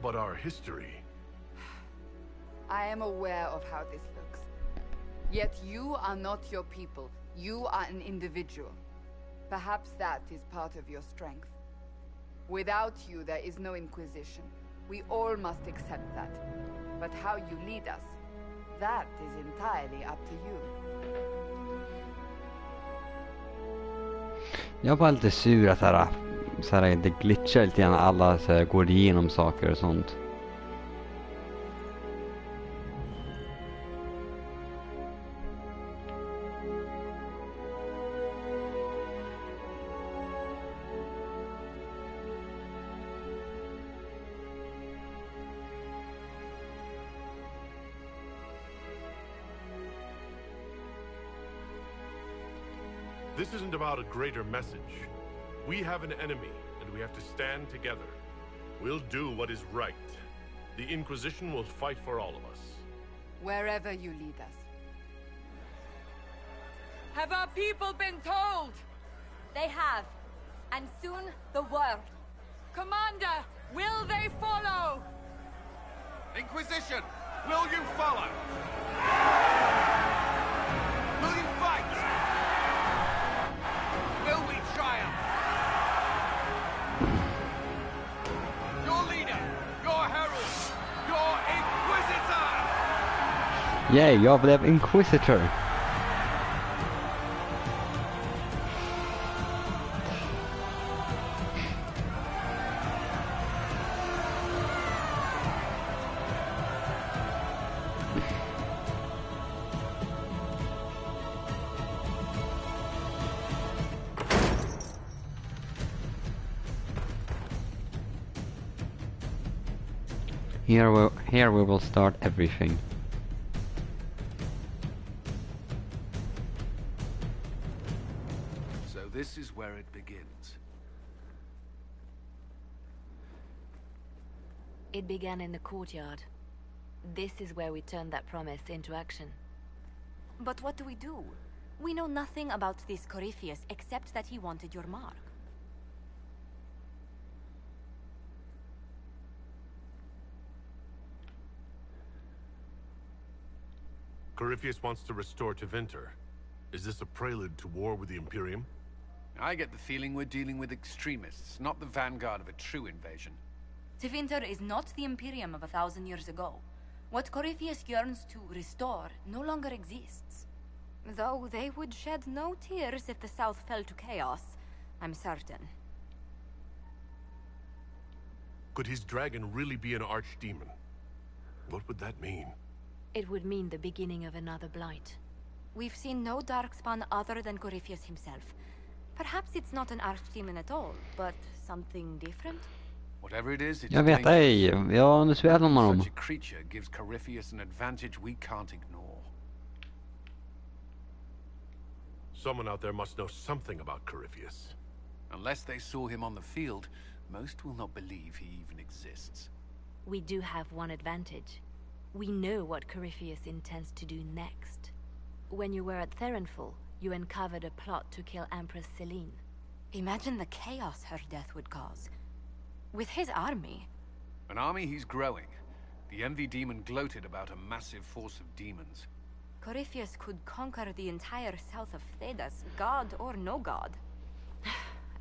But our history... I am aware of how this looks. Yet you are not your people. You are an individual. Perhaps that is part of your strength. Without you, there is no Inquisition. We all must accept that. But how you lead us, that is entirely up to you. Jag var lite sur att så här, det glitchar lite grann. Alla så här, går igenom saker och sånt. This isn't about a greater message. We have an enemy, and we have to stand together. We'll do what is right. The Inquisition will fight for all of us. Wherever you lead us. Have our people been told? They have. And soon, the world. Commander, will they follow? Inquisition, will you follow? Will you fight? Will we triumph? Your leader, your herald, your Inquisitor! Yay, jag blev Inquisitor. Here we will start everything. So this is where it begins. It began in the courtyard. This is where we turned that promise into action. But what do? We know nothing about this Corypheus except that he wanted your mark. Corypheus wants to restore Tevinter. Is this a prelude to war with the Imperium? I get the feeling we're dealing with extremists, not the vanguard of a true invasion. Tevinter is not the Imperium of 1,000 years ago. What Corypheus yearns to restore no longer exists. Though they would shed no tears if the South fell to chaos, I'm certain. Could his dragon really be an archdemon? What would that mean? It would mean the beginning of another blight. We've seen no Darkspawn other than Corypheus himself. Perhaps it's not an archdemon at all, but something different? Whatever it is, it's Jag vet ej, ja nu spelar man om. Such a creature gives Corypheus an advantage we can't ignore. Someone out there must know something about Corypheus. Unless they saw him on the field, most will not believe he even exists. We do have one advantage. We know what Corypheus intends to do next. When you were at Therenfall, you uncovered a plot to kill Empress Celine. Imagine the chaos her death would cause. With his army. An army he's growing. The Envy Demon gloated about a massive force of demons. Corypheus could conquer the entire south of Thedas, god or no god.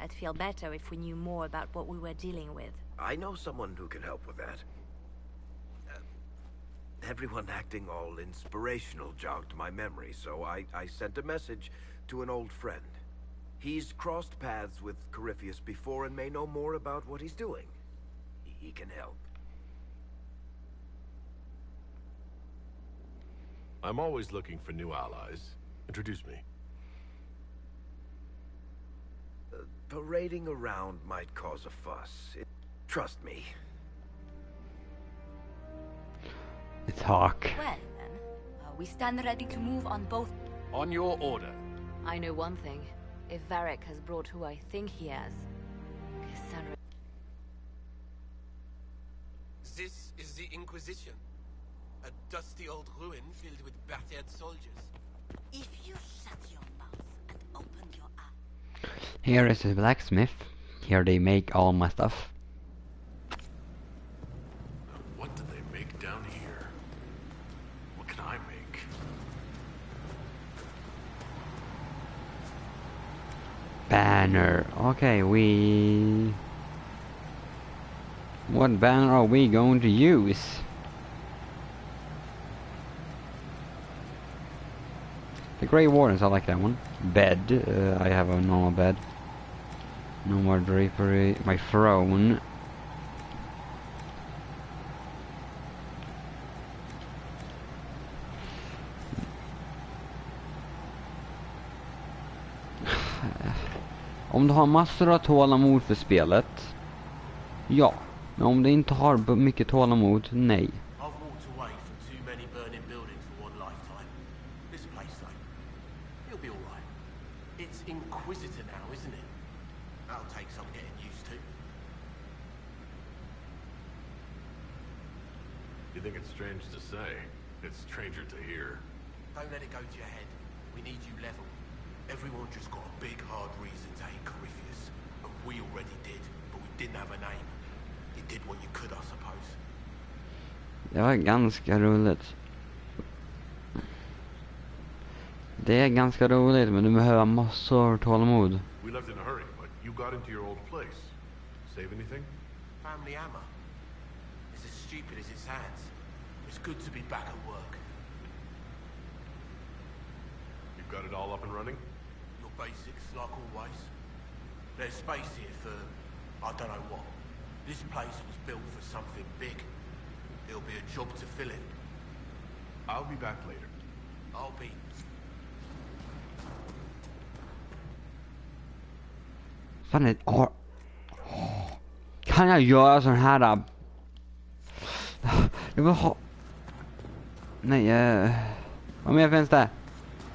I'd feel better if we knew more about what we were dealing with. I know someone who can help with that. Everyone acting all inspirational jogged my memory, so I sent a message to an old friend. He's crossed paths with Corypheus before and may know more about what he's doing. He can help. I'm always looking for new allies. Introduce me. Parading around might cause a fuss. Trust me. It's Hawk. Well then, we stand ready to move on both. On your order. I know one thing. If Varric has brought who I think he has, Cassandra... This is the Inquisition. A dusty old ruin filled with battered soldiers. If you shut your mouth and open your eyes. Here is a blacksmith. Here they make all my stuff. What do they make down here? What can I make? Banner. Okay, what banner are we going to use? The Grey Wardens, I like that one. Bed. I have a normal bed. No more drapery. My throne. Om du har massor av tålamod för spelet, ja. Men om du inte har mycket tålamod, nej. I've walked away from too many burning buildings for one lifetime. This place, though, it'll be all right. It's Inquisitor now, isn't it? That'll take some getting used to. You think it's strange to say? It's stranger to hear. Don't let it go to your head. We need you level. Everyone just got a big, hard reason to hate Corypheus. And we already did, but we didn't have a name. You did what you could, I suppose. Det var ganska roligt. Det är ganska roligt, men du behöver massor tålamod. We left in a hurry, but you got into your old place. Save anything? Family Hammer. It's as stupid as it sounds. It's good to be back at work. You've got it all up and running? Your basics, like always. There's space here for, I don't know what. This place was built for something big. It'll be a job to fill it. I'll be back later. I'll be. Fan är... Kan jag göra sån här... Jag vill ha... Nej, vad mer finns det?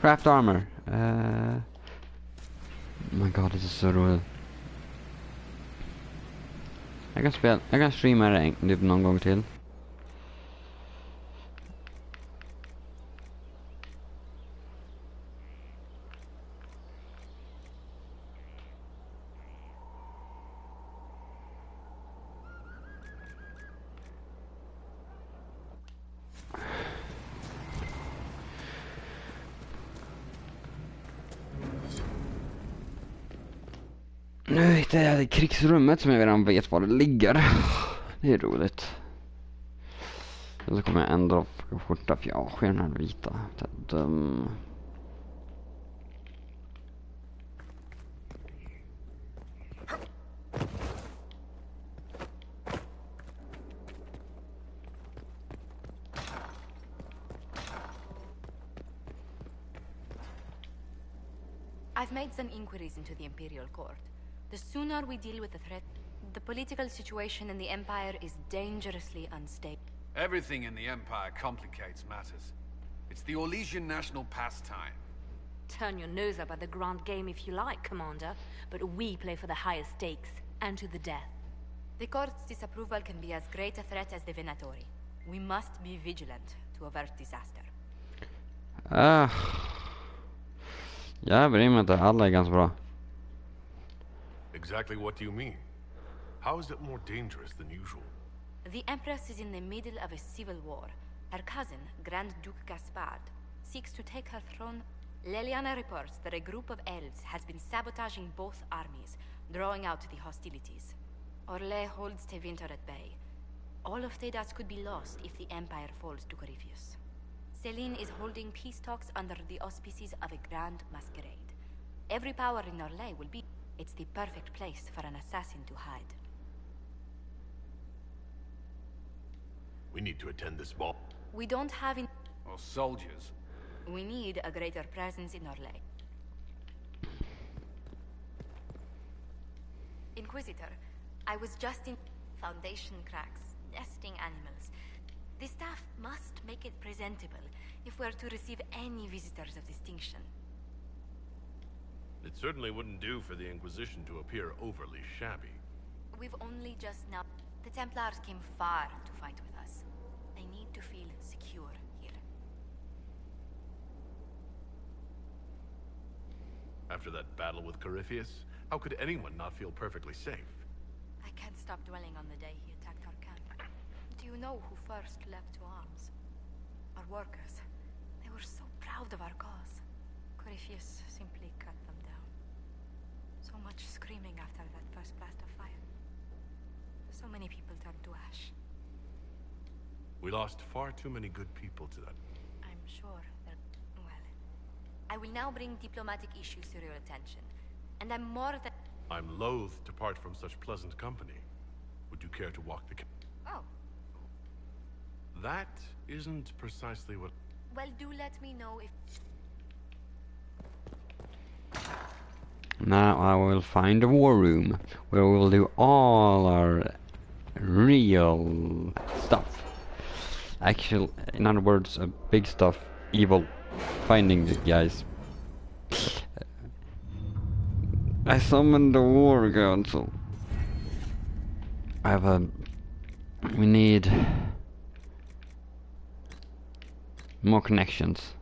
Craft armor. Oh my god, det är så roligt. Jag kan streama det typ någon gång till. Nu hittar jag det krigsrummet som jag redan vet var det ligger. Det är roligt. Och så kommer jag ändra skjorta för jag har den här vita. I've made some inquiries into the Imperial Court. The sooner we deal with the threat, the political situation in the Empire is dangerously unstable. Everything in the Empire complicates matters. It's the Orlesian national pastime. Turn your nose up at the grand game if you like, Commander, but we play for the highest stakes, and to the death. The Court's disapproval can be as great a threat as the Venatori. We must be vigilant to avert disaster. Jag bryr mig inte, alla är ganska bra. Exactly what do you mean? How is it more dangerous than usual? The Empress is in the middle of a civil war. Her cousin, Grand Duke Gaspard, seeks to take her throne. Leliana reports that a group of elves has been sabotaging both armies, drawing out the hostilities. Orlais holds Tevinter at bay. All of Thedas could be lost if the Empire falls to Corypheus. Celine is holding peace talks under the auspices of a grand masquerade. Every power in Orlais will be... It's the perfect place for an assassin to hide. We need to attend this ball. We don't have... Or soldiers. We need a greater presence in Orlais. Inquisitor, I was just in Foundation cracks, nesting animals. The staff must make it presentable if we're to receive any visitors of distinction. It certainly wouldn't do for the Inquisition to appear overly shabby. We've only just now... The Templars came far to fight with us. I need to feel secure here. After that battle with Corypheus, how could anyone not feel perfectly safe? I can't stop dwelling on the day he attacked our camp. Do you know who first leapt to arms? Our workers. They were so proud of our cause. Corypheus simply cut them down. So much screaming after that first blast of fire. So many people turned to ash. We lost far too many good people to that. I'm sure that... Well... I will now bring diplomatic issues to your attention. And I'm more than... I'm loath to part from such pleasant company. Would you care to walk the... Oh. That isn't precisely what... Well, do let me know if... Now I will find a war room where we will do all our real stuff. Actual, in other words, big stuff, evil, finding the guys. I summoned the war council. I have a... We need more connections.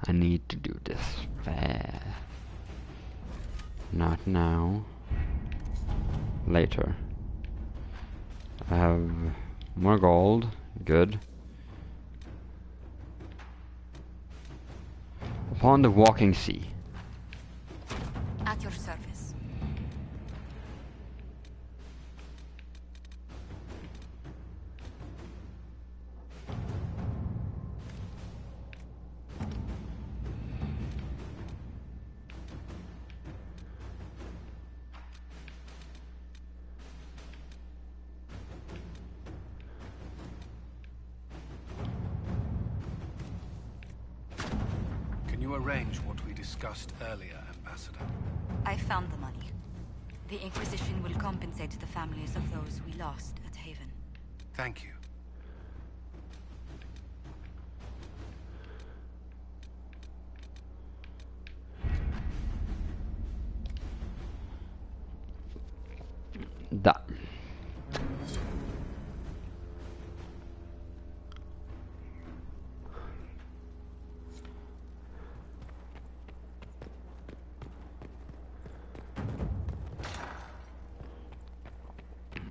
I need to do this fast. Not now. Later. I have more gold. Good. Upon the walking sea. At your service. Can you arrange what we discussed earlier, Ambassador? I found the money. The Inquisition will compensate the families of those we lost at Haven. Thank you. Da.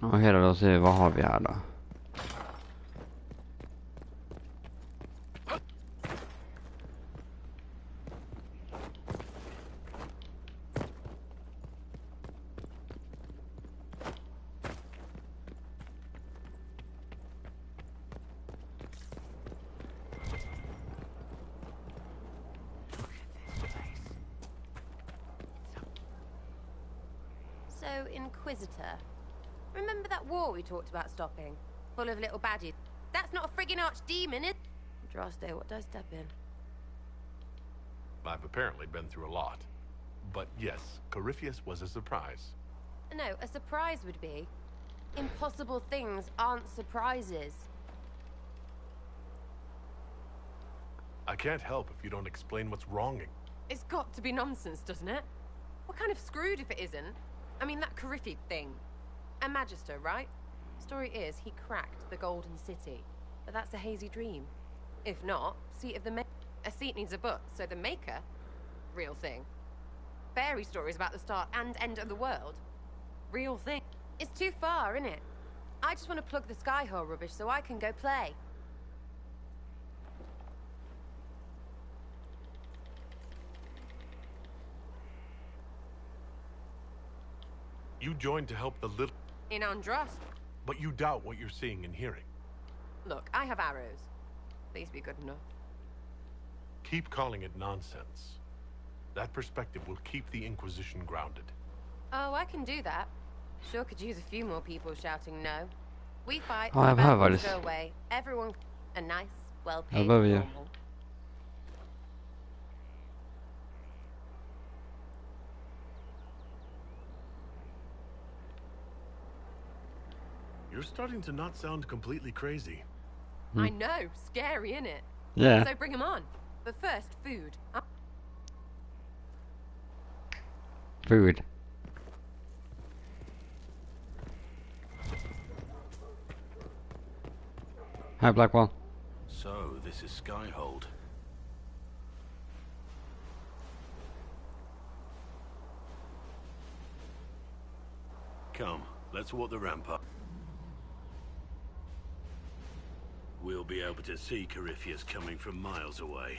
Okej då ser vi, vad har vi här då? So, Inquisitor. Remember that war we talked about stopping? Full of little baddies. That's not a friggin' archdemon, is it? Droste, what did I step in? I've apparently been through a lot. But yes, Corypheus was a surprise. No, a surprise would be. Impossible things aren't surprises. I can't help if you don't explain what's wronging. It's got to be nonsense, doesn't it? We're kind of screwed if it isn't. I mean, that Corypheus thing. A Magister, right? Story is, he cracked the Golden City. But that's a hazy dream. If not, seat of the Maker. A seat needs a butt, so the Maker? Real thing. Fairy stories about the start and end of the world? Real thing. It's too far, isn't it? I just want to plug the Skyhole rubbish so I can go play. You joined to help the little... In Androst. But you doubt what you're seeing and hearing. Look, I have arrows. Please be good enough. Keep calling it nonsense. That perspective will keep the Inquisition grounded. Oh, I can do that. Sure could use a few more people shouting no. We fight, Ja, jag behöver battles det. go away. Everyone a nice, Jag well-paid behöver ju. normal. You're starting to not sound completely crazy. I know, scary, innit? Yeah. So bring 'em on. But first, food. Food. Hi, Blackwall. So, this is Skyhold. Come, let's walk the ramp up. We'll be able to see Corypheus coming from miles away.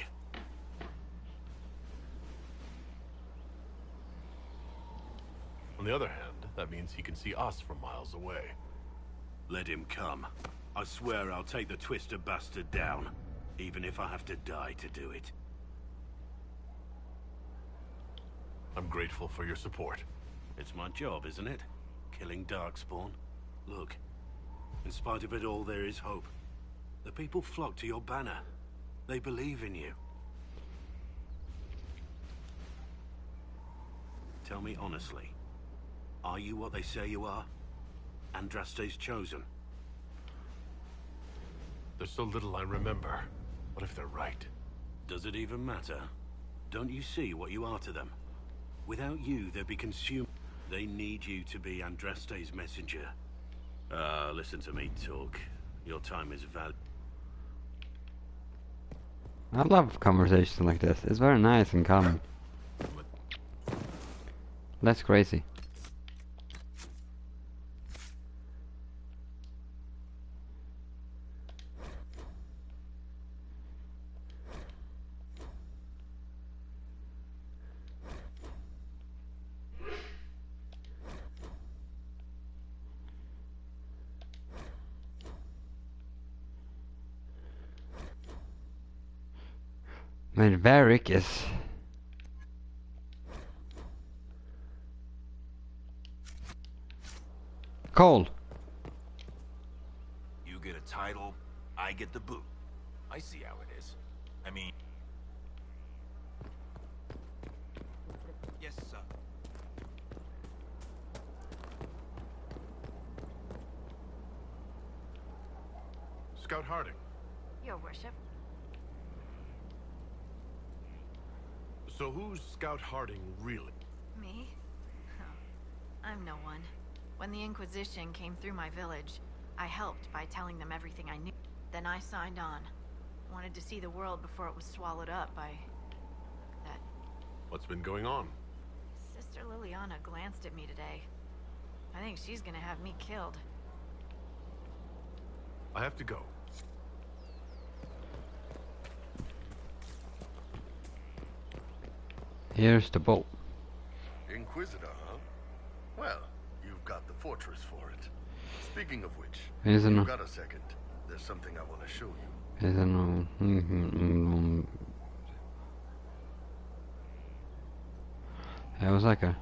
On the other hand, that means he can see us from miles away. Let him come. I swear I'll take the Twister bastard down, even if I have to die to do it. I'm grateful for your support. It's my job, isn't it? Killing Darkspawn. Look, in spite of it all, there is hope. The people flock to your banner. They believe in you. Tell me honestly, are you what they say you are? Andraste's chosen? There's so little I remember. What if they're right? Does it even matter? Don't you see what you are to them? Without you, they'd be consumed. They need you to be Andraste's messenger. Listen to me talk. Your time is valuable. I love conversations like this. It's very nice and calm. Less crazy. Men Varric is... Cole. You get a title, I get the boot. I see how it is. I mean... Yes, sir. Scout Harding. Your worship. So who's Scout Harding really? Me? I'm no one. When the Inquisition came through my village, I helped by telling them everything I knew. Then I signed on. Wanted to see the world before it was swallowed up by... that... What's been going on? Sister Liliana glanced at me today. I think she's gonna have me killed. I have to go. Here's the boat. Inquisitor, huh? Well, you've got the fortress for it. Speaking of which, Is it you've no? got a second. There's something I want to show you. Is det någon... Jag var säker.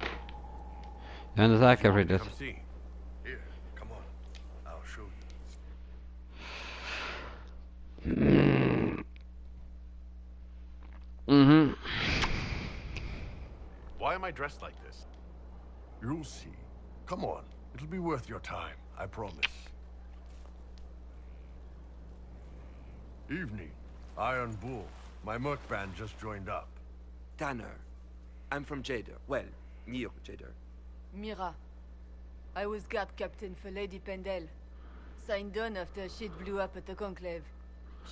Jag är inte säker riktigt. Come see. Here, come on. I'll show you. Mm-hmm. Why am I dressed like this? You'll see. Come on. It'll be worth your time, I promise. Evening. Iron Bull. My merc band just joined up. Tanner. I'm from Jader. Well, near Jader. Mira. I was guard captain for Lady Pendel. Signed on after shit blew up at the Conclave.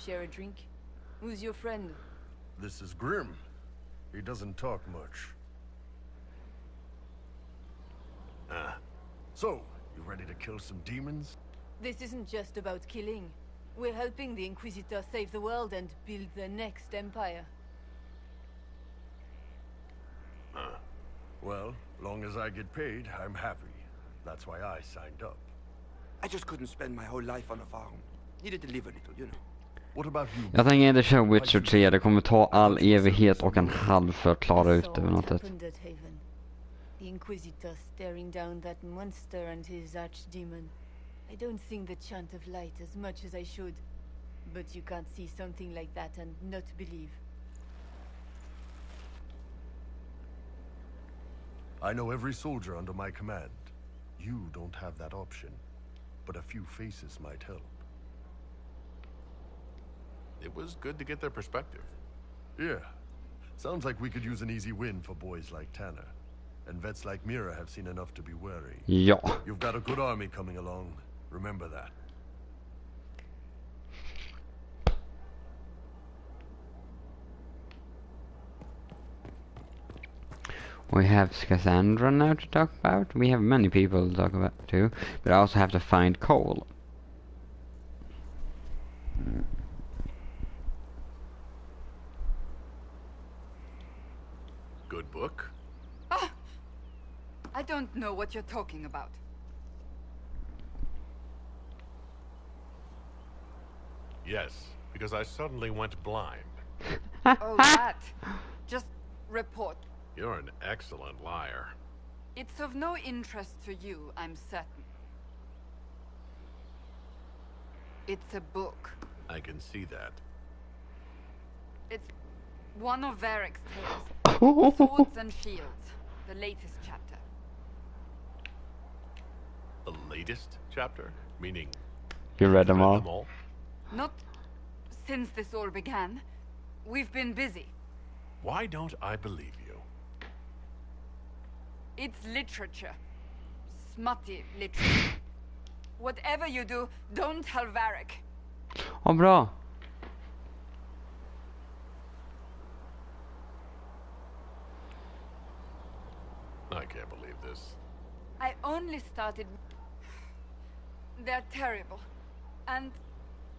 Share a drink? Who's your friend? This is Grim. He doesn't talk much. So, you ready to kill some demons? This isn't just about killing. We're helping the Inquisitor save the world and build the next empire. Well, long as I get paid, I'm happy. That's why I signed up. I just couldn't spend my whole life on a farm. Needed to live a little, you know. What about you? Jag tänker inte köra Witcher 3. Det kommer ta all evighet och en halv för att klara ut det på något sätt. The Inquisitor staring down that monster and his archdemon. I don't sing the chant of light as much as I should. But you can't see something like that and not believe. I know every soldier under my command. You don't have that option. But a few faces might help. It was good to get their perspective. Yeah. Sounds like we could use an easy win for boys like Tanner. And vets like Mira have seen enough to be wary. Ja. You've got a good army coming along. Remember that. We have Cassandra now to talk about. We have many people to talk about too. But I also have to find Cole. Good book? Ah! I don't know what you're talking about. Yes, because I suddenly went blind. Oh, that. Just report. You're an excellent liar. It's of no interest to you, I'm certain. It's a book. I can see that. It's one of Varric's tales. Swords and Shields. The latest chapter. The latest chapter? Meaning... You read them all? Not since this all began. We've been busy. Why don't I believe you? It's literature. Smutty literature. Whatever you do, don't tell Varric. Oh, bra. I can't believe this. I only started... They're terrible. And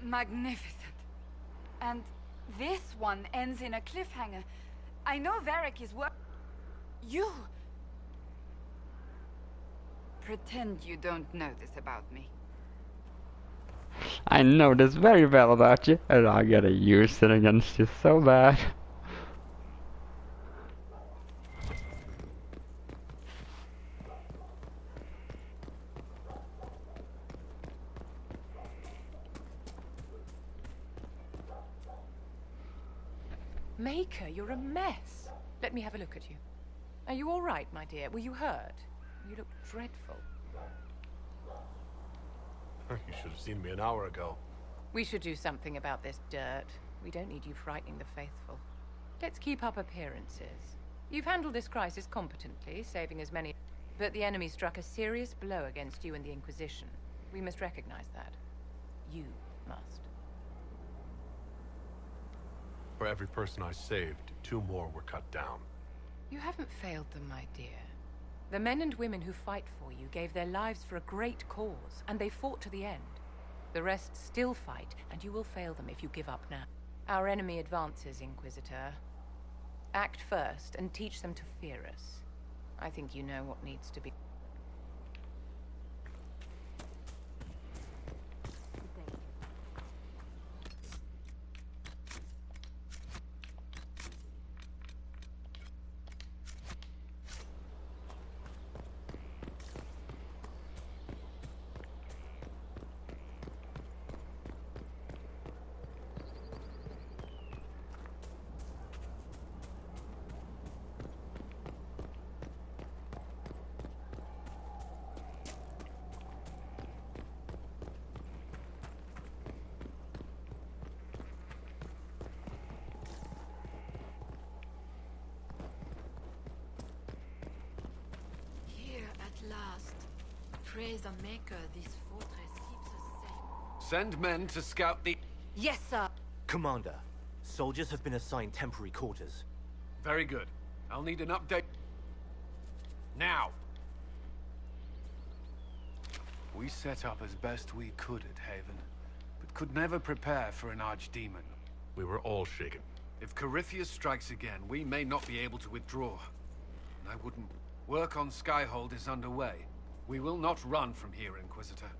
magnificent. And this one ends in a cliffhanger. I know Varric is You... Pretend you don't know this about me. I know this very well about you, and I gotta use it against you so bad. Maker, you're a mess. Let me have a look at you. Are you all right, my dear? Were you hurt? You look dreadful. You should have seen me an hour ago. We should do something about this dirt. We don't need you frightening the faithful. Let's keep up appearances. You've handled this crisis competently, saving as many... But the enemy struck a serious blow against you and the Inquisition. We must recognize that. You must. For every person I saved, 2 more were cut down. You haven't failed them, my dear. The men and women who fight for you gave their lives for a great cause, and they fought to the end. The rest still fight, and you will fail them if you give up now. Our enemy advances, Inquisitor. Act first, and teach them to fear us. I think you know what needs to be... Praise the Maker, this fortress keeps us safe. Send men to scout the... Yes, sir. Commander, soldiers have been assigned temporary quarters. Very good. I'll need an update... now! We set up as best we could at Haven, but could never prepare for an archdemon. We were all shaken. If Corypheus strikes again, we may not be able to withdraw. And I wouldn't... Work on Skyhold is underway. We will not run from here, Inquisitor.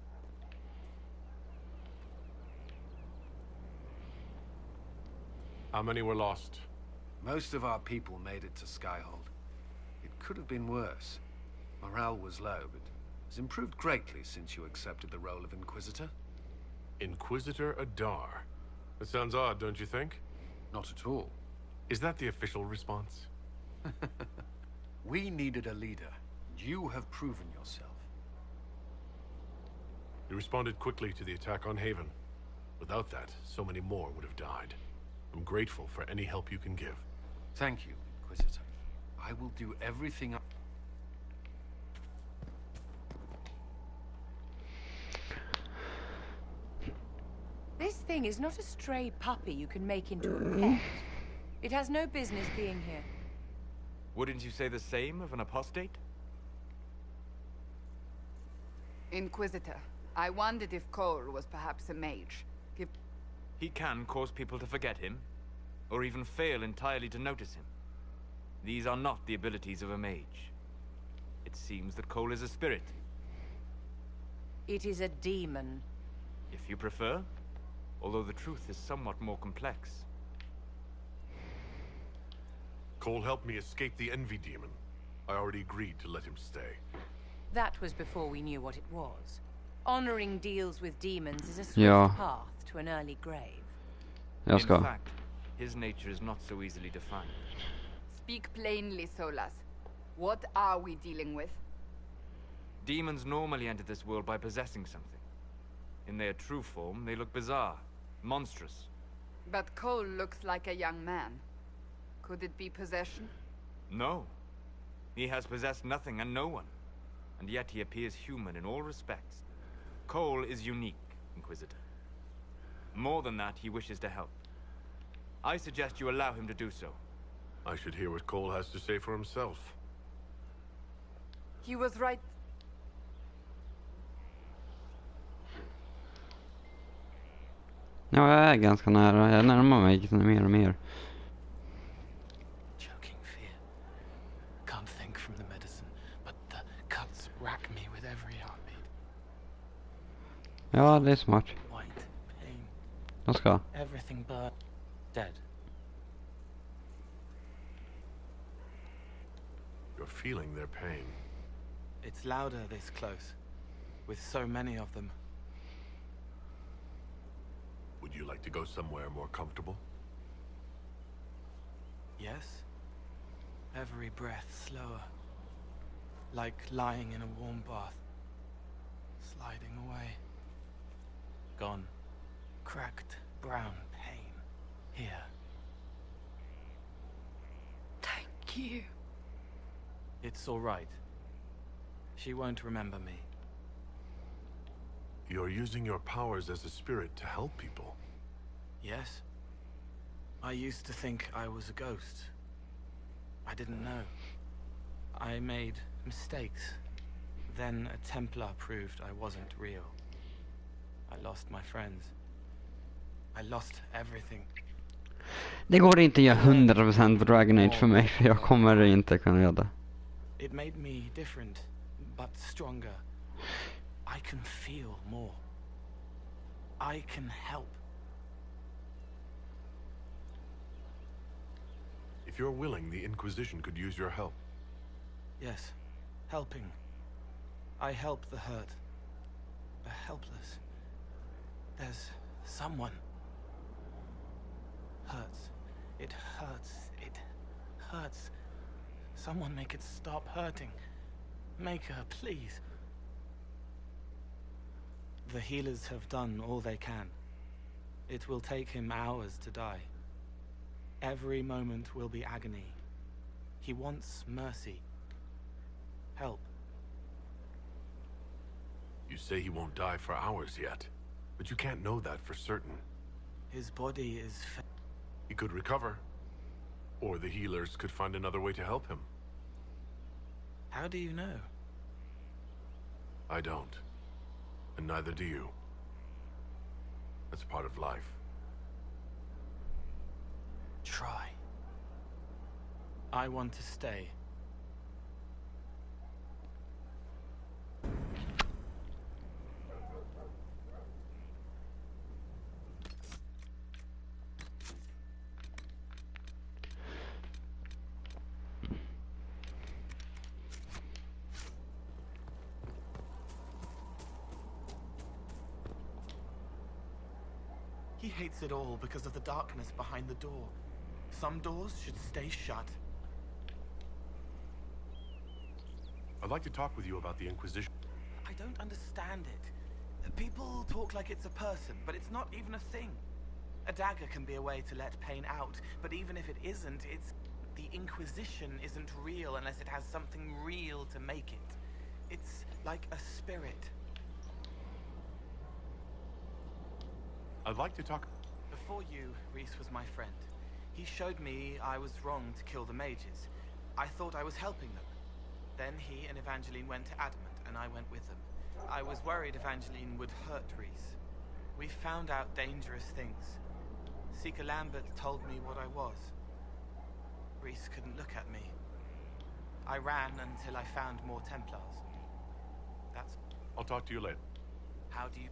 How many were lost? Most of our people made it to Skyhold. It could have been worse. Morale was low, but has improved greatly since you accepted the role of Inquisitor. Inquisitor Adar. That sounds odd, don't you think? Not at all. Is that the official response? We needed a leader. You have proven yourself. You responded quickly to the attack on Haven. Without that, so many more would have died. I'm grateful for any help you can give. Thank you, Inquisitor. I will do everything I... This thing is not a stray puppy you can make into a pet. It has no business being here. Wouldn't you say the same of an apostate? Inquisitor, I wondered if Cole was perhaps a mage. He can cause people to forget him, or even fail entirely to notice him. These are not the abilities of a mage. It seems that Cole is a spirit. It is a demon. If you prefer, although the truth is somewhat more complex. Cole helped me escape the Envy Demon. I already agreed to let him stay. That was before we knew what it was. Honoring deals with demons is a swift path to an early grave. In fact, his nature is not so easily defined. Speak plainly, Solas. What are we dealing with? Demons normally enter this world by possessing something. In their true form, they look bizarre, monstrous. But Cole looks like a young man. Could it be possession? No. He has possessed nothing and no one. And yet he appears human in all respects. Cole is unique, Inquisitor. More than that, he wishes to help. I suggest you allow him to do so. I should hear what Cole has to say for himself. He was right. Ja, jag är ganska nära. Jag närmar mig mer och mer. Choking fear. Can't think from the medicine, but the cuts rack me with every heartbeat. Ja, det är smart. White pain. Jag ska. Everything but dead. You're feeling their pain. It's louder this close, with so many of them. Would you like to go somewhere more comfortable? Yes. Every breath slower. Like lying in a warm bath. Sliding away. Gone. Cracked, brown pain. Here. Thank you. It's all right. She won't remember me. You're using your powers as a spirit to help people. Yes. I used to think I was a ghost. I didn't know. I made mistakes. Then a Templar proved I wasn't real. I lost my friends. I lost everything. Det går inte att göra 100% på Dragon Age för mig, för jag kommer inte kunna göra det. It made me different, but stronger. I can feel more. I can help. If you're willing, the Inquisition could use your help. Yes, helping. I help the hurt. The helpless. There's someone. Hurts. It hurts. It hurts. Someone make it stop hurting. Make her, please. The healers have done all they can. It will take him hours to die. Every moment will be agony. He wants mercy. Help. You say he won't die for hours yet, but you can't know that for certain. His body is... He could recover, or the healers could find another way to help him. How do you know? I don't. And neither do you. That's part of life. Try. I want to stay. He hates it all because of the darkness behind the door. Some doors should stay shut. I'd like to talk with you about the Inquisition. I don't understand it. People talk like it's a person, but it's not even a thing. A dagger can be a way to let pain out, but even if it isn't, it's... The Inquisition isn't real unless it has something real to make it. It's like a spirit. I'd like to talk... Before you, Rhys was my friend. He showed me I was wrong to kill the mages. I thought I was helping them. Then he and Evangeline went to Adamant, and I went with them. I was worried Evangeline would hurt Rhys. We found out dangerous things. Seeker Lambert told me what I was. Rhys couldn't look at me. I ran until I found more Templars. That's... I'll talk to you later. How do you...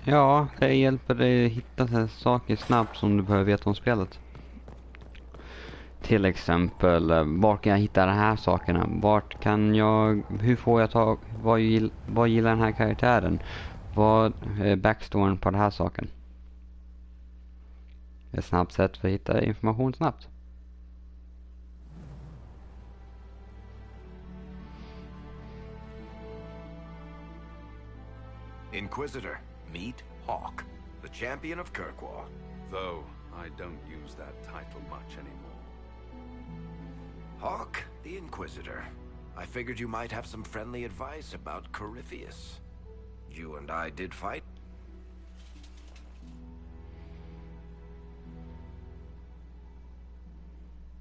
Ja, det hjälper dig hitta saker snabbt som du behöver veta om spelet. Till exempel, var kan jag hitta de här sakerna? Vart kan jag, hur får jag tag, vad gillar den här karaktären? Vad är backstoryn på den här saken? Det är ett snabbt sätt för att hitta information snabbt. Inquisitor, meet Hawke, the champion of Kirkwall. Though I don't use that title much anymore. Hawke, the Inquisitor. I figured you might have some friendly advice about Corypheus. You and I did fight.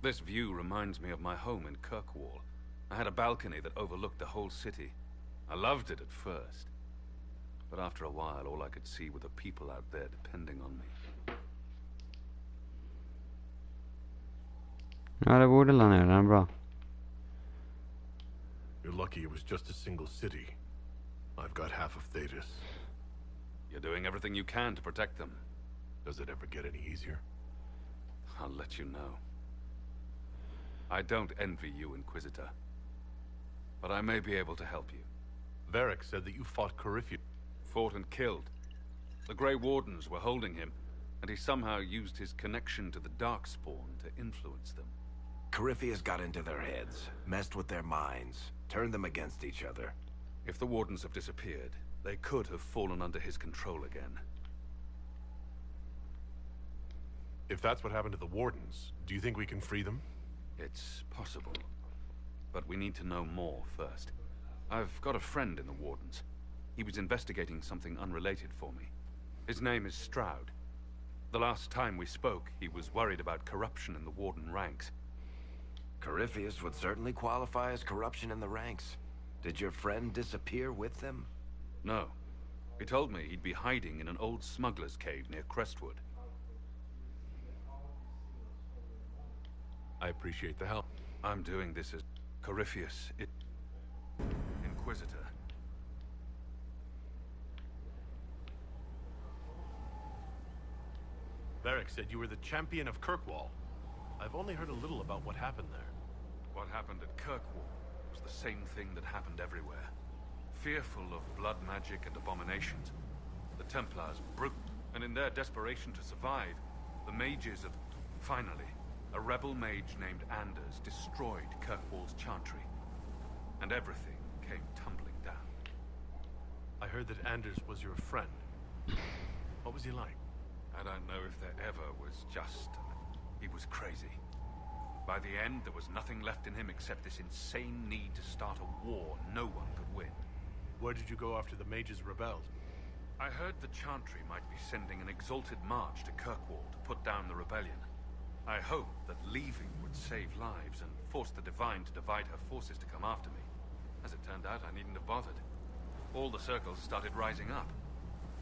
This view reminds me of my home in Kirkwall. I had a balcony that overlooked the whole city. I loved it at first. But after a while, all I could see were the people out there depending on me. Ja, det borde la ner den bra. You're lucky it was just a single city. I've got half of Thetis. You're doing everything you can to protect them. Does it ever get any easier? I'll let you know. I don't envy you, Inquisitor. But I may be able to help you. Varric said that you fought Corypheus. Fought and killed. The Grey Wardens were holding him, and he somehow used his connection to the Darkspawn to influence them. Corypheus got into their heads, messed with their minds, turned them against each other. If the Wardens have disappeared, they could have fallen under his control again. If that's what happened to the Wardens, do you think we can free them? It's possible. But we need to know more first. I've got a friend in the Wardens. He was investigating something unrelated for me. His name is Stroud. The last time we spoke, he was worried about corruption in the Warden ranks. Corypheus would certainly qualify as corruption in the ranks. Did your friend disappear with them? No. He told me he'd be hiding in an old smuggler's cave near Crestwood. I appreciate the help. I'm doing this as Corypheus, Inquisitor. Varric said you were the champion of Kirkwall. I've only heard a little about what happened there. What happened at Kirkwall was the same thing that happened everywhere. Fearful of blood magic and abominations, the Templars broke, and in their desperation to survive, the mages of... Finally, a rebel mage named Anders destroyed Kirkwall's chantry, and everything came tumbling down. I heard that Anders was your friend. What was he like? I don't know if there ever was just... He was crazy. By the end, there was nothing left in him except this insane need to start a war no one could win. Where did you go after the mages rebelled? I heard the Chantry might be sending an exalted march to Kirkwall to put down the rebellion. I hoped that leaving would save lives and force the Divine to divide her forces to come after me. As it turned out, I needn't have bothered. All the circles started rising up,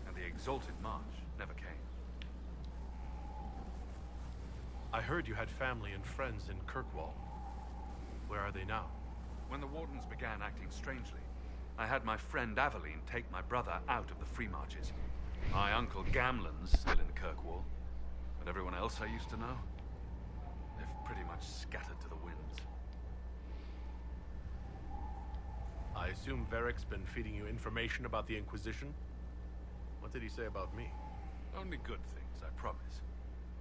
and the exalted march never came. I heard you had family and friends in Kirkwall. Where are they now? When the Wardens began acting strangely, I had my friend Aveline take my brother out of the Free Marches. My uncle Gamlen's still in Kirkwall, but everyone else I used to know, they've pretty much scattered to the winds. I assume Varric's been feeding you information about the Inquisition? What did he say about me? Only good things, I promise.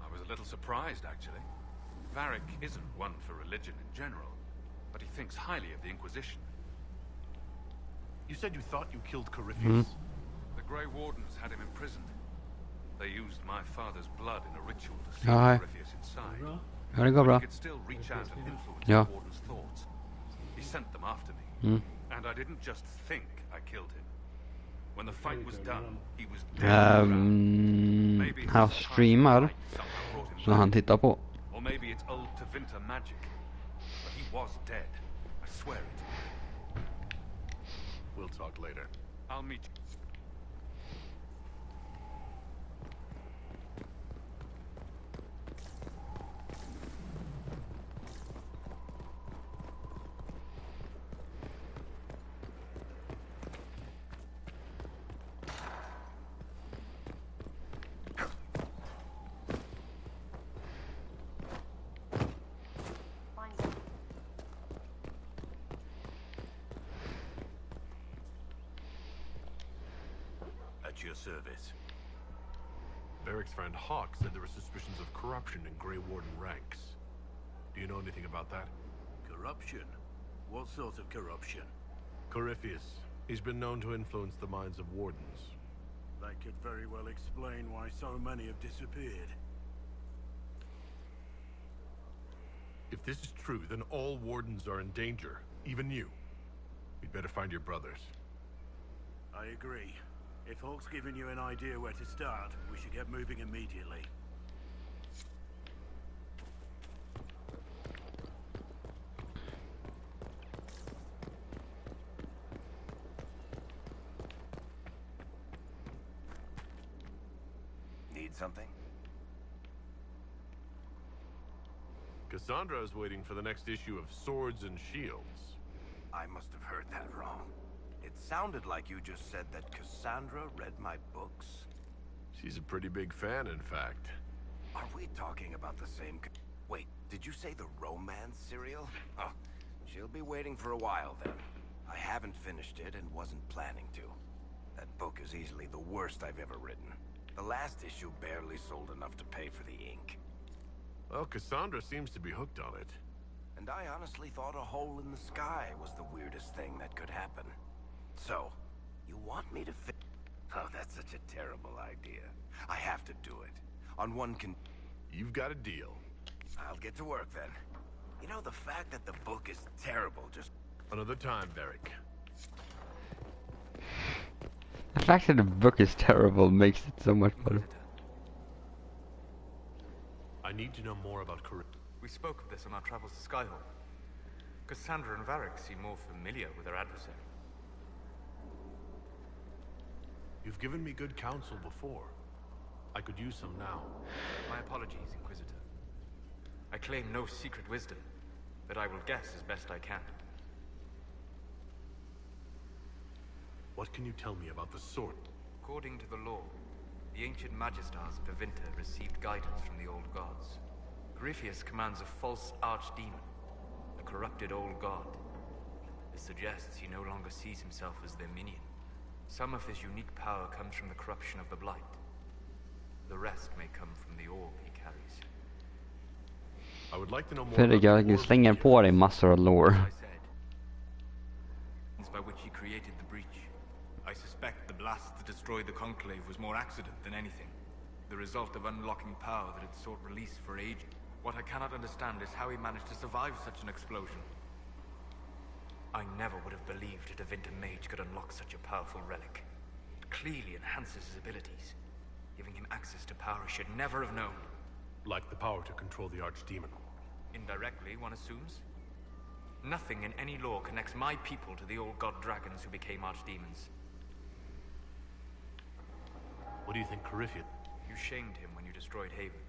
I was a little surprised, actually. Varric isn't one for religion in general, but he thinks highly of the Inquisition. You said you thought you killed Corypheus? The Grey Wardens had him imprisoned. They used my father's blood in a ritual to seal Corypheus inside. Ja, det går bra. He could still reach out and influence Ja. the Warden's thoughts. He sent them after me. And I didn't just think I killed him. When the fight was done, he was dead. Han streamar, så han tittar på. Or maybe it's old Tevinter magic. But he was dead. I swear it. We'll talk later. I'll meet you. At your service. Varric's friend Hawk said there were suspicions of corruption in Grey Warden ranks. Do you know anything about that? Corruption? What sort of corruption? Corypheus. He's been known to influence the minds of Wardens. That could very well explain why so many have disappeared. If this is true, then all Wardens are in danger. Even you. We'd better find your brothers. I agree. If Hawk's given you an idea where to start, we should get moving immediately. Need something? Cassandra is waiting for the next issue of Swords and Shields. I must have heard that wrong. It sounded like you just said that Cassandra read my books. She's a pretty big fan, in fact. Are we talking about the same... Wait, did you say the romance serial? Oh, she'll be waiting for a while then. I haven't finished it and wasn't planning to. That book is easily the worst I've ever written. The last issue barely sold enough to pay for the ink. Well, Cassandra seems to be hooked on it. And I honestly thought a hole in the sky was the weirdest thing that could happen. So, you want me to Oh, that's such a terrible idea. I have to do it. On one You've got a deal. I'll get to work then. You know, the fact that the book is terrible just... Another time, Varric. The fact that the book is terrible makes it so much better. I need to know more about Corypheus. We spoke of this on our travels to Skyhawk. Cassandra and Varric seem more familiar with their adversary. You've given me good counsel before. I could use some now. My apologies, Inquisitor. I claim no secret wisdom, but I will guess as best I can. What can you tell me about the sword? According to the law, the ancient Magistars of Tevinter received guidance from the old gods. Corypheus commands a false archdemon, a corrupted old god. This suggests he no longer sees himself as their minion. Some of his unique power comes from the corruption of the Blight. The rest may come from the orb he carries. I would like to know more För jag slänger på dig massor av lore. By which he created the breach. I suspect the blast that destroyed the Conclave was more accident than anything. The result of unlocking power that had sought release for ages. What I cannot understand is how he managed to survive such an explosion. I never would have believed a Tevinter mage could unlock such a powerful relic. It clearly enhances his abilities, giving him access to power he should never have known. Like the power to control the Archdemon. Indirectly, one assumes. Nothing in any lore connects my people to the old god dragons who became archdemons. What do you think, Coryphean? You shamed him when you destroyed Haven.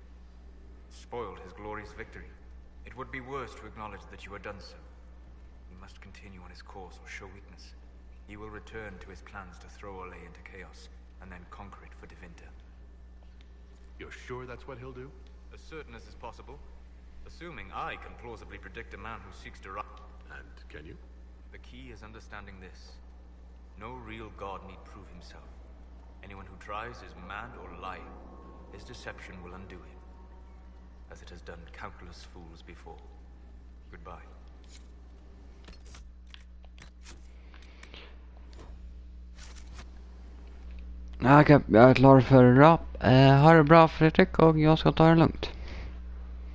Spoiled his glorious victory. It would be worse to acknowledge that you had done so. He must continue on his course or show weakness. He will return to his plans to throw Orlais into chaos, and then conquer it for Tevinter. You're sure that's what he'll do? As certain as is possible. Assuming I can plausibly predict a man who seeks to And can you? The key is understanding this. No real god need prove himself. Anyone who tries is mad or lying. His deception will undo him, as it has done countless fools before. Goodbye. Okej, jag är klar för rap. Ha det bra Fredrik och jag ska ta det lugnt.